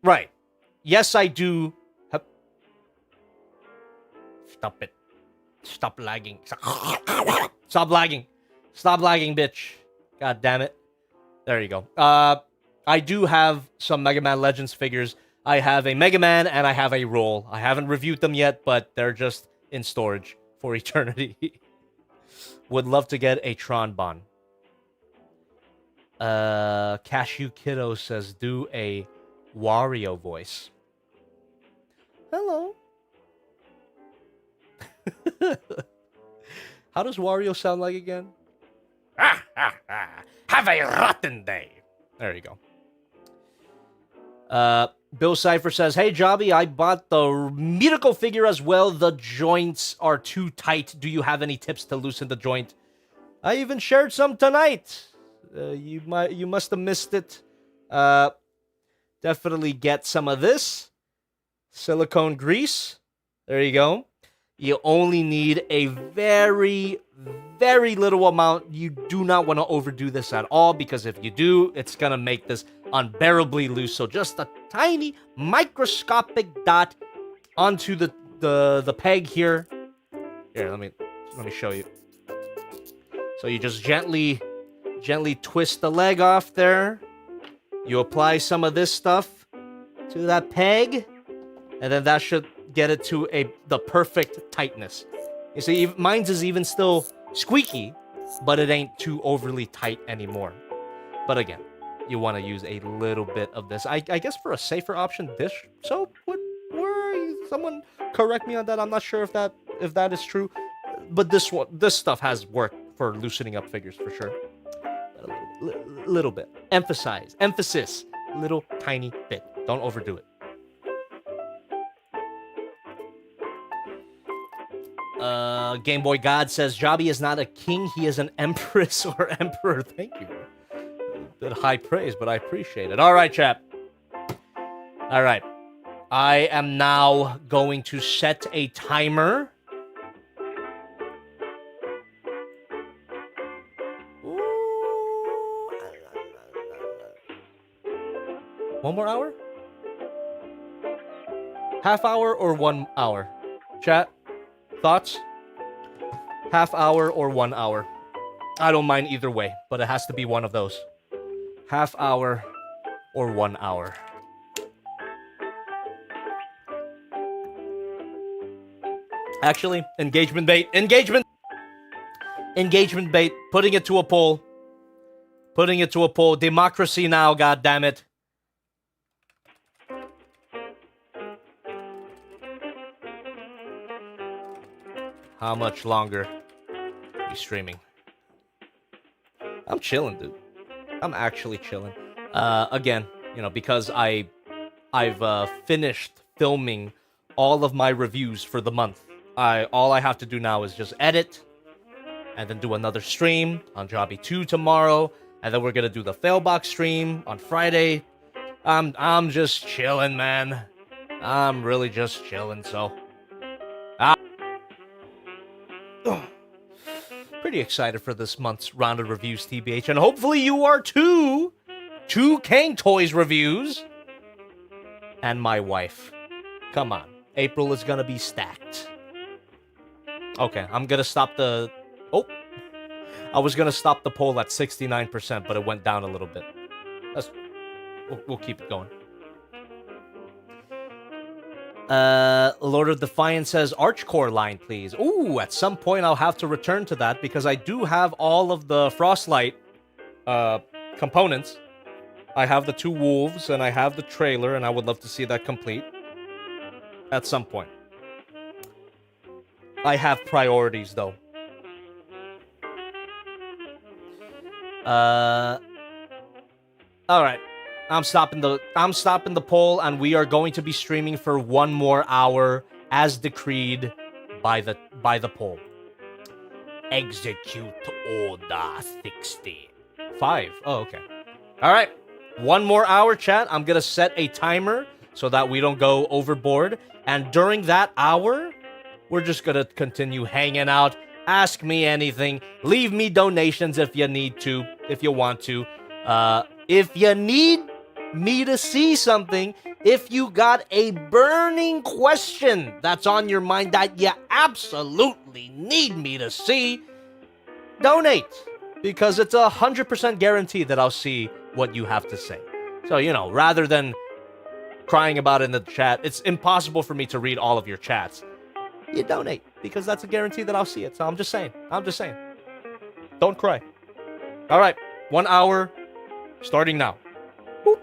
Right. Yes, I do. Stop it. Stop lagging. Stop lagging. Stop lagging, bitch. God damn it. There you go. I do have some Mega Man Legends figures. I have a Mega Man and I have a Roll. I haven't reviewed them yet, but they're just in storage for eternity. Would love to get a Tron Bon. Cashew Kiddo says, do a Wario voice. Hello. How does Wario sound like again? Have a rotten day. There you go. Bill Cipher says, hey, Jobby, I bought the Mirko figure as well. The joints are too tight. Do you have any tips to loosen the joint? I even shared some tonight. You must have missed it. Definitely get some of this. Silicone grease. There you go. You only need a very, very little amount. You do not want to overdo this at all, because if you do, it's going to make this unbearably loose. So just a tiny microscopic dot onto the peg here. Here, let me show you. So you just gently twist the leg off there. You apply some of this stuff to that peg, and then that should get it to the perfect tightness. You see, mine's is even still squeaky, but it ain't too overly tight anymore. But again, you want to use a little bit of this. I guess for a safer option, dish soap would work. Someone correct me on that. I'm not sure if that is true, but this stuff has worked for loosening up figures for sure. A Little bit. Emphasis. Little tiny bit. Don't overdo it. Game Boy God says Jobby is not a king, he is an empress or emperor. Thank you. A bit high praise, but I appreciate it. All right, chap. All right. I am now going to set a timer. One more hour? Half hour or 1 hour? Chat, thoughts? Half hour or 1 hour? I don't mind either way, but it has to be one of those. Half hour or 1 hour. Actually, engagement bait. Engagement bait. Putting it to a poll. Democracy now, goddammit. How much longer are you streaming? I'm chilling, dude. I'm actually chilling. Again, because I've finished filming all of my reviews for the month. All I have to do now is just edit, and then do another stream on Jobby 2 tomorrow, and then we're gonna do the Failbox stream on Friday. I'm just chilling, man. I'm really just chilling, so. Pretty excited for this month's round of reviews, TBH, and hopefully you are too. 2 Kang Toys reviews. And my wife. Come on. April is gonna be stacked. Okay, I'm gonna stop the... Oh! I was gonna stop the poll at 69%, but it went down a little bit. We'll keep it going. Lord of Defiance says, Archcore line, please. Ooh, at some point I'll have to return to that, because I do have all of the Frostlight components. I have the 2 wolves, and I have the trailer, and I would love to see that complete. At some point. I have priorities, though. Alright. I'm stopping the poll, and we are going to be streaming for 1 more hour, as decreed by the poll. Execute Order 65. Oh, okay. All right. 1 more hour, chat. I'm gonna set a timer so that we don't go overboard. And during that hour, we're just gonna continue hanging out. Ask me anything. Leave me donations if you need to, if you want to. If you need me to see something, if you got a burning question that's on your mind that you absolutely need me to see, donate, because it's 100% guarantee that I'll see what you have to say. So, rather than crying about it in the chat, it's impossible for me to read all of your chats. You donate, because that's a guarantee that I'll see it. So I'm just saying. Don't cry. All right, 1 hour starting now. Boop.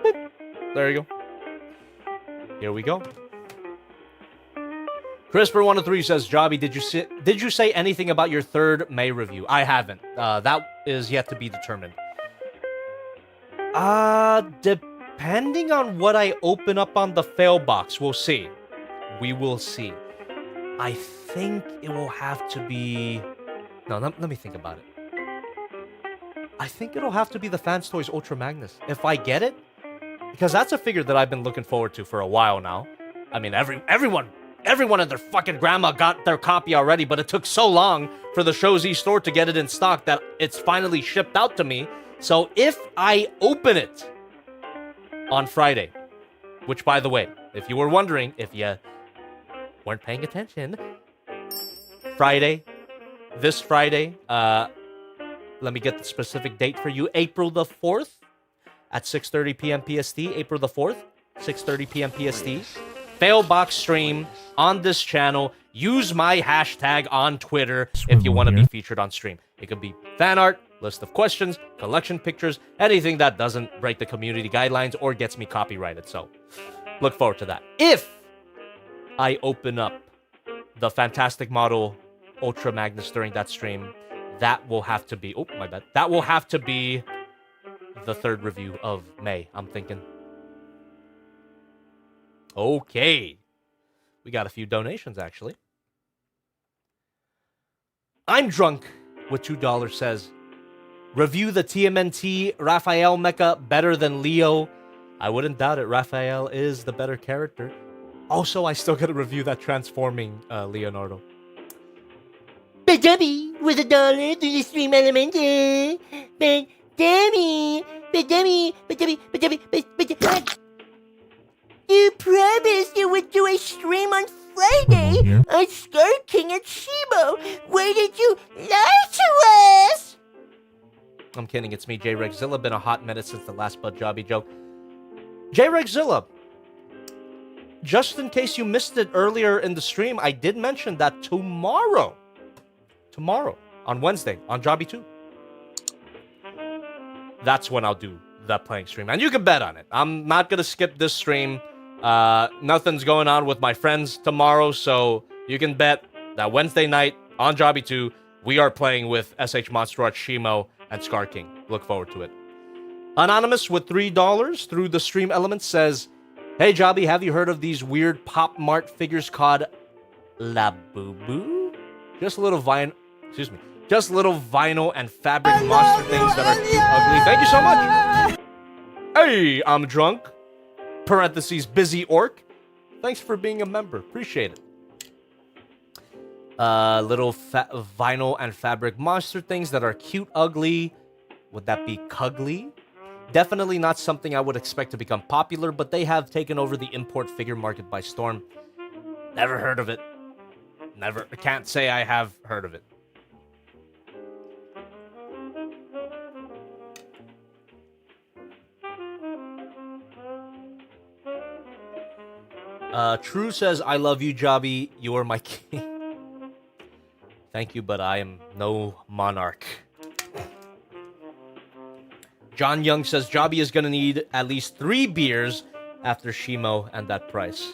Boop. There you go. Here we go. Crisper103 says, Jobby, did you say anything about your 3rd May review? I haven't. That is yet to be determined. Depending on what I open up on the fail box, we'll see. We will see. I think it will have to be... No, let me think about it. I think it'll have to be the Fans Toys Ultra Magnus. If I get it, because that's a figure that I've been looking forward to for a while now. I mean, everyone and their fucking grandma got their copy already, but it took so long for the Shozi store to get it in stock that it's finally shipped out to me. So if I open it on Friday, which, by the way, if you were wondering, if you weren't paying attention, this Friday, let me get the specific date for you, April the 4th at 6:30 p.m. PST, April the 4th, 6:30 p.m. PST. Failbox stream on this channel. Use my hashtag on Twitter if you want to be featured on stream. It could be fan art, list of questions, collection pictures, anything that doesn't break the community guidelines or gets me copyrighted. So look forward to that. If I open up the Fantastic Model Ultra Magnus during that stream, that will have to be... Oh, my bad. That will have to be the third review of May, I'm thinking. Okay. We got a few donations, actually. I'm Drunk with $2 says, review the TMNT Raphael mecha better than Leo. I wouldn't doubt it. Raphael is the better character. Also, I still gotta review that transforming Leonardo. But Debbie with $1 to the stream element. But Debbie. You promised you would do a stream on Friday on Scar King and Shibo. Why did you lie to us? I'm kidding. It's me, J-Regzilla. Been a hot minute since the last Bud Jobby joke. J-Regzilla. Just in case you missed it earlier in the stream, I did mention that tomorrow, on Wednesday, on Jobby 2, that's when I'll do that playing stream. And you can bet on it. I'm not going to skip this stream. Nothing's going on with my friends tomorrow, so you can bet that Wednesday night on Jobby 2, we are playing with SH Monster, Shimo, and Scar King. Look forward to it. Anonymous with $3 through the stream element says, hey, Jobby, have you heard of these weird Pop Mart figures called La Boo Boo? Just little vinyl and fabric monster things that are cute, ugly. Thank you so much. Hey, I'm Drunk. Parentheses, busy orc. Thanks for being a member. Appreciate it. Little vinyl and fabric monster things that are cute, ugly. Would that be cuggly? Definitely not something I would expect to become popular, but they have taken over the import figure market by storm. Never heard of it. Never. I can't say I have heard of it. True says, I love you, Jobby. You are my king. Thank you, but I am no monarch. John Young says, Jobby is going to need at least 3 beers after Shimo and that price.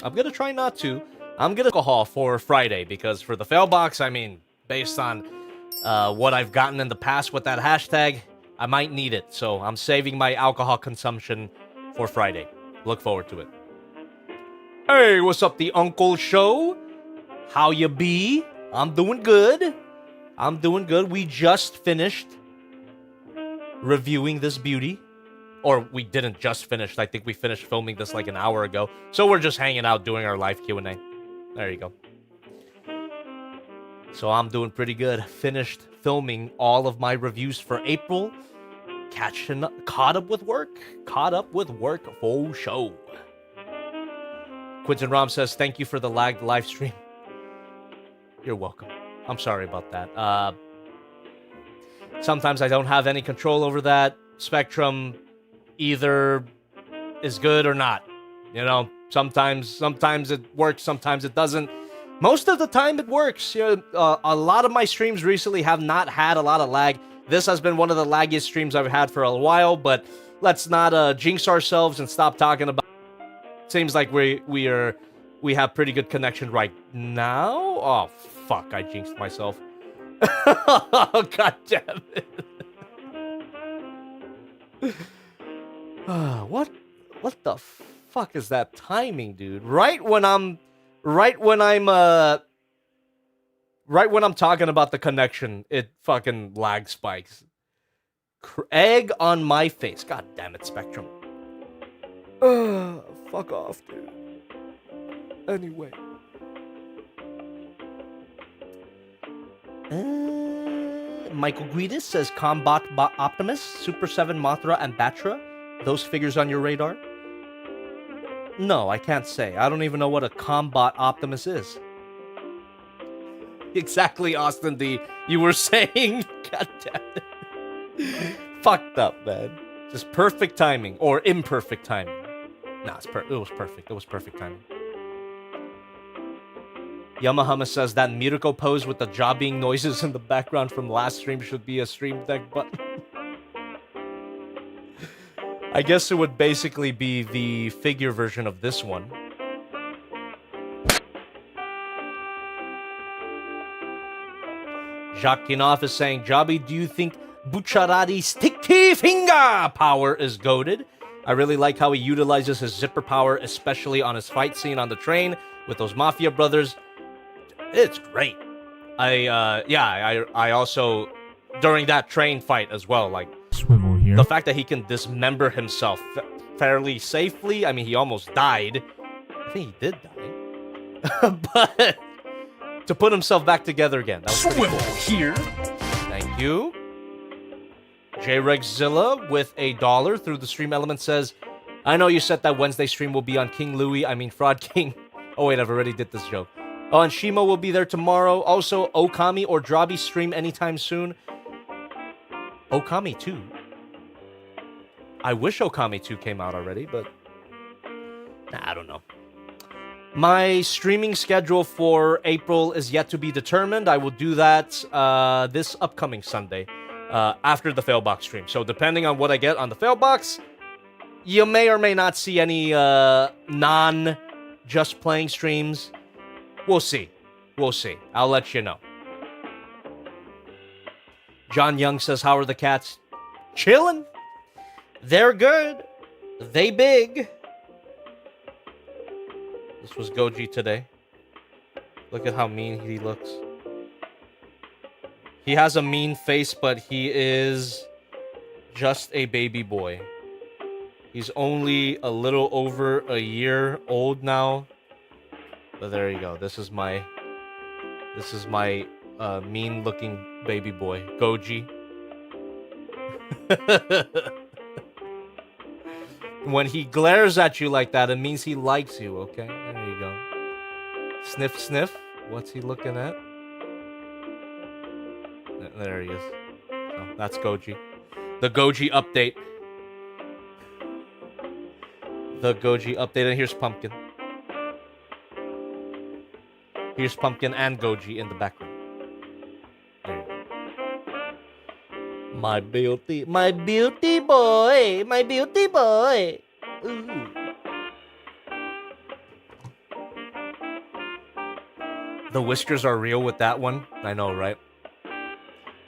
I'm going to try not to. I'm going to alcohol for Friday, because for the fail box, I mean, based on what I've gotten in the past with that hashtag, I might need it. So I'm saving my alcohol consumption for Friday. Look forward to it. Hey, what's up, the Uncle Show? How you be? I'm doing good. We just finished reviewing this beauty. Or we didn't just finish. I think we finished filming this like an hour ago. So we're just hanging out doing our live Q&A. There you go. So I'm doing pretty good. Finished filming all of my reviews for April. Caught up with work for show. Quinton Rom says, thank you for the lagged live stream. You're welcome. I'm sorry about that. Sometimes I don't have any control over that. Spectrum either is good or not. You know, sometimes it works, sometimes it doesn't. Most of the time it works. You know, a lot of my streams recently have not had a lot of lag. This has been one of the laggiest streams I've had for a while, but let's not jinx ourselves and stop talking about it. Seems like we have pretty good connection right now. Oh fuck, I jinxed myself. Oh, god damn it. What the fuck is that timing, dude? Right when I'm talking about the connection, it fucking lag spikes. Egg on my face. God damn it, Spectrum. Fuck off, dude. Anyway. Michael Guidis says Combat Optimus, Super 7 Mothra, and Batra. Those figures on your radar? No, I can't say. I don't even know what a Combat Optimus is. Exactly, Austin D. You were saying? God damn it. Fucked up, man. Just perfect timing. Or imperfect timing. Nah, it was perfect. It was perfect timing. Yamahama says that Mirko pose with the jobbing noises in the background from last stream should be a stream deck button. I guess it would basically be the figure version of this one. Jacques Kinoff is saying, Jobby, do you think Bucciarati's sticky finger power is goated? I really like how he utilizes his zipper power, especially on his fight scene on the train with those mafia brothers. It's great. I also, during that train fight as well, like, Swivel here. the fact that he can dismember himself fairly safely. I mean, he almost died. I think he did die. But to put himself back together again, that was pretty Swivel cool. here. Thank you. JRexzilla with $1 through the stream element says, I know you said that Wednesday stream will be on King Louis, Fraud King. Oh wait, I've already did this joke. Oh, and Shimo will be there tomorrow. Also, Okami or Jobby stream anytime soon. Okami 2. I wish Okami 2 came out already, but I don't know. My streaming schedule for April is yet to be determined. I will do that this upcoming Sunday after the Failbox stream. So depending on what I get on the Failbox, you may or may not see any non-just playing streams. We'll see. We'll see. I'll let you know. John Young says, how are the cats? Chillin'. They're good. They big. This was Goji today. Look at how mean he looks. He has a mean face, but he is just a baby boy. He's only a little over a year old now. But there you go. This is my mean-looking baby boy, Goji. When he glares at you like that, it means he likes you, okay? There you go. Sniff, sniff. What's he looking at? There he is. Oh, that's Goji. The Goji update. The Goji update. And here's Pumpkin. Here's Pumpkin and Goji in the background. There you go. My beauty boy, my beauty boy. Ooh. The whiskers are real with that one. I know, right?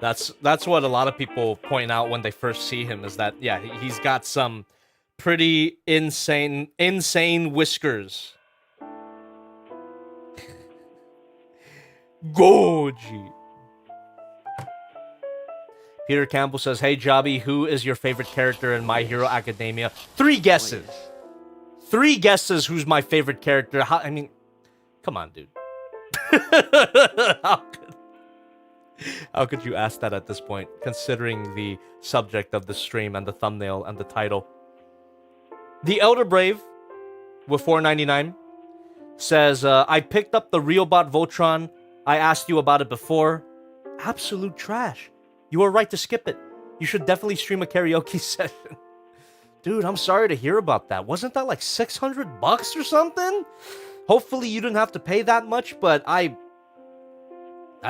That's what a lot of people point out when they first see him, is that, yeah, he's got some pretty insane whiskers. Goji. Peter Campbell says, hey, Jobby, who is your favorite character in My Hero Academia? 3 guesses. 3 guesses who's my favorite character. I mean, come on, dude. How could you ask that at this point, considering the subject of the stream and the thumbnail and the title? The Elder Brave, with $4.99, says, I picked up the Realbot Voltron. I asked you about it before. Absolute trash. You were right to skip it. You should definitely stream a karaoke session. Dude, I'm sorry to hear about that. Wasn't that like $600 or something? Hopefully you didn't have to pay that much, but I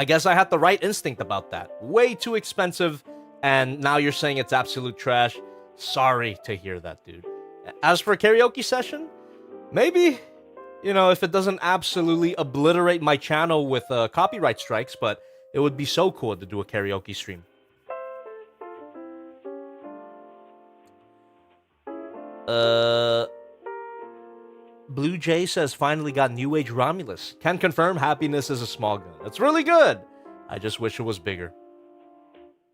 guess I had the right instinct about that. Way too expensive, and now you're saying it's absolute trash. Sorry to hear that, dude. As for a karaoke session, maybe, you know, if it doesn't absolutely obliterate my channel with copyright strikes, but it would be so cool to do a karaoke stream. Blue Jay says, finally got New Age Romulus. Can confirm happiness is a small gun. That's really good. I just wish it was bigger.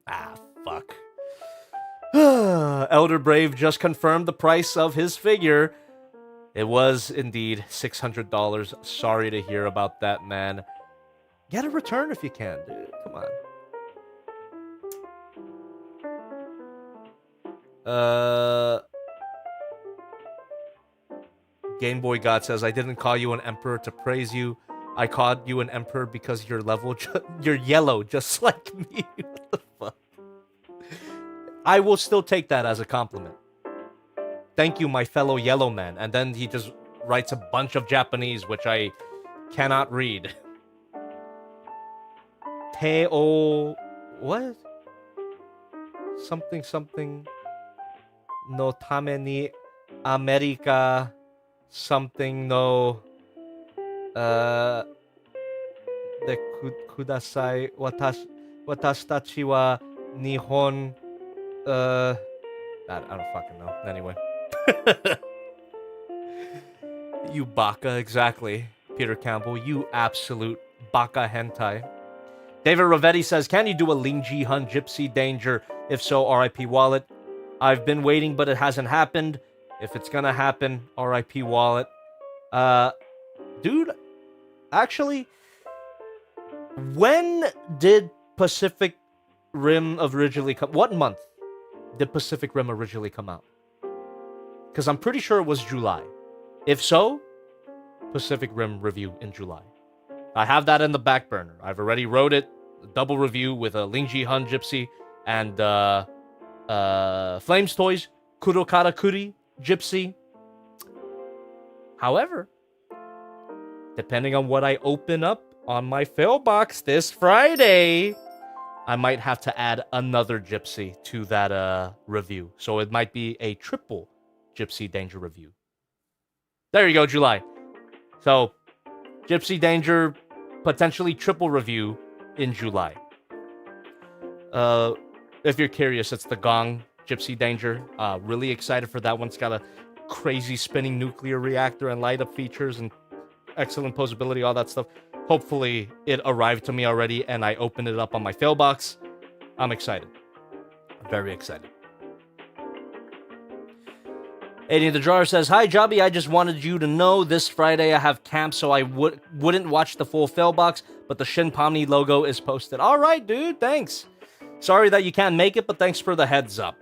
Ah, fuck. Elder Brave just confirmed the price of his figure. It was indeed $600. Sorry to hear about that, man. Get a return if you can, dude. Come on. Game Boy God says, I didn't call you an emperor to praise you. I called you an emperor because you're you're yellow, just like me. What the fuck? I will still take that as a compliment. Thank you, my fellow yellow man. And then he just writes a bunch of Japanese, which I cannot read. Teo... What? Something... No tame ni America... Something no... De kudasai... Watashi... Watashitachi wa Nihon. I don't fucking know. Anyway. You baka, exactly. Peter Campbell, you absolute baka hentai. David Ravetti says, can you do a Ling Ji Hun Gypsy Danger? If so, RIP Wallet. I've been waiting, but it hasn't happened. If it's gonna happen, RIP Wallet. Dude, actually, when did Pacific Rim originally come? What month did Pacific Rim originally come out? Because I'm pretty sure it was July. If so, Pacific Rim review in July. I have that in the back burner. I've already wrote it. A double review with a Ling Ji Hun Gypsy and Flames Toys Kurokara Kuri Gypsy. However, depending on what I open up on my fail box this Friday, I might have to add another Gypsy to that review. So it might be a triple Gypsy Danger review. There you go, July. So, Gypsy Danger, potentially triple review in July. If you're curious, it's the Gong Gypsy Danger. Really excited for that one. It's got a crazy spinning nuclear reactor and light up features and excellent posability, all that stuff. Hopefully, it arrived to me already and I opened it up on my fail box. I'm excited. Very excited. 80 in the Jar says, hi, Jobby. I just wanted you to know this Friday I have camp, so I wouldn't watch the full fail box, but the Shin Pomni logo is posted. All right, dude. Thanks. Sorry that you can't make it, but thanks for the heads up.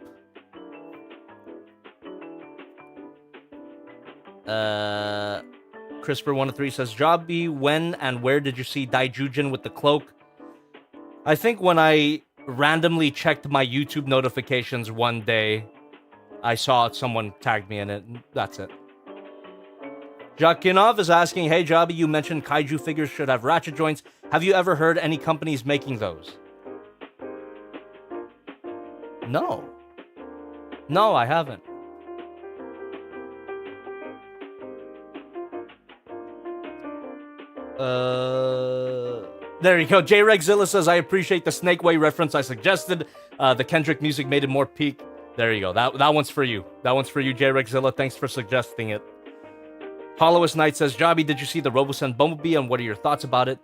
CRISPR103 says, Jobby, when and where did you see Daijujin with the cloak? I think when I randomly checked my YouTube notifications one day, I saw someone tagged me in it, and that's it. Jakinov is asking, hey, Jobby, you mentioned kaiju figures should have ratchet joints. Have you ever heard any companies making those? No. No, I haven't. There you go. J-Regzilla says, I appreciate the Snake Way reference I suggested. The Kendrick music made it more peak. There you go. That one's for you. That one's for you, J-Regzilla. Thanks for suggesting it. Hollowest Knight says, Jobby, did you see the Robosen Bumblebee and what are your thoughts about it?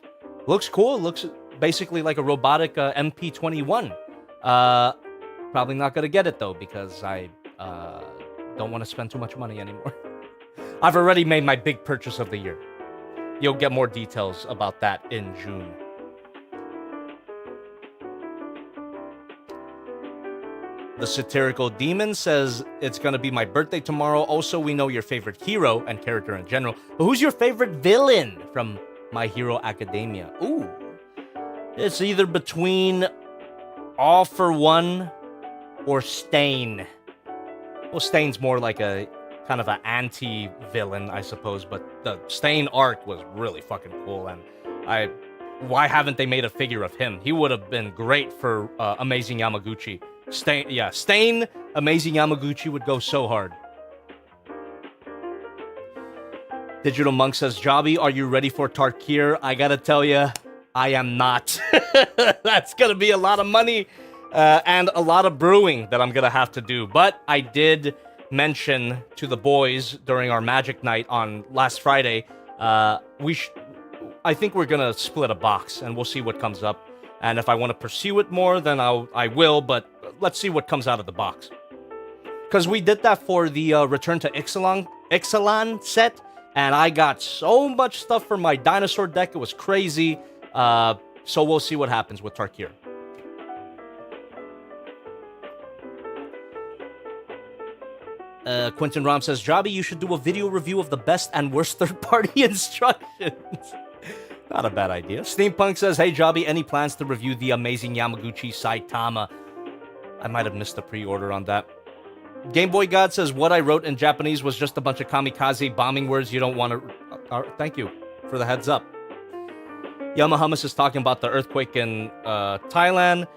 Looks cool. Looks basically like a robotic MP21. Probably not going to get it, though, because I don't want to spend too much money anymore. I've already made my big purchase of the year. You'll get more details about that in June. The Satirical Demon says, it's going to be my birthday tomorrow. Also, we know your favorite hero and character in general. But who's your favorite villain from My Hero Academia? Ooh. It's either between All for One or Stain. Well, Stain's more like a kind of an anti-villain, I suppose. But the Stain arc was really fucking cool. And why haven't they made a figure of him? He would have been great for Amazing Yamaguchi. Stain, Amazing Yamaguchi would go so hard. Digital Monk says, Jobby, are you ready for Tarkir? I gotta tell you, I am not. That's gonna be a lot of money and a lot of brewing that I'm gonna have to do. But I did mention to the boys during our Magic Night on last Friday, I think we're gonna split a box and we'll see what comes up. And if I want to pursue it more, then I will, but let's see what comes out of the box. Because we did that for the Return to Ixalan set, and I got so much stuff for my dinosaur deck, it was crazy. So we'll see what happens with Tarkir. Quentin Rom says, Jobby, you should do a video review of the best and worst third-party instructions. Not a bad idea. Steampunk says, hey, Jobby, any plans to review the Amazing Yamaguchi Saitama? I might have missed the pre-order on that. Game Boy God says, what I wrote in Japanese was just a bunch of kamikaze bombing words you don't want to... thank you for the heads up. Yamahamas is talking about the earthquake in Thailand.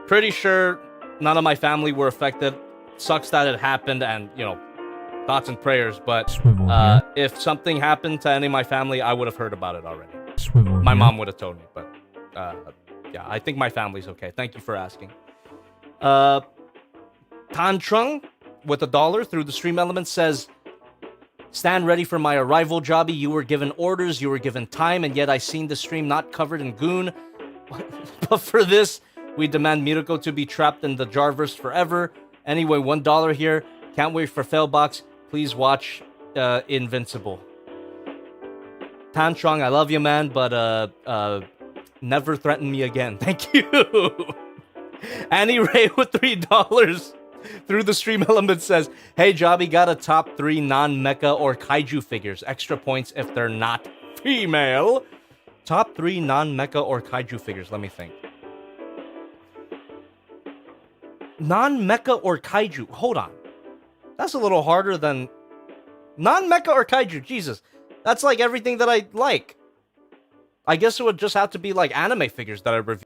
Pretty sure none of my family were affected. Sucks that it happened and, you know, thoughts and prayers. But if something happened to any of my family, I would have heard about it already. My mom would have told me, but yeah, I think my family's okay. Thank you for asking. Tan Trung with $1 through the stream element says, stand ready for my arrival, Jobby. You were given orders, you were given time, and yet I seen the stream not covered in goon. But for this, we demand Mirko to be trapped in the Jarverse forever. Anyway, $1 here. Can't wait for Failbox. Please watch Invincible. Tan Trung, I love you, man, but never threaten me again. Thank you. Annie Ray with $3 through the stream element says, hey, Jobby, got a top 3 non-mecha or kaiju figures. Extra points if they're not female. Top 3 non-mecha or kaiju figures. Let me think. Non-mecha or kaiju. Hold on. That's a little harder than... Non-mecha or kaiju. Jesus. That's like everything that I like. I guess it would just have to be like anime figures that I reviewed.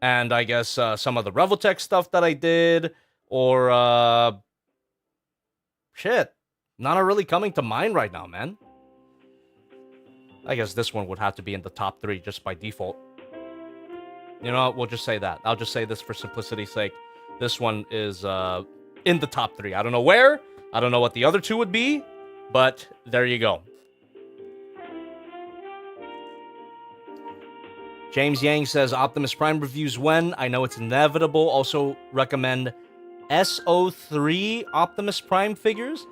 And I guess some of the Revoltech stuff that I did. Or, shit. None are really coming to mind right now, man. I guess this one would have to be in the top 3 just by default. You know what? We'll just say that. I'll just say this for simplicity's sake. This one is in the top 3. I don't know where. I don't know what the other 2 would be. But there you go. James Yang says, Optimus Prime reviews when? I know it's inevitable. Also recommend SO3 Optimus Prime figures.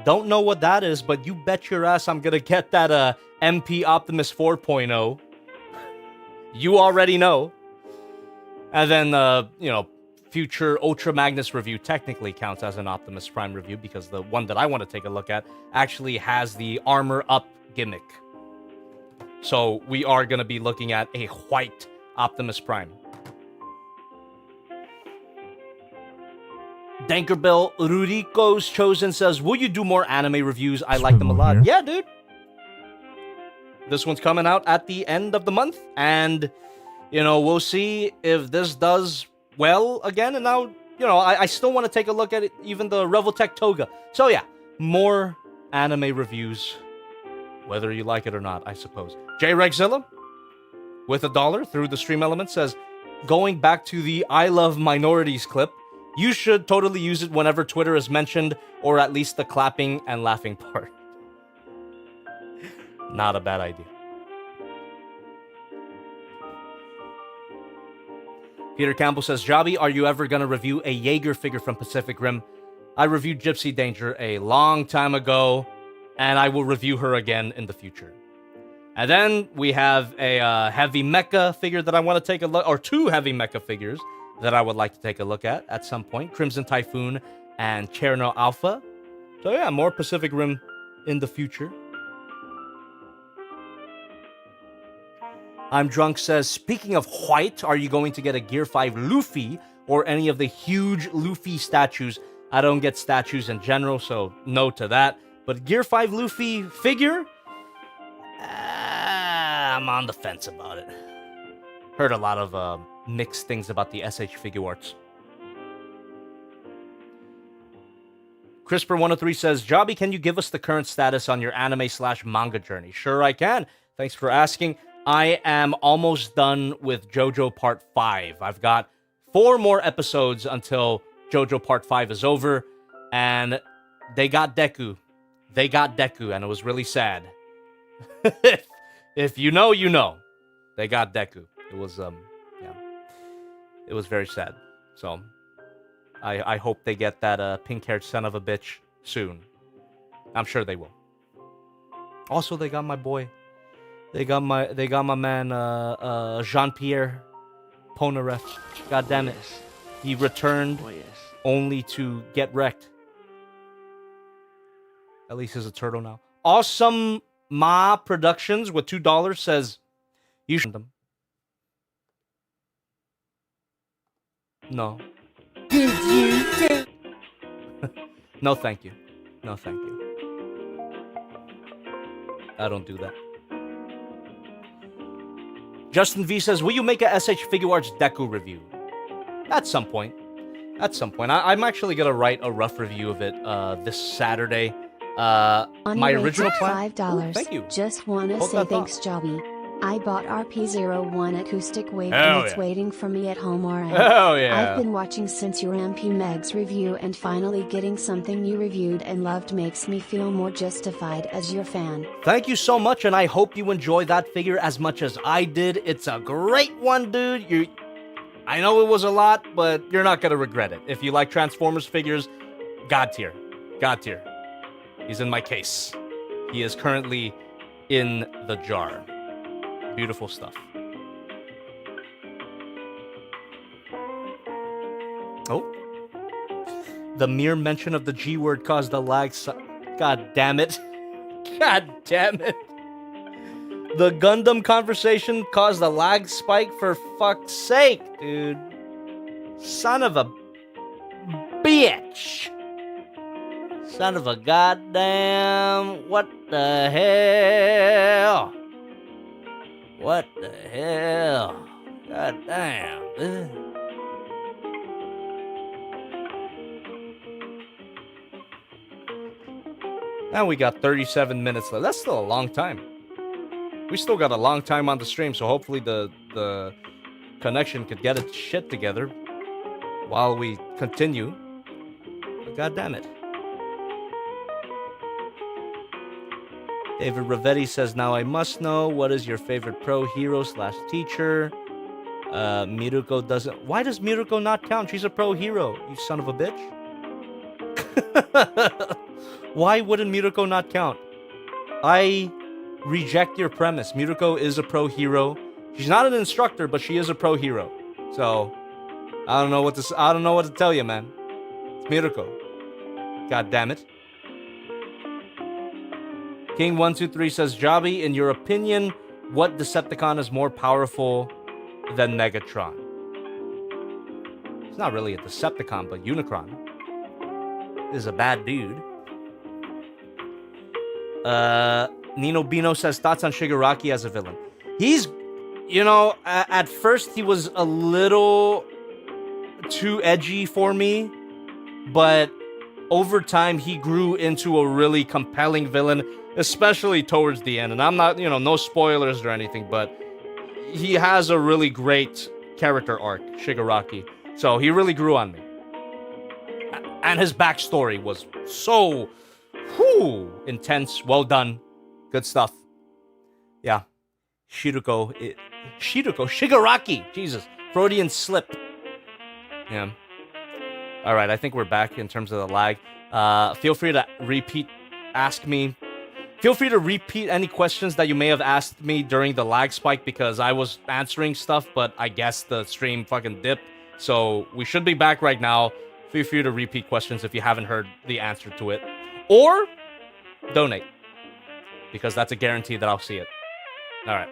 Don't know what that is, but you bet your ass I'm gonna get that MP Optimus 4.0. You already know. And then, you know, future Ultra Magnus review technically counts as an Optimus Prime review because the one that I want to take a look at actually has the armor up gimmick. So we are going to be looking at a white Optimus Prime. Dankerbell Ruriko's Chosen says, will you do more anime reviews? I like them a lot. Yeah, dude. This one's coming out at the end of the month. And, you know, we'll see if this does well again. And now, you know, I still want to take a look at it, even the Revoltech Toga. So, yeah, more anime reviews, whether you like it or not, I suppose. J Regzilla with $1 through the stream element says, going back to the I Love Minorities clip, you should totally use it whenever Twitter is mentioned, or at least the clapping and laughing part. Not a bad idea. Peter Campbell says, Jobby, are you ever going to review a Jaeger figure from Pacific Rim? I reviewed Gypsy Danger a long time ago, and I will review her again in the future. And then we have a heavy mecha figure that I want to take a look, or 2 heavy mecha figures that I would like to take a look at some point. Crimson Typhoon and Cherno Alpha. So yeah, more Pacific Rim in the future. I'm Drunk says, speaking of white, are you going to get a Gear 5 Luffy or any of the huge Luffy statues? I don't get statues in general, so no to that. But Gear 5 Luffy figure? I'm on the fence about it. Heard a lot of mixed things about the SH Figure Arts. CRISPR103 says, Jobby, can you give us the current status on your anime/manga journey? Sure I can. Thanks for asking. I am almost done with JoJo Part 5. I've got 4 more episodes until JoJo Part 5 is over. And they got Deku. They got Deku, and it was really sad. If you know, you know. They got Deku. It was, yeah. It was very sad. So, I hope they get that pink-haired son of a bitch soon. I'm sure they will. Also, they got my boy. They got my man, Jean-Pierre Ponareff. God damn it. He returned only to get wrecked. At least he's a turtle now. Awesome Ma Productions with $2 says, you should them. No. No, thank you. No, thank you. I don't do that. Justin V says, will you make a SH Figure Arts Deku review? At some point. At some point. I'm actually going to write a rough review of it this Saturday. My original plan... $5. Ooh, thank you. Just want to say thanks, Jobby. I bought RP01 acoustic wave Hell and it's yeah. waiting for me at home or Oh yeah. I've been watching since your MP Megs review and finally getting something you reviewed and loved makes me feel more justified as your fan. Thank you so much, and I hope you enjoy that figure as much as I did. It's a great one, dude. I know it was a lot, but you're not gonna regret it. If you like Transformers figures, God tier. God tier. He's in my case. He is currently in the jar. Beautiful stuff. Oh. The mere mention of the G word caused a lag. God damn it. God damn it. The Gundam conversation caused a lag spike for fuck's sake, dude. Son of a bitch. Son of a goddamn. What the hell? What the hell? God damn. Ugh. Now we got 37 minutes left. That's still a long time. We still got a long time on the stream, so hopefully the connection could get its shit together while we continue. But God damn it. David Ravetti says, now I must know, what is your favorite pro hero / teacher? Miruko doesn't... Why does Miruko not count? She's a pro hero, you son of a bitch. Why wouldn't Miruko not count? I reject your premise. Miruko is a pro hero. She's not an instructor, but she is a pro hero. So, I don't know what to tell you, man. It's Miruko. God damn it. King123 says, Jobby, in your opinion, what Decepticon is more powerful than Megatron? It's not really a Decepticon, but Unicron is a bad dude. Nino Bino says, thoughts on Shigaraki as a villain? He's, at first he was a little too edgy for me, but over time he grew into a really compelling villain, especially towards the end. And I'm not, no spoilers or anything, but he has a really great character arc, Shigaraki. So he really grew on me. And his backstory was so intense. Well done. Good stuff. Yeah. Shigaraki. Jesus. Freudian slip. Yeah. All right. I think we're back in terms of the lag. Feel free to Feel free to repeat any questions that you may have asked me during the lag spike because I was answering stuff, but I guess the stream fucking dipped. So we should be back right now. Feel free to repeat questions if you haven't heard the answer to it. Or donate, because that's a guarantee that I'll see it. All right.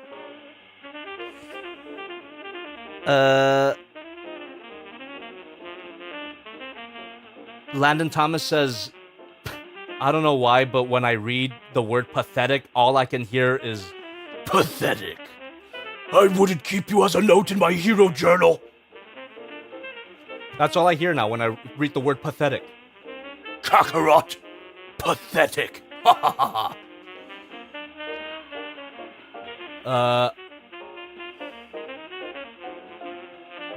Landon Thomas says, I don't know why, but when I read the word pathetic, all I can hear is pathetic. I wouldn't keep you as a note in my hero journal. That's all I hear now when I read the word pathetic. Kakarot. Pathetic. Ha ha ha ha.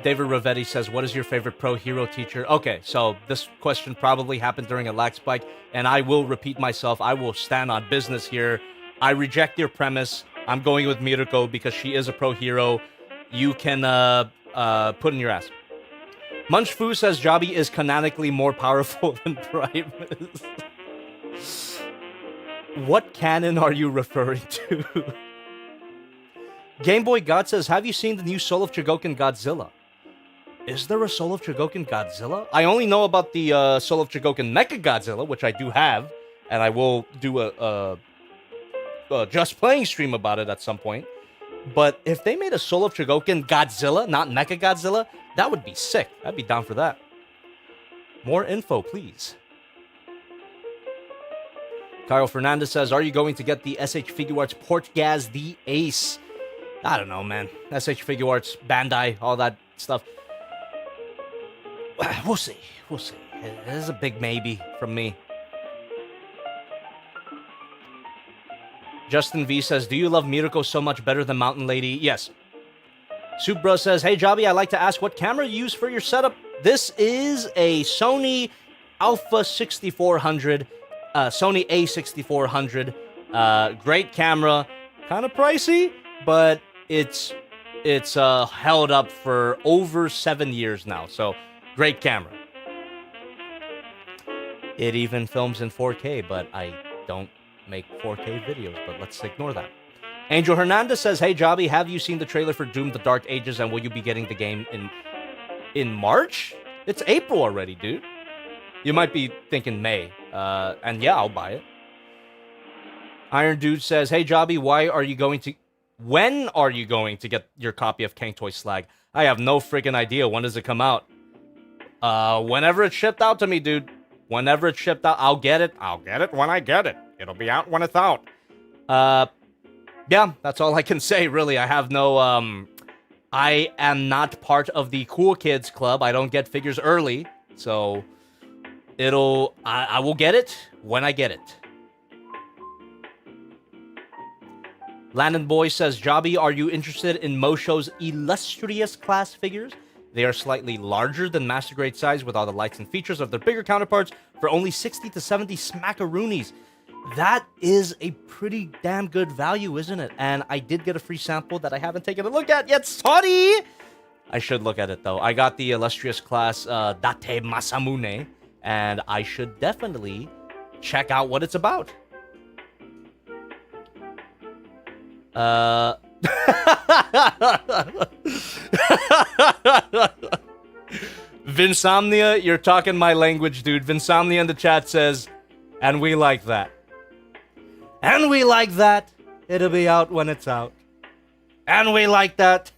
David Ravetti says, what is your favorite pro hero teacher? Okay, so this question probably happened during a lag spike, and I will repeat myself. I will stand on business here. I reject your premise. I'm going with Miruko because she is a pro hero. You can put in your ass. Munch Fu says Jobby is canonically more powerful than Primus. What canon are you referring to? Game Boy God says, have you seen the new Soul of Chogokin Godzilla? Is there a Soul of Chogokin Godzilla? I only know about the Soul of Chogokin Mecha Godzilla, which I do have, and I will do a Just Playing stream about it at some point. But if they made a Soul of Chogokin Godzilla, not Mecha Godzilla, that would be sick. I'd be down for that. More info, please. Carl Fernandez says, are you going to get the SH Figuarts Portgaz the Ace? I don't know, man. SH Figuarts, Bandai, all that stuff. We'll see. We'll see. This is a big maybe from me. Justin V says, do you love Mirko so much better than Mountain Lady? Yes. Supra says, hey, Jobby, I'd like to ask what camera you use for your setup. This is a Sony Alpha 6400, Sony A6400. Great camera, kind of pricey, but it's held up for over 7 years now. So, great camera. It even films in 4K, but I don't make 4K videos, but let's ignore that. Angel Hernandez says, hey, Jobby, have you seen the trailer for Doom: The Dark Ages, and will you be getting the game in March? It's April already, dude. You might be thinking May, and yeah, I'll buy it. Iron Dude says, hey, Jobby, when are you going to get your copy of King Toy Slag? I have no freaking idea. When does it come out? Whenever it's shipped out to me, dude. Whenever it's shipped out, I'll get it. I'll get it when I get it. It'll be out when it's out. Yeah, that's all I can say, really. I have no, I am not part of the cool kids club. I don't get figures early, so I will get it when I get it. Landon Boy says, Jobby, are you interested in Mosho's illustrious class figures? They are slightly larger than master grade size with all the lights and features of their bigger counterparts for only 60 to 70 smackaroonies. That is a pretty damn good value, isn't it? And I did get a free sample that I haven't taken a look at yet. Sorry! I should look at it, though. I got the illustrious class Date Masamune, and I should definitely check out what it's about. Vinsomnia, you're talking my language, dude. Vinsomnia in the chat says, and we like that. And we like that. It'll be out when it's out. And we like that.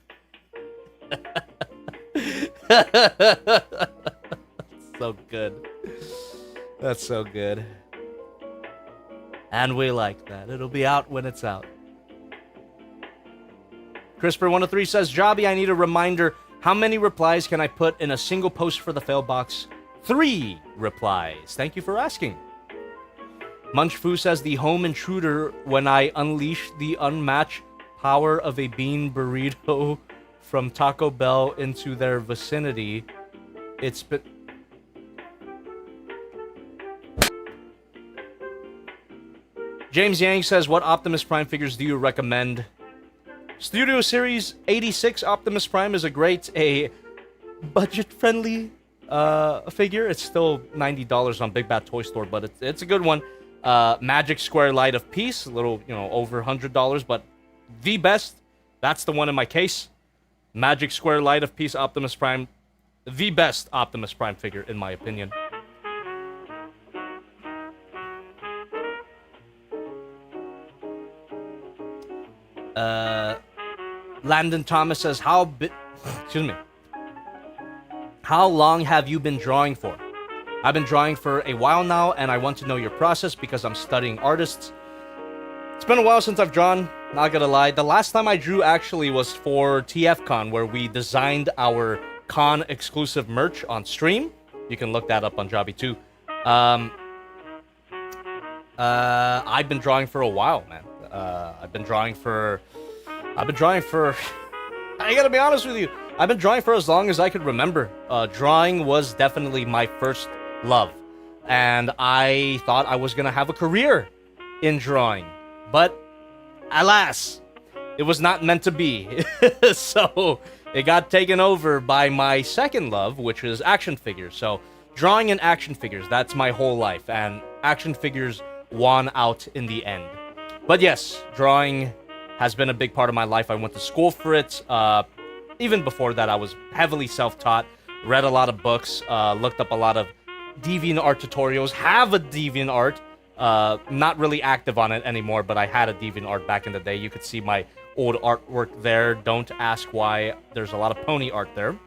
So good. That's so good. And we like that. It'll be out when it's out. Crisper103 says, Jobby, I need a reminder. How many replies can I put in a single post for the fail box? 3 replies. Thank you for asking. Munchfu says, the home intruder when I unleash the unmatched power of a bean burrito from Taco Bell into their vicinity. It's been... James Yang says, what Optimus Prime figures do you recommend? Studio Series 86 Optimus Prime is a budget-friendly figure. It's still $90 on Big Bad Toy Store, but it's a good one. Magic Square Light of Peace, a little, over $100, but the best, that's the one in my case. Magic Square Light of Peace Optimus Prime, the best Optimus Prime figure, in my opinion. Landon Thomas says, how long have you been drawing for? I've been drawing for a while now, and I want to know your process because I'm studying artists. It's been a while since I've drawn, not gonna lie. The last time I drew actually was for TFCon, where we designed our con exclusive merch on stream. You can look that up on Jobby too. I've been drawing for a while, man. I've been drawing for I gotta be honest with you, I've been drawing for as long as I could remember. Drawing was definitely my first love, and I thought I was gonna have a career in drawing, but alas, it was not meant to be. So it got taken over by my second love, which is action figures. So drawing and action figures, that's my whole life, and action figures won out in the end. But yes, drawing has been a big part of my life. I went to school for it. Even before that, I was heavily self-taught, read a lot of books, looked up a lot of DeviantArt tutorials, have a DeviantArt, not really active on it anymore, but I had a DeviantArt back in the day. You could see my old artwork there. Don't ask why. There's a lot of pony art there.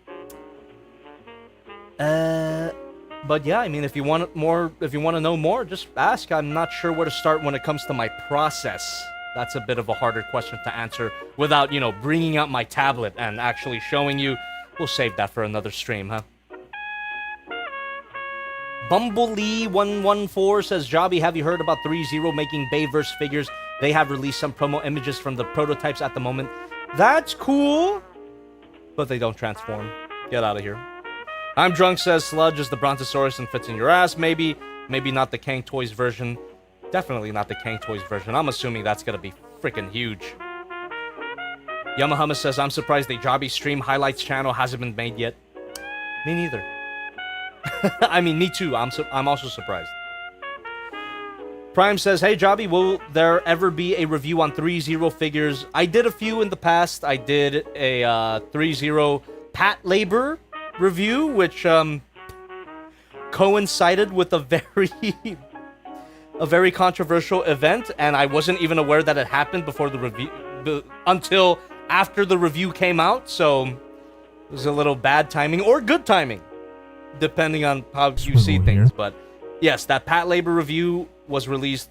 But yeah, I mean, if you want to know more, just ask. I'm not sure where to start when it comes to my process. That's a bit of a harder question to answer without, bringing out my tablet and actually showing you. We'll save that for another stream, huh? Bumblebee114 says, Jobby, have you heard about 3-0 making Bayverse figures? They have released some promo images from the prototypes at the moment. That's cool. But they don't transform. Get out of here. I'm Drunk says, Sludge is the Brontosaurus and fits in your ass. Maybe not the Kang Toys version. Definitely not the Kang Toys version. I'm assuming that's gonna be freaking huge. Yamahama says, I'm surprised the Jobby stream highlights channel hasn't been made yet. Me neither. I mean, me too. I'm also surprised. Prime says, hey Jobby, will there ever be a review on 3-0 figures? I did a few in the past. I did a 3-0 Pat Labor review, which coincided with a very controversial event, and I wasn't even aware that it happened before the review until after the review came out. So it was a little bad timing or good timing, depending on how you see things. But yes, that Pat Labor review was released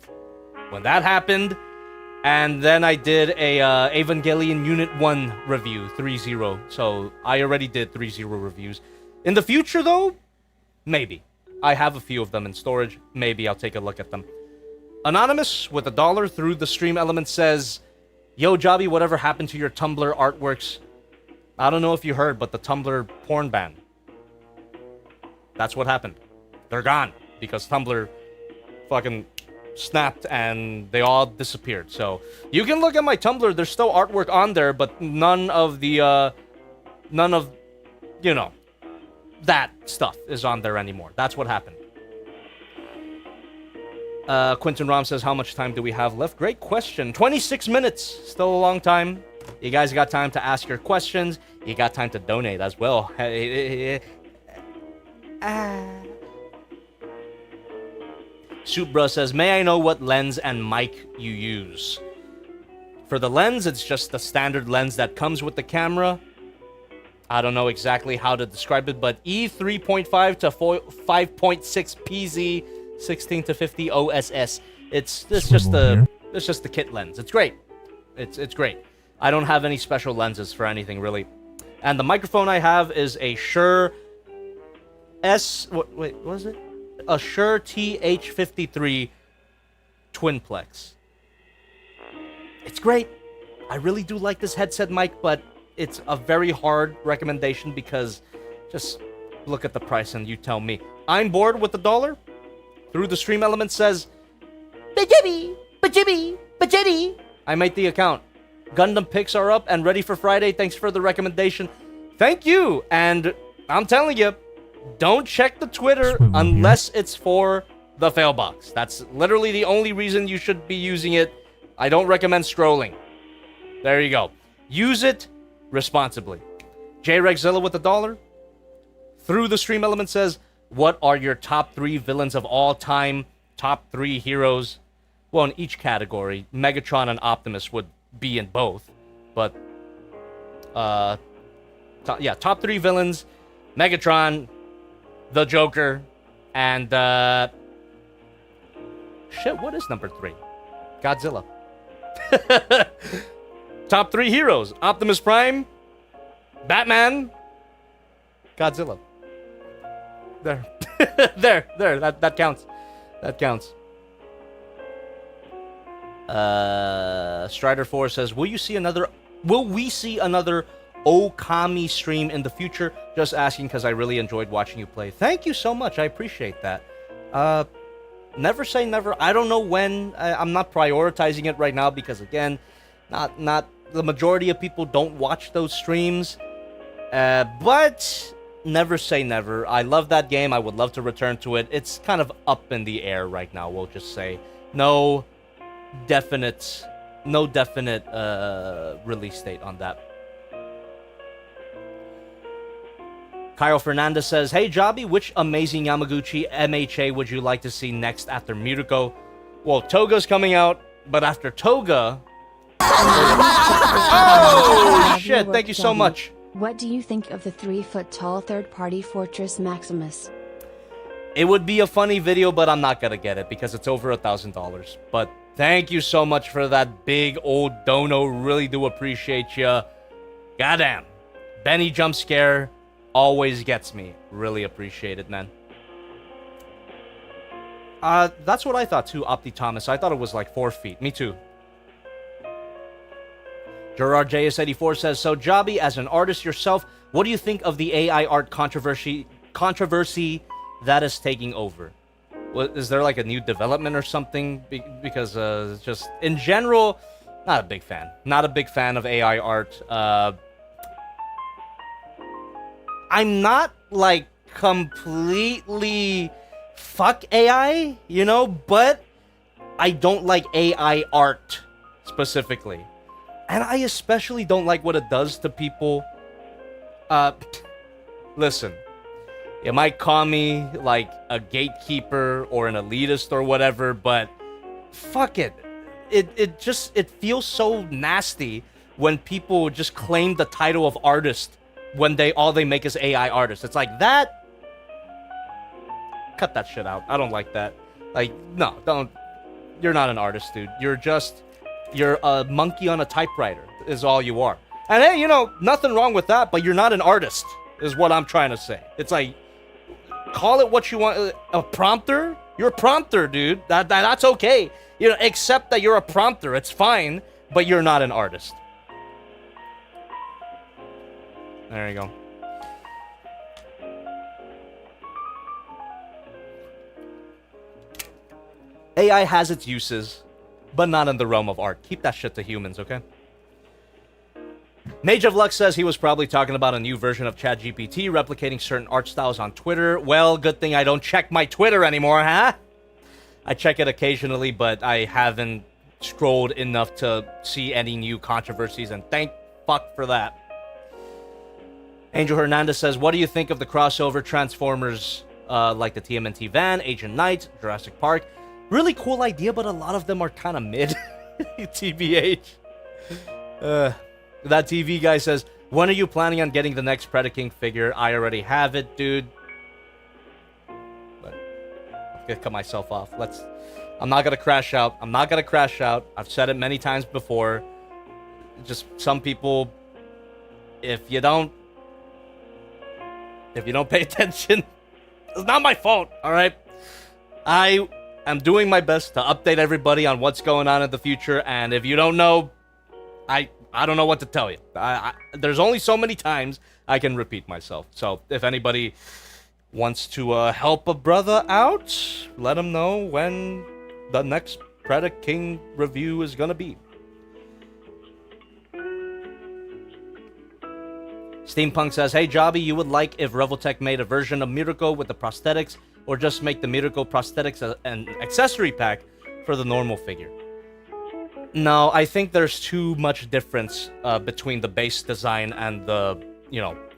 when that happened, and then I did a Evangelion Unit 1 review, 3-0. So I already did 3-0 reviews. In the future, though, maybe. I have a few of them in storage. Maybe I'll take a look at them. Anonymous with $1 through the stream element says, yo, Jobby, whatever happened to your Tumblr artworks? I don't know if you heard, but the Tumblr porn ban. That's what happened. They're gone because Tumblr fucking snapped and they all disappeared. So you can look at my Tumblr. There's still artwork on there, but none of you know, that stuff is on there anymore. That's what happened. Quentin Rom says, how much time do we have left? Great question. 26 minutes. Still a long time. You guys got time to ask your questions. You got time to donate as well. Supra says, may I know what lens and mic you use? For the lens, it's just the standard lens that comes with the camera. I don't know exactly how to describe it, but E3.5 to 5.6 PZ 16 to 50 OSS. It's just the kit lens. It's great. It's great. I don't have any special lenses for anything really. And the microphone I have is a Shure what was it? A Shure TH53 Twinplex. It's great. I really do like this headset mic, but it's a very hard recommendation because just look at the price and you tell me. I'm bored with $1. Through the stream element says, Bajibby. I made the account. Gundam pics are up and ready for Friday. Thanks for the recommendation. Thank you. And I'm telling you, don't check the Twitter unless it's for the fail box. That's literally the only reason you should be using it. I don't recommend scrolling. There you go. Use it responsibly. JRegzilla with $1. Through the stream element says, what are your top 3 villains of all time? Top 3 heroes? Well, in each category, Megatron and Optimus would be in both. But, top 3 villains, Megatron, the Joker, and, shit, what is number 3? Godzilla. Top 3 heroes, Optimus Prime, Batman, Godzilla. There. there. That counts. That counts. Strider 4 says, will we see another Okami stream in the future? Just asking because I really enjoyed watching you play. Thank you so much. I appreciate that. Never say never. I don't know when. I'm not prioritizing it right now because, again, not the majority of people don't watch those streams. But never say never. I love that game. I would love to return to it. It's kind of up in the air right now, we'll just say. No definite release date on that. Kyle Fernandez says, hey Jobby, which amazing Yamaguchi MHA would you like to see next after Mirko? Well, Toga's coming out, but after Toga... Oh, shit, thank you so much. What do you think of the 3-foot-tall third-party Fortress Maximus? It would be a funny video, but I'm not gonna get it because it's over $1,000. But thank you so much for that big old dono. Really do appreciate ya. Goddamn. Benny jump scare always gets me. Really appreciate it, man. That's what I thought too, Opti Thomas. I thought it was like 4 feet. Me too. Gerard JS84 says, so Jobby, as an artist yourself, what do you think of the AI art controversy that is taking over? Is there like a new development or something? Because just in general, not a big fan. Not a big fan of AI art. I'm not like completely fuck AI, you know, but I don't like AI art specifically. And I especially don't like what it does to people. Listen, you might call me like a gatekeeper or an elitist or whatever, but fuck it. It feels so nasty when people just claim the title of artist when all they make is AI artist. It's like that. Cut that shit out. I don't like that. Like, no, don't. You're not an artist, dude. You're a monkey on a typewriter is all you are. And hey, you know, nothing wrong with that, but you're not an artist is what I'm trying to say. It's like, call it what you want. A prompter? You're a prompter, dude. That's okay. You know, accept that you're a prompter. It's fine, but you're not an artist. There you go. AI has its uses, but not in the realm of art. Keep that shit to humans, okay? Mage of Luck says he was probably talking about a new version of ChatGPT replicating certain art styles on Twitter. Well, good thing I don't check my Twitter anymore, huh? I check it occasionally, but I haven't scrolled enough to see any new controversies, and thank fuck for that. Angel Hernandez says, what do you think of the crossover Transformers like the TMNT van, Agent Knight, Jurassic Park? Really cool idea, but a lot of them are kind of mid. TBH. That TV guy says, when are you planning on getting the next Predaking figure? I already have it, dude. But I'm gonna cut myself off. I'm not gonna crash out. I'm not gonna crash out. I've said it many times before. Just some people, if you don't pay attention, it's not my fault, all right? I am doing my best to update everybody on what's going on in the future, and if you don't know, I don't know what to tell you. There's only so many times I can repeat myself. So if anybody wants to help a brother out, let him know when the next Predaking review is gonna be. Steampunk says, hey Jobby, you would like if Revoltech made a version of Mirko with the prosthetics, or just make the Mirko prosthetics an accessory pack for the normal figure? No, I think there's too much difference between the base design and the,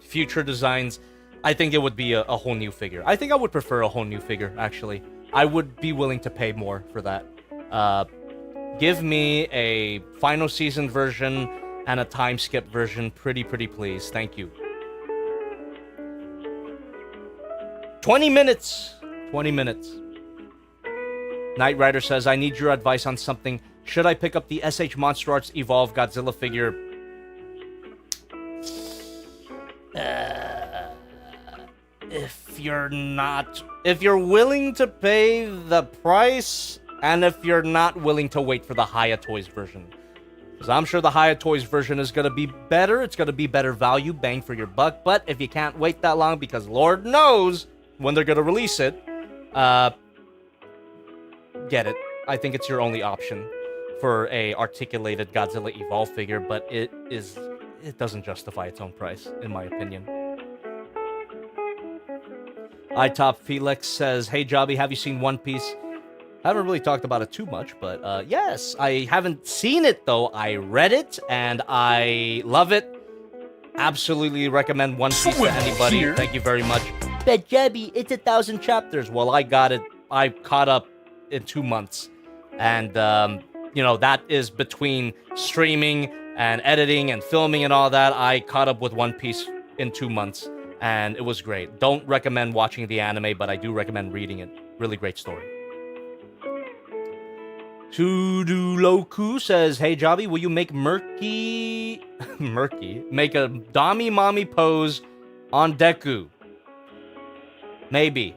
future designs. I think it would be a whole new figure. I think I would prefer a whole new figure, actually. I would be willing to pay more for that. Give me a final season version and a time skip version, pretty please. Thank you. 20 minutes. 20 minutes. Knight Rider says, I need your advice on something. Should I pick up the SH Monster Arts Evolve Godzilla figure? If you're willing to pay the price, and if you're not willing to wait for the Haya Toys version. Because I'm sure the Haya Toys version is going to be better. It's going to be better value, bang for your buck. But if you can't wait that long, because Lord knows when they're going to release it, get it. I think it's your only option for a articulated Godzilla Evolve figure, but it doesn't justify its own price, in my opinion. iTop Felix says, hey Jobby, have you seen One Piece? I haven't really talked about it too much, but yes, I haven't seen it though. I read it and I love it. Absolutely recommend One Piece to anybody. Thank you very much. But Jobby, it's 1,000 chapters. Well, I got it. I caught up in 2 months. And, that is between streaming and editing and filming and all that. I caught up with One Piece in 2 months, and it was great. Don't recommend watching the anime, but I do recommend reading it. Really great story. Tuduloku says, hey Jobby, will you make Murky make a Dami Mommy pose on Deku? Maybe.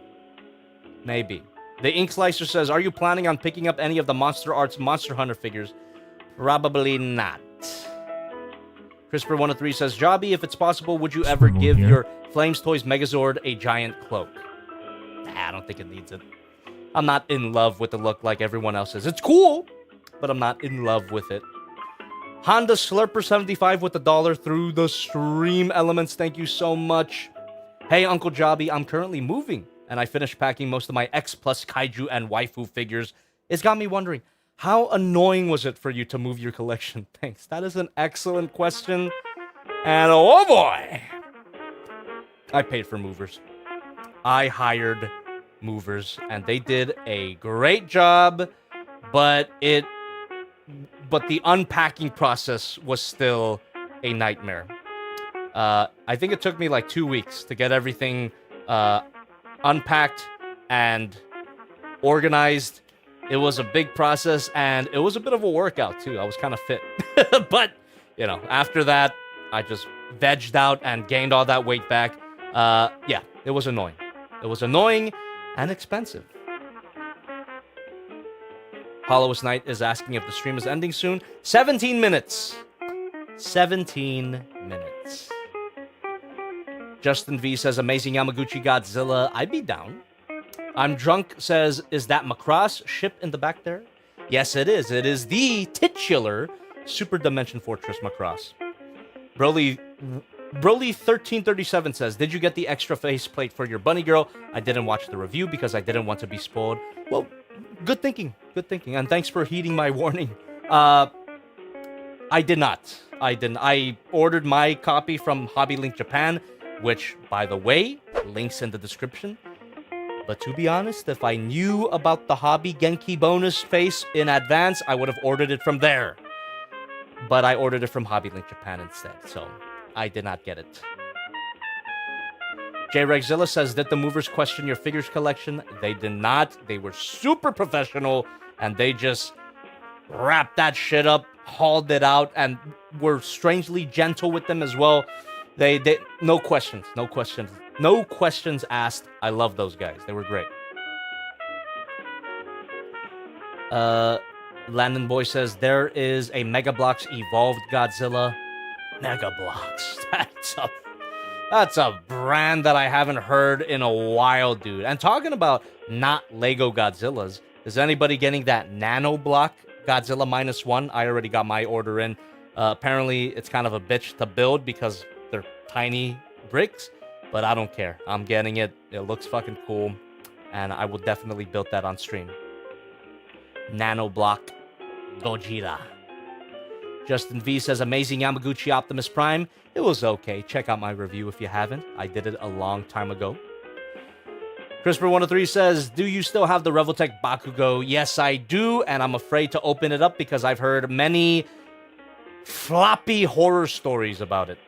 The Ink Slicer says, are you planning on picking up any of the Monster Arts Monster Hunter figures? Probably not. CRISPR103 says, Jobby, if it's possible, would you ever give your Flames Toys Megazord a giant cloak? Nah, I don't think it needs it. I'm not in love with the look like everyone else is. It's cool, but I'm not in love with it. Honda Slurper75 with $1 through the stream elements. Thank you so much. Hey, Uncle Jobby, I'm currently moving, and I finished packing most of my X Plus Kaiju and Waifu figures. It's got me wondering, how annoying was it for you to move your collection? Thanks. That is an excellent question. And oh boy, I paid for movers. I hired movers, and they did a great job, but the unpacking process was still a nightmare. I think it took me like 2 weeks to get everything unpacked and organized. It was a big process, and it was a bit of a workout, too. I was kind of fit. But, you know, after that, I just vegged out and gained all that weight back. Yeah, it was annoying. It was annoying and expensive. Hollowest Knight is asking if the stream is ending soon. 17 minutes. 17 minutes. Justin V says, amazing Yamaguchi Godzilla. I'd be down. I'm Drunk says, is that Macross ship in the back there? Yes, it is. It is the titular Super Dimension Fortress Macross. Broly1337 says, did you get the extra faceplate for your bunny girl? I didn't watch the review because I didn't want to be spoiled. Well, good thinking. Good thinking. And thanks for heeding my warning. I did not. I didn't. I ordered my copy from Hobby Link Japan, which, by the way, links in the description. But to be honest, if I knew about the Hobby Genki bonus face in advance, I would have ordered it from there. But I ordered it from Hobby Link Japan instead, so I did not get it. J Regzilla says, did the movers question your figures collection? They did not. They were super professional, and they just wrapped that shit up, hauled it out, and were strangely gentle with them as well. They no questions asked. I love those guys. They were great. Landon Boy says, there is a Mega Bloks Evolved Godzilla. Mega Bloks. That's a brand that I haven't heard in a while, dude. And talking about not Lego Godzillas, is anybody getting that Nano Block Godzilla -1? I already got my order in. Apparently, it's kind of a bitch to build because they're tiny bricks, but I don't care. I'm getting it. It looks fucking cool, and I will definitely build that on stream. Nano Block Gojira. Justin V says, amazing Yamaguchi Optimus Prime. It was okay. Check out my review if you haven't. I did it a long time ago. CRISPR103 says, do you still have the Revoltech Bakugo? Yes, I do, and I'm afraid to open it up because I've heard many floppy horror stories about it.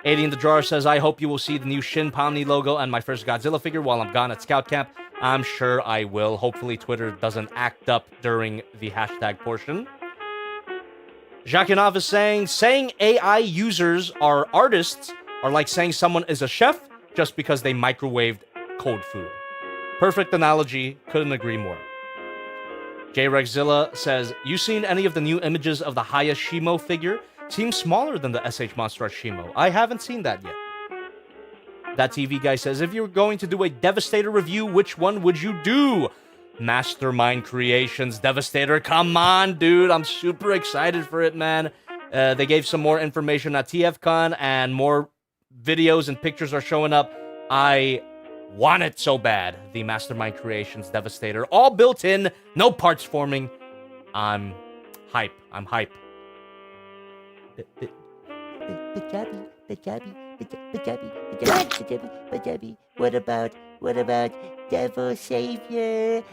80 in the Jar says, I hope you will see the new Shin Pomni logo and my first Godzilla figure while I'm gone at Scout Camp. I'm sure I will. Hopefully Twitter doesn't act up during the hashtag portion. Jacquinov is saying AI users are artists are like saying someone is a chef just because they microwaved cold food. Perfect analogy. Couldn't agree more. J Regzilla says, you seen any of the new images of the Hayashimo figure? Seems smaller than the SH Monster Shimo. I haven't seen that yet. That TV guy says, if you were going to do a Devastator review, which one would you do? Mastermind Creations Devastator. Come on, dude. I'm super excited for it, man. They gave some more information at TFCon, and more videos and pictures are showing up. I want it so bad. The Mastermind Creations Devastator. All built in. No parts forming. I'm hype. I'm hype. What about Devil Savior?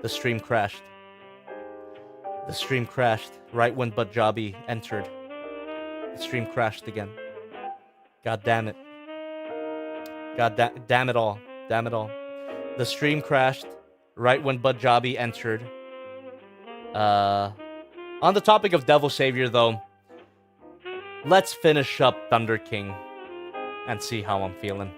The stream crashed. The stream crashed right when Jobby entered. The stream crashed again. God damn it. Damn it all. Damn it all. The stream crashed right when Jobby entered. On the topic of Devil Savior, though, let's finish up Thunder King and see how I'm feeling.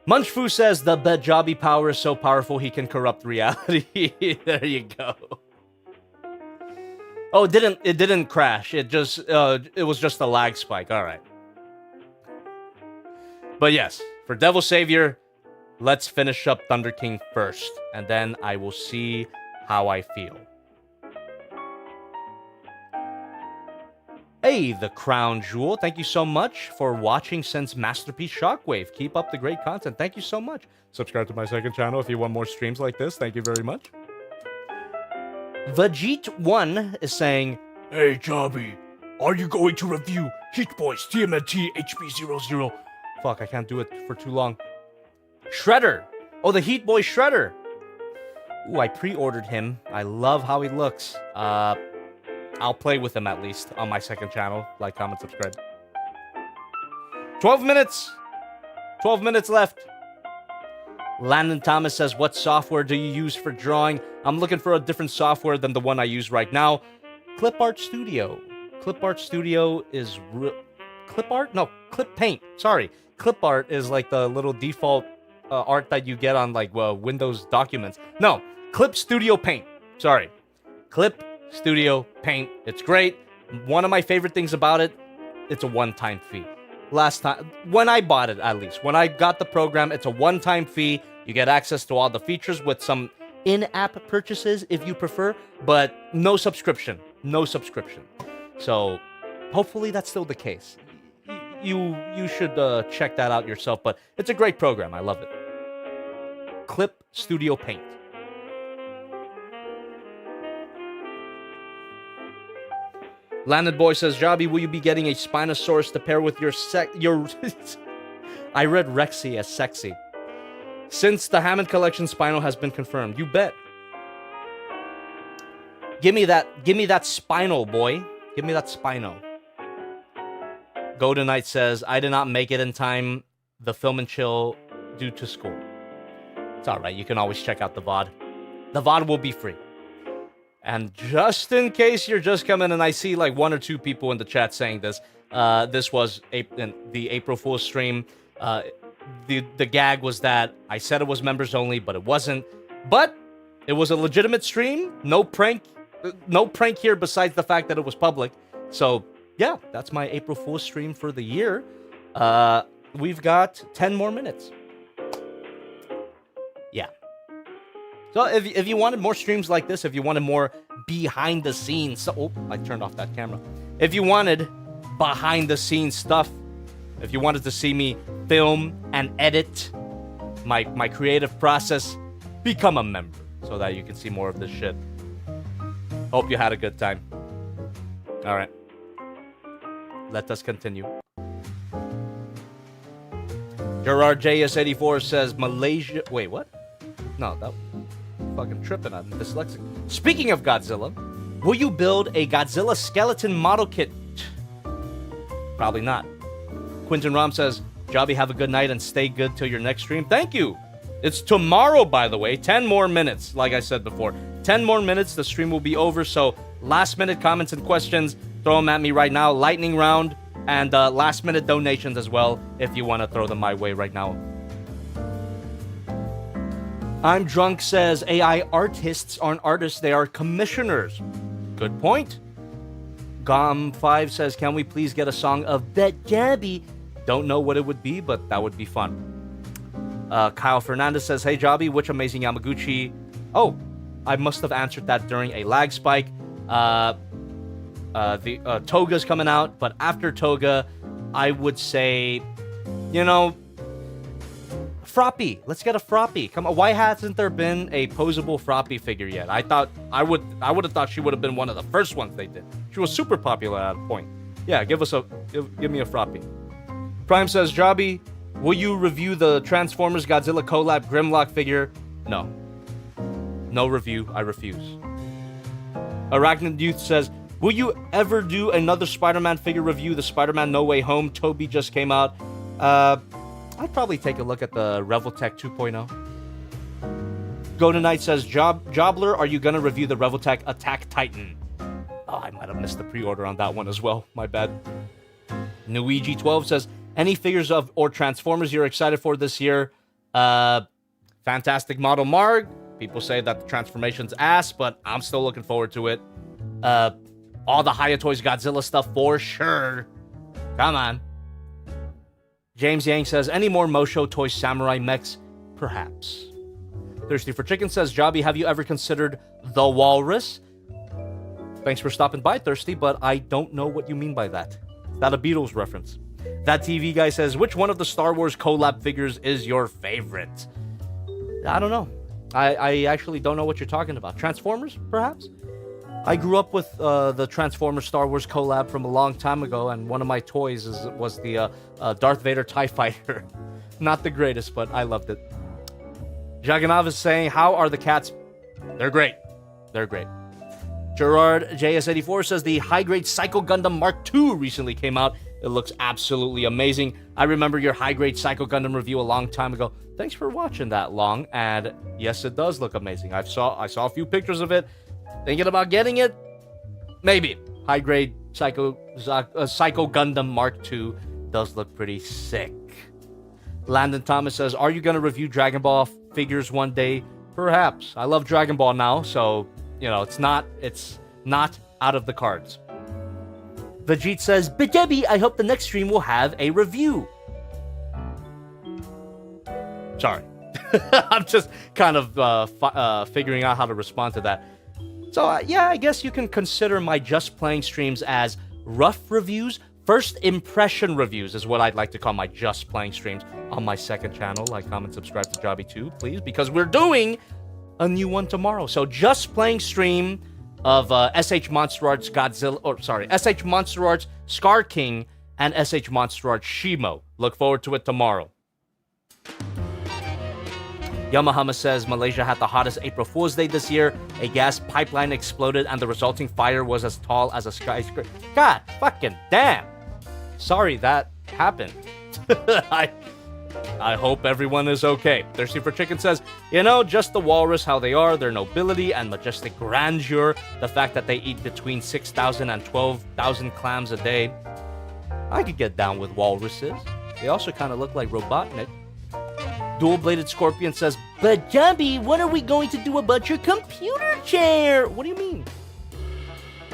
Munchfu says the Jobby power is so powerful he can corrupt reality. There you go. Oh, it didn't crash. It was just a lag spike. All right. But yes, for Devil Savior, let's finish up Thunder King first, and then I will see how I feel. Hey, the Crown Jewel, thank you so much for watching since Masterpiece Shockwave. Keep up the great content. Thank you so much. Subscribe to my second channel if you want more streams like this. Thank you very much. Vajit1 is saying, Hey, Jobby, are you going to review Heat Boys TMNT HB00? fuck, I can't do it for too long. Shredder. Oh, the Heat Boy Shredder. Ooh, I pre-ordered him. I love how he looks. I'll play with him at least on my second channel. Like, comment, subscribe. 12 minutes. 12 minutes left. Landon Thomas says, what software do you use for drawing? I'm looking for a different software than the one I use right now. Clip Art Studio. Clip Art Studio is... Clip Art? No, Clip Paint. Sorry. Clip Art is like the little default art that you get on like Windows documents. No, Clip Studio Paint. Sorry. Clip Studio Paint. It's great. One of my favorite things about it, it's a one-time fee. Last time, when I bought it at least, when I got the program, it's a one-time fee. You get access to all the features with some in-app purchases if you prefer, but no subscription. No subscription. So hopefully that's still the case. You should check that out yourself, but it's a great program. I love it. Clip Studio Paint. Landed Boy says, Jobby, will you be getting a Spinosaurus to pair with your I read Rexy as sexy. Since the Hammond Collection Spino has been confirmed. You bet. Give me that Spino, boy. Give me that Spino. Golden Knight says, I did not make it in time. The film and chill due to school. It's alright, you can always check out the VOD. The VOD will be free. And just in case you're just coming and I see like 1 or 2 people in the chat saying this, this was the April Fool's stream. The gag was that I said it was members only, but it wasn't. But it was a legitimate stream. No prank here besides the fact that it was public. So yeah, that's my April Fool's stream for the year. We've got 10 more minutes. Yeah. So if you wanted more streams like this, if you wanted more behind the scenes, oh, I turned off that camera. If you wanted behind the scenes stuff, if you wanted to see me film and edit my creative process, become a member so that you can see more of this shit. Hope you had a good time. All right. Let us continue. Gerard JS84 says Malaysia. Wait, what? No, that fucking tripping. I'm dyslexic. Speaking of Godzilla, will you build a Godzilla skeleton model kit? Probably not. Quinton Rom says, Jobby, have a good night and stay good till your next stream. Thank you. It's tomorrow, by the way. 10 more minutes, like I said before. 10 more minutes, the stream will be over. So last minute comments and questions, throw them at me right now. Lightning round and last minute donations as well, if you want to throw them my way right now. I'm Drunk says, AI artists aren't artists, they are commissioners. Good point. Gom5 says, can we please get a song of Bet Jobby? Don't know what it would be, but that would be fun. Kyle Fernandez says, hey Jobby, which amazing Yamaguchi? Oh, I must have answered that during a lag spike. The Toga's coming out, but after Toga, I would say, you know, Froppy. Let's get a Froppy. Come on, why hasn't there been a posable Froppy figure yet? I would have thought she would have been one of the first ones they did. She was super popular at a point. Yeah, give me a Froppy. Prime says, Jobby, will you review the Transformers Godzilla collab Grimlock figure? No. No review. I refuse. Arachnid Youth says, will you ever do another Spider-Man figure review? The Spider-Man No Way Home Toby just came out. I'd probably take a look at the Revoltech 2.0. Golden Knight says, Jobler, are you going to review the Revoltech Attack Titan? Oh, I might have missed the pre-order on that one as well. My bad. Nuigi12 says, any figures of or Transformers you're excited for this year? Fantastic Model Marg. People say that the transformation's ass, but I'm still looking forward to it. All the Hayatoys Godzilla stuff for sure. Come on. James Yang says, any more Mosho Toy Samurai mechs? Perhaps. Thirsty for Chicken says, Jobby, have you ever considered the Walrus? Thanks for stopping by, Thirsty, but I don't know what you mean by that. Is that a Beatles reference? That TV guy says, which one of the Star Wars collab figures is your favorite? I don't know. I actually don't know what you're talking about. Transformers, perhaps? I grew up with the Transformers Star Wars collab from a long time ago, and one of my toys was the Darth Vader TIE Fighter. Not the greatest, but I loved it. Jagannath is saying, how are the cats? They're great. They're great. Gerard JS84 says, the high-grade Psycho Gundam Mark II recently came out. It looks absolutely amazing. I remember your high-grade Psycho Gundam review a long time ago. Thanks for watching that long, and yes, it does look amazing. I saw a few pictures of it. Thinking about getting it? Maybe. High-grade Psycho Gundam Mark II does look pretty sick. Landon Thomas says, are you going to review Dragon Ball figures one day? Perhaps. I love Dragon Ball now, so, you know, it's not out of the cards. Vajit says, but Debbie, I hope the next stream will have a review. Sorry. I'm just kind of figuring out how to respond to that. So, yeah, I guess you can consider my Just Playing streams as rough reviews. First impression reviews is what I'd like to call my Just Playing streams on my second channel. Like, comment, subscribe to Jobby too, please, because we're doing a new one tomorrow. So, Just Playing stream of SH Monster Arts SH Monster Arts Scar King and SH Monster Arts Shimo. Look forward to it tomorrow. Yamahama says, Malaysia had the hottest April Fool's Day this year. A gas pipeline exploded and the resulting fire was as tall as a skyscraper. God fucking damn. Sorry that happened. I hope everyone is okay. Thirsty for Chicken says, you know, just the walrus, how they are, their nobility and majestic grandeur, the fact that they eat between 6,000 and 12,000 clams a day. I could get down with walruses. They also kind of look like Robotnik. Dual-Bladed Scorpion says, but Jobby, what are we going to do about your computer chair? What do you mean?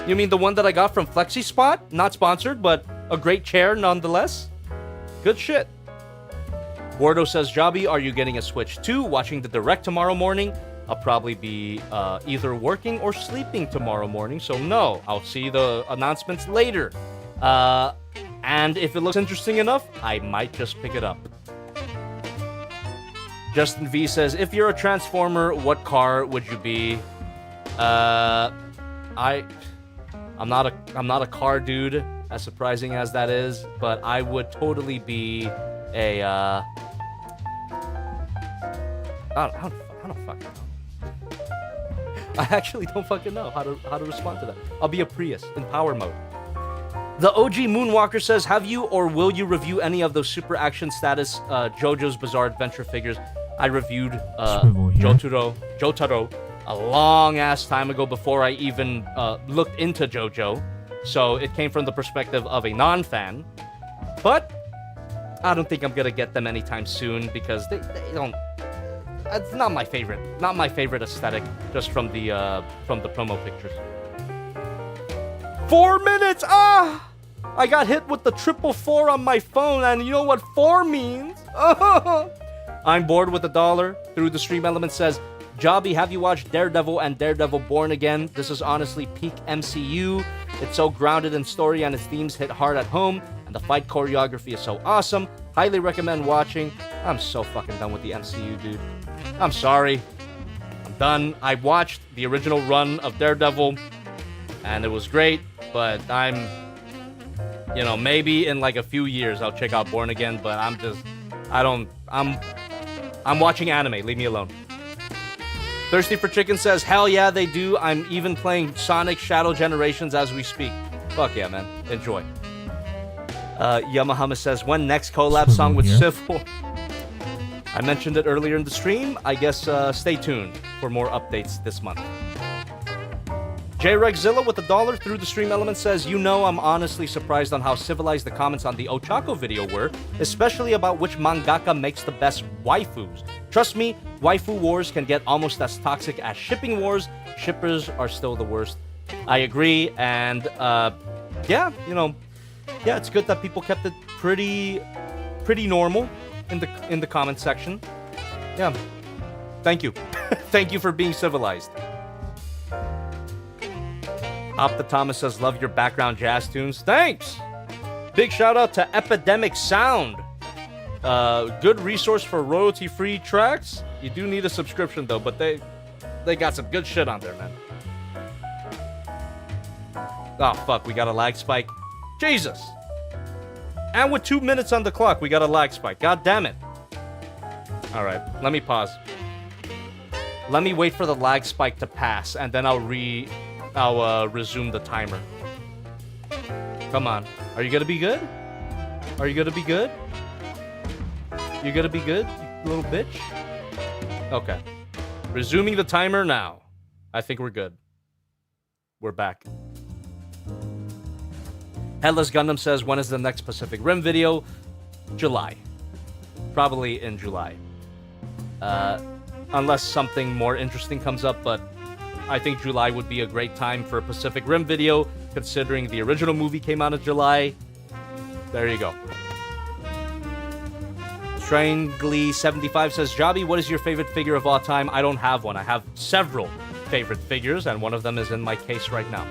You mean the one that I got from FlexiSpot? Not sponsored, but a great chair nonetheless. Good shit. Gordo says, Jobby, are you getting a Switch 2? Watching the Direct tomorrow morning? I'll probably be either working or sleeping tomorrow morning, so no, I'll see the announcements later. And if it looks interesting enough, I might just pick it up. Justin V says, if you're a Transformer, what car would you be? I'm not a car dude, as surprising as that is, but I would totally be a I don't fucking know. I actually don't fucking know how to respond to that. I'll be a Prius in power mode. The OG Moonwalker says, have you or will you review any of those Super Action Status JoJo's Bizarre Adventure figures? I reviewed Jotaro a long-ass time ago before I even looked into JoJo. So it came from the perspective of a non-fan. But I don't think I'm going to get them anytime soon because they don't... It's not my favorite. Not my favorite aesthetic, just from the promo pictures. 4 minutes! Ah! I got hit with the 444 on my phone, and you know what 4 means? I'm bored with $1. Through the Stream Element says, Jobby, have you watched Daredevil and Daredevil Born Again? This is honestly peak MCU. It's so grounded in story and its themes hit hard at home, and the fight choreography is so awesome. Highly recommend watching. I'm so fucking done with the MCU, dude. I'm sorry. I'm done. I watched the original run of Daredevil, and it was great, but you know, maybe in like a few years I'll check out Born Again, but I'm watching anime. Leave me alone. Thirsty for Chicken says, hell yeah, they do. I'm even playing Sonic Shadow Generations as we speak. Fuck yeah, man. Enjoy. Yamahama says, when next collab song with Civil? I mentioned it earlier in the stream. I guess stay tuned for more updates this month. JRegzilla with $1 through the stream element says, you know, I'm honestly surprised on how civilized the comments on the Ochako video were, especially about which mangaka makes the best waifus. Trust me, waifu wars can get almost as toxic as shipping wars. Shippers are still the worst. I agree, and yeah, you know, yeah, it's good that people kept it pretty normal in the comment section. Yeah, thank you. Thank you for being civilized. Opta Thomas says, love your background jazz tunes. Thanks! Big shout out to Epidemic Sound. Good resource for royalty-free tracks. You do need a subscription though, but they got some good shit on there, man. Oh fuck, we got a lag spike. Jesus! And with 2 minutes on the clock, we got a lag spike. God damn it. Alright, let me pause. Let me wait for the lag spike to pass, and then I'll resume the timer. Come on. Are you gonna be good? Are you gonna be good? You gonna be good, you little bitch? Okay. Resuming the timer now. I think we're good. We're back. Headless Gundam says, when is the next Pacific Rim video? July. Probably in July. Unless something more interesting comes up, but I think July would be a great time for a Pacific Rim video, considering the original movie came out in July. There you go. Strangly75 says, Jobby, what is your favorite figure of all time? I don't have one. I have several favorite figures, and one of them is in my case right now.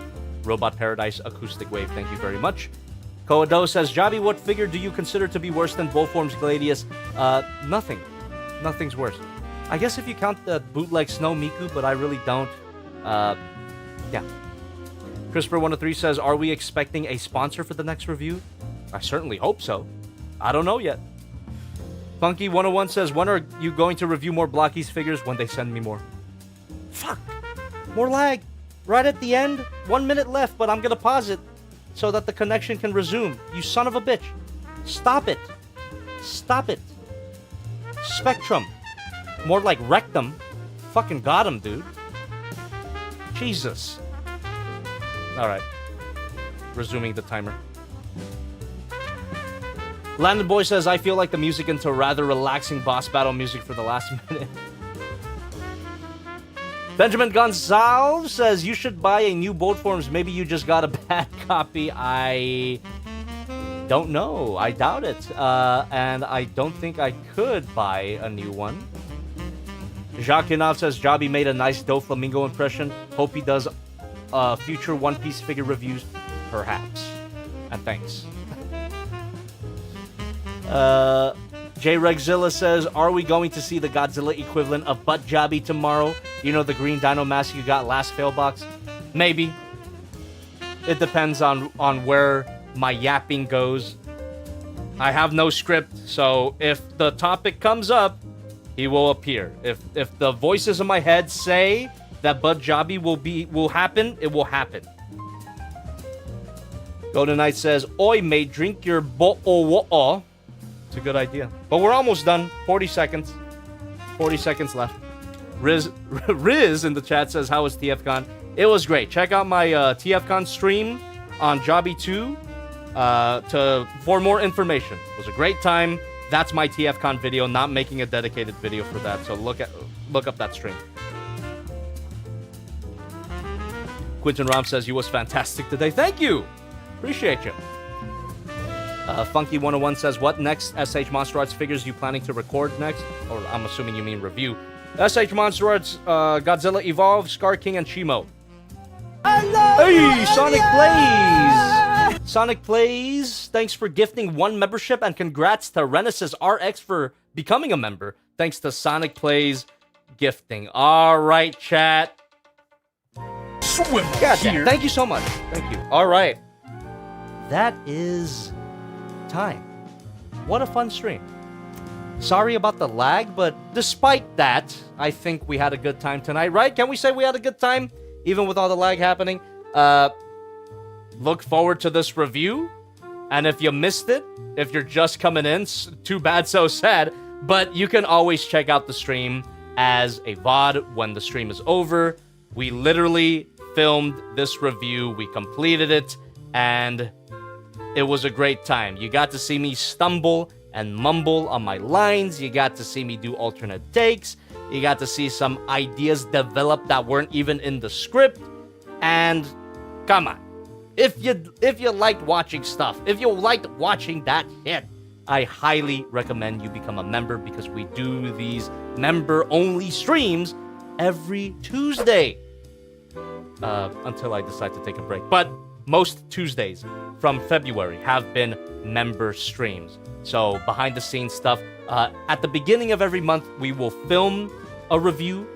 Robot Paradise Acoustic Wave, thank you very much. Koado says, Jobby, what figure do you consider to be worse than Bullform's Gladius? Nothing. Nothing's worse. I guess if you count the bootleg Snow Miku, but I really don't. Yeah. CRISPR103 says, are we expecting a sponsor for the next review? I certainly hope so. I don't know yet. Funky101 says, when are you going to review more Blockies figures? When they send me more. Fuck. More lag. Right at the end. 1 minute left, but I'm gonna pause it so that the connection can resume. You son of a bitch. Stop it. Stop it. Spectrum. More like rectum. Fucking got him, dude. Jesus. Alright. Resuming the timer. Landon Boy says, I feel like the music into rather relaxing boss battle music for the last minute. Benjamin Gonzalez says, you should buy a new Bolt Forms. Maybe you just got a bad copy. I don't know. I doubt it. And I don't think I could buy a new one. Jacques Yanov says, Jobby made a nice Doflamingo impression. Hope he does future One Piece figure reviews. Perhaps. And thanks. JRegzilla says, are we going to see the Godzilla equivalent of Butt Jobby tomorrow? You know, the green dino mask you got last fail box? Maybe. It depends on where my yapping goes. I have no script, so if the topic comes up, he will appear. If the voices in my head say that Bud Jobby will happen, it will happen. Golden Knight says, oi mate, drink your bo-o-wo-o. It's a good idea. But we're almost done. 40 seconds. 40 seconds left. Riz in the chat says, how was TFCon? It was great. Check out my TFCon stream on Jobby2 for more information. It was a great time. That's my TFCon video, not making a dedicated video for that. So look up that stream. Quentin Ram says, you was fantastic today. Thank you. Appreciate you. Funky101 says, what next SH Monster Arts figures you planning to record next? Or I'm assuming you mean review. SH Monster Arts, Godzilla Evolve, Scar King, and Shimo. Hey, Sonic Plays! Sonic Plays, thanks for gifting 1 membership, and congrats to Renesis RX for becoming a member. Thanks to Sonic Plays gifting. All right, chat. Goddamn. Thank you so much. Thank you. All right. That is time. What a fun stream. Sorry about the lag, but despite that, I think we had a good time tonight, right? Can we say we had a good time, even with all the lag happening? Look forward to this review, and if you missed it, if you're just coming in, too bad, so sad, but you can always check out the stream as a VOD when the stream is over. We literally filmed this review. We completed it, and it was a great time. You got to see me stumble and mumble on my lines. You got to see me do alternate takes. You got to see some ideas develop that weren't even in the script. And come on, if you liked watching stuff, if you liked watching that shit, I highly recommend you become a member, because we do these member-only streams every Tuesday until I decide to take a break. But most Tuesdays from February have been member streams. So behind-the-scenes stuff. At the beginning of every month, we will film a review,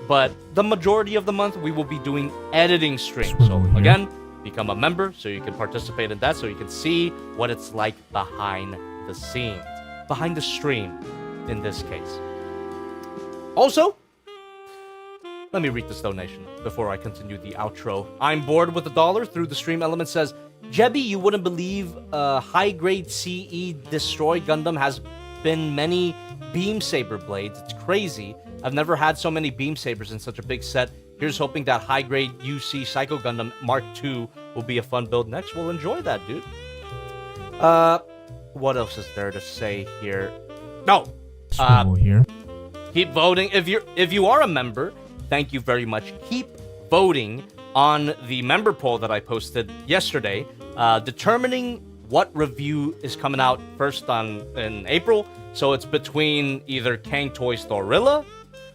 but the majority of the month, we will be doing editing streams. So again, become a member so you can participate in that, so you can see what it's like behind the scenes, behind the stream in this case. Also, let me read this donation before I continue the outro. I'm bored with $1 through the stream element says, Jebby, you wouldn't believe high-grade CE Destroy Gundam has been many beam saber blades. It's crazy. I've never had so many beam sabers in such a big set. Here's hoping that high-grade UC Psycho Gundam Mark II will be a fun build next. We'll enjoy that, dude. What else is there to say here? No. Here. Keep voting. If you are a member, thank you very much. Keep voting on the member poll that I posted yesterday, determining what review is coming out first in April. So it's between either Kang Toys Thorilla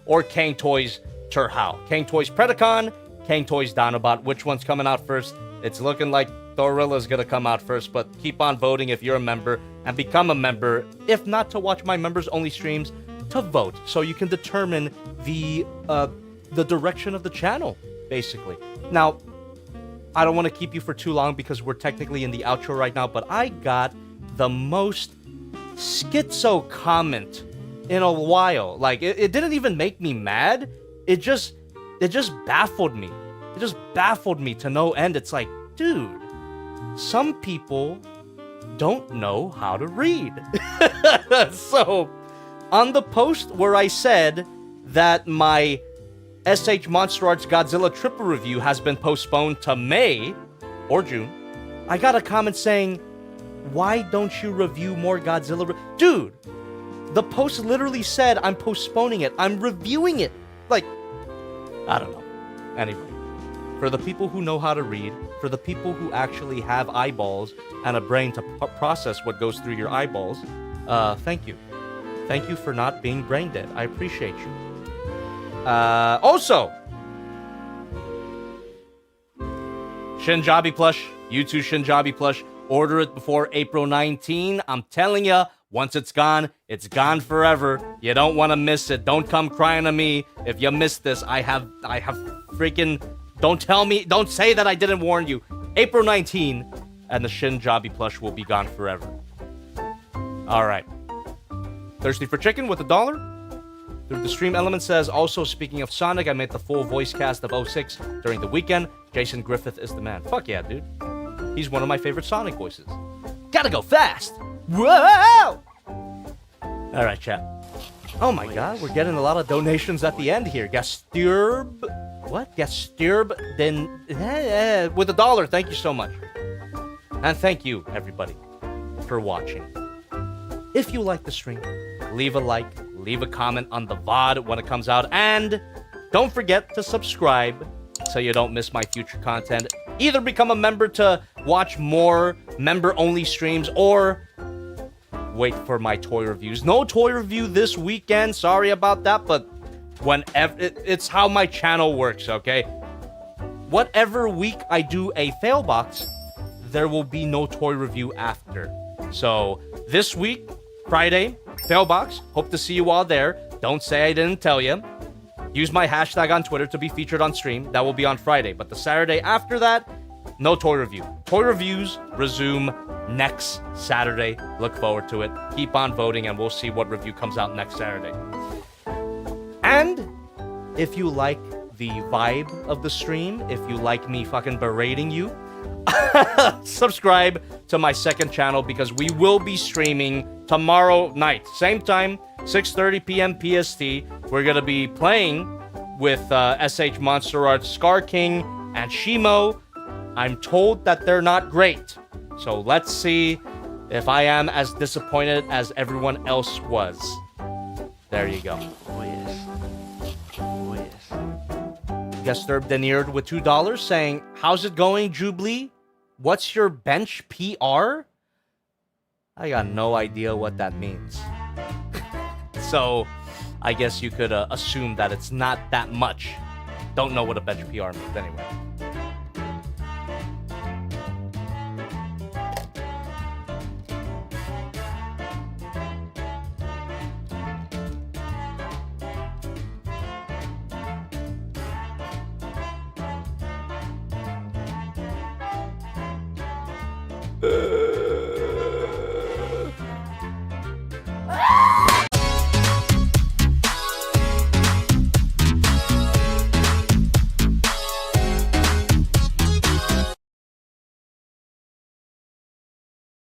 or Kang Toys Turhao. Kang Toys Predacon, Kang Toys Dinobot. Which one's coming out first? It's looking like Thorilla's gonna come out first, but keep on voting if you're a member, and become a member, if not to watch my members-only streams, to vote, so you can determine the direction of the channel, basically. Now, I don't want to keep you for too long because we're technically in the outro right now, but I got the most schizo comment in a while. Like, it didn't even make me mad. It just baffled me. It just baffled me to no end. It's like, dude, some people don't know how to read. So, on the post where I said that my SH Monster Arts Godzilla triple review has been postponed to May or June, I got a comment saying, why don't you review more Godzilla? Dude, the post literally said I'm postponing it. I'm reviewing it. Like, I don't know. Anyway, for the people who know how to read, for the people who actually have eyeballs and a brain to process what goes through your eyeballs, thank you. Thank you for not being brain dead. I appreciate you. Also, Shinjabi plush, U2 Shinjabi plush. Order it before April 19. I'm telling ya, once it's gone forever. You don't want to miss it. Don't come crying to me if you missed this. I have freaking. Don't say that I didn't warn you. April 19, and the Shinjabi plush will be gone forever. All right. Thirsty for chicken with $1? Through the stream element says, also speaking of Sonic, I made the full voice cast of 06 during the weekend. Jason Griffith is the man. Fuck yeah, dude. He's one of my favorite Sonic voices. Gotta go fast! Whoa! Alright, chat. Oh my god, we're getting a lot of donations at the end here. Gasturb... What? Gasturb... Then... with $1, thank you so much. And thank you, everybody, for watching. If you like the stream, leave a like, leave a comment on the VOD when it comes out, and don't forget to subscribe so you don't miss my future content. Either become a member to watch more member-only streams, or wait for my toy reviews. No toy review this weekend, sorry about that, but whenever, it's how my channel works, okay? Whatever week I do a fail box, there will be no toy review after. So, this week, Friday, fail box. Hope to see you all there. Don't say I didn't tell you. Use my hashtag on Twitter to be featured on stream. That will be on Friday. But the Saturday after that, no toy review. Toy reviews resume next Saturday. Look forward to it. Keep on voting, and we'll see what review comes out next Saturday. And if you like the vibe of the stream, if you like me fucking berating you, subscribe to my second channel, because we will be streaming tomorrow night. Same time, 6:30 p.m. PST. We're going to be playing with SH Monster Arts Scar King And Shimo, I'm told that they're not great. So let's see if I am as disappointed as everyone else was. There you go. Oh yes. Oh yes. Gesturb Denierd with $2 saying, how's it going, Jubilee? What's your bench PR? I got no idea what that means. So I guess you could assume that it's not that much. Don't know what a bench PR means anyway.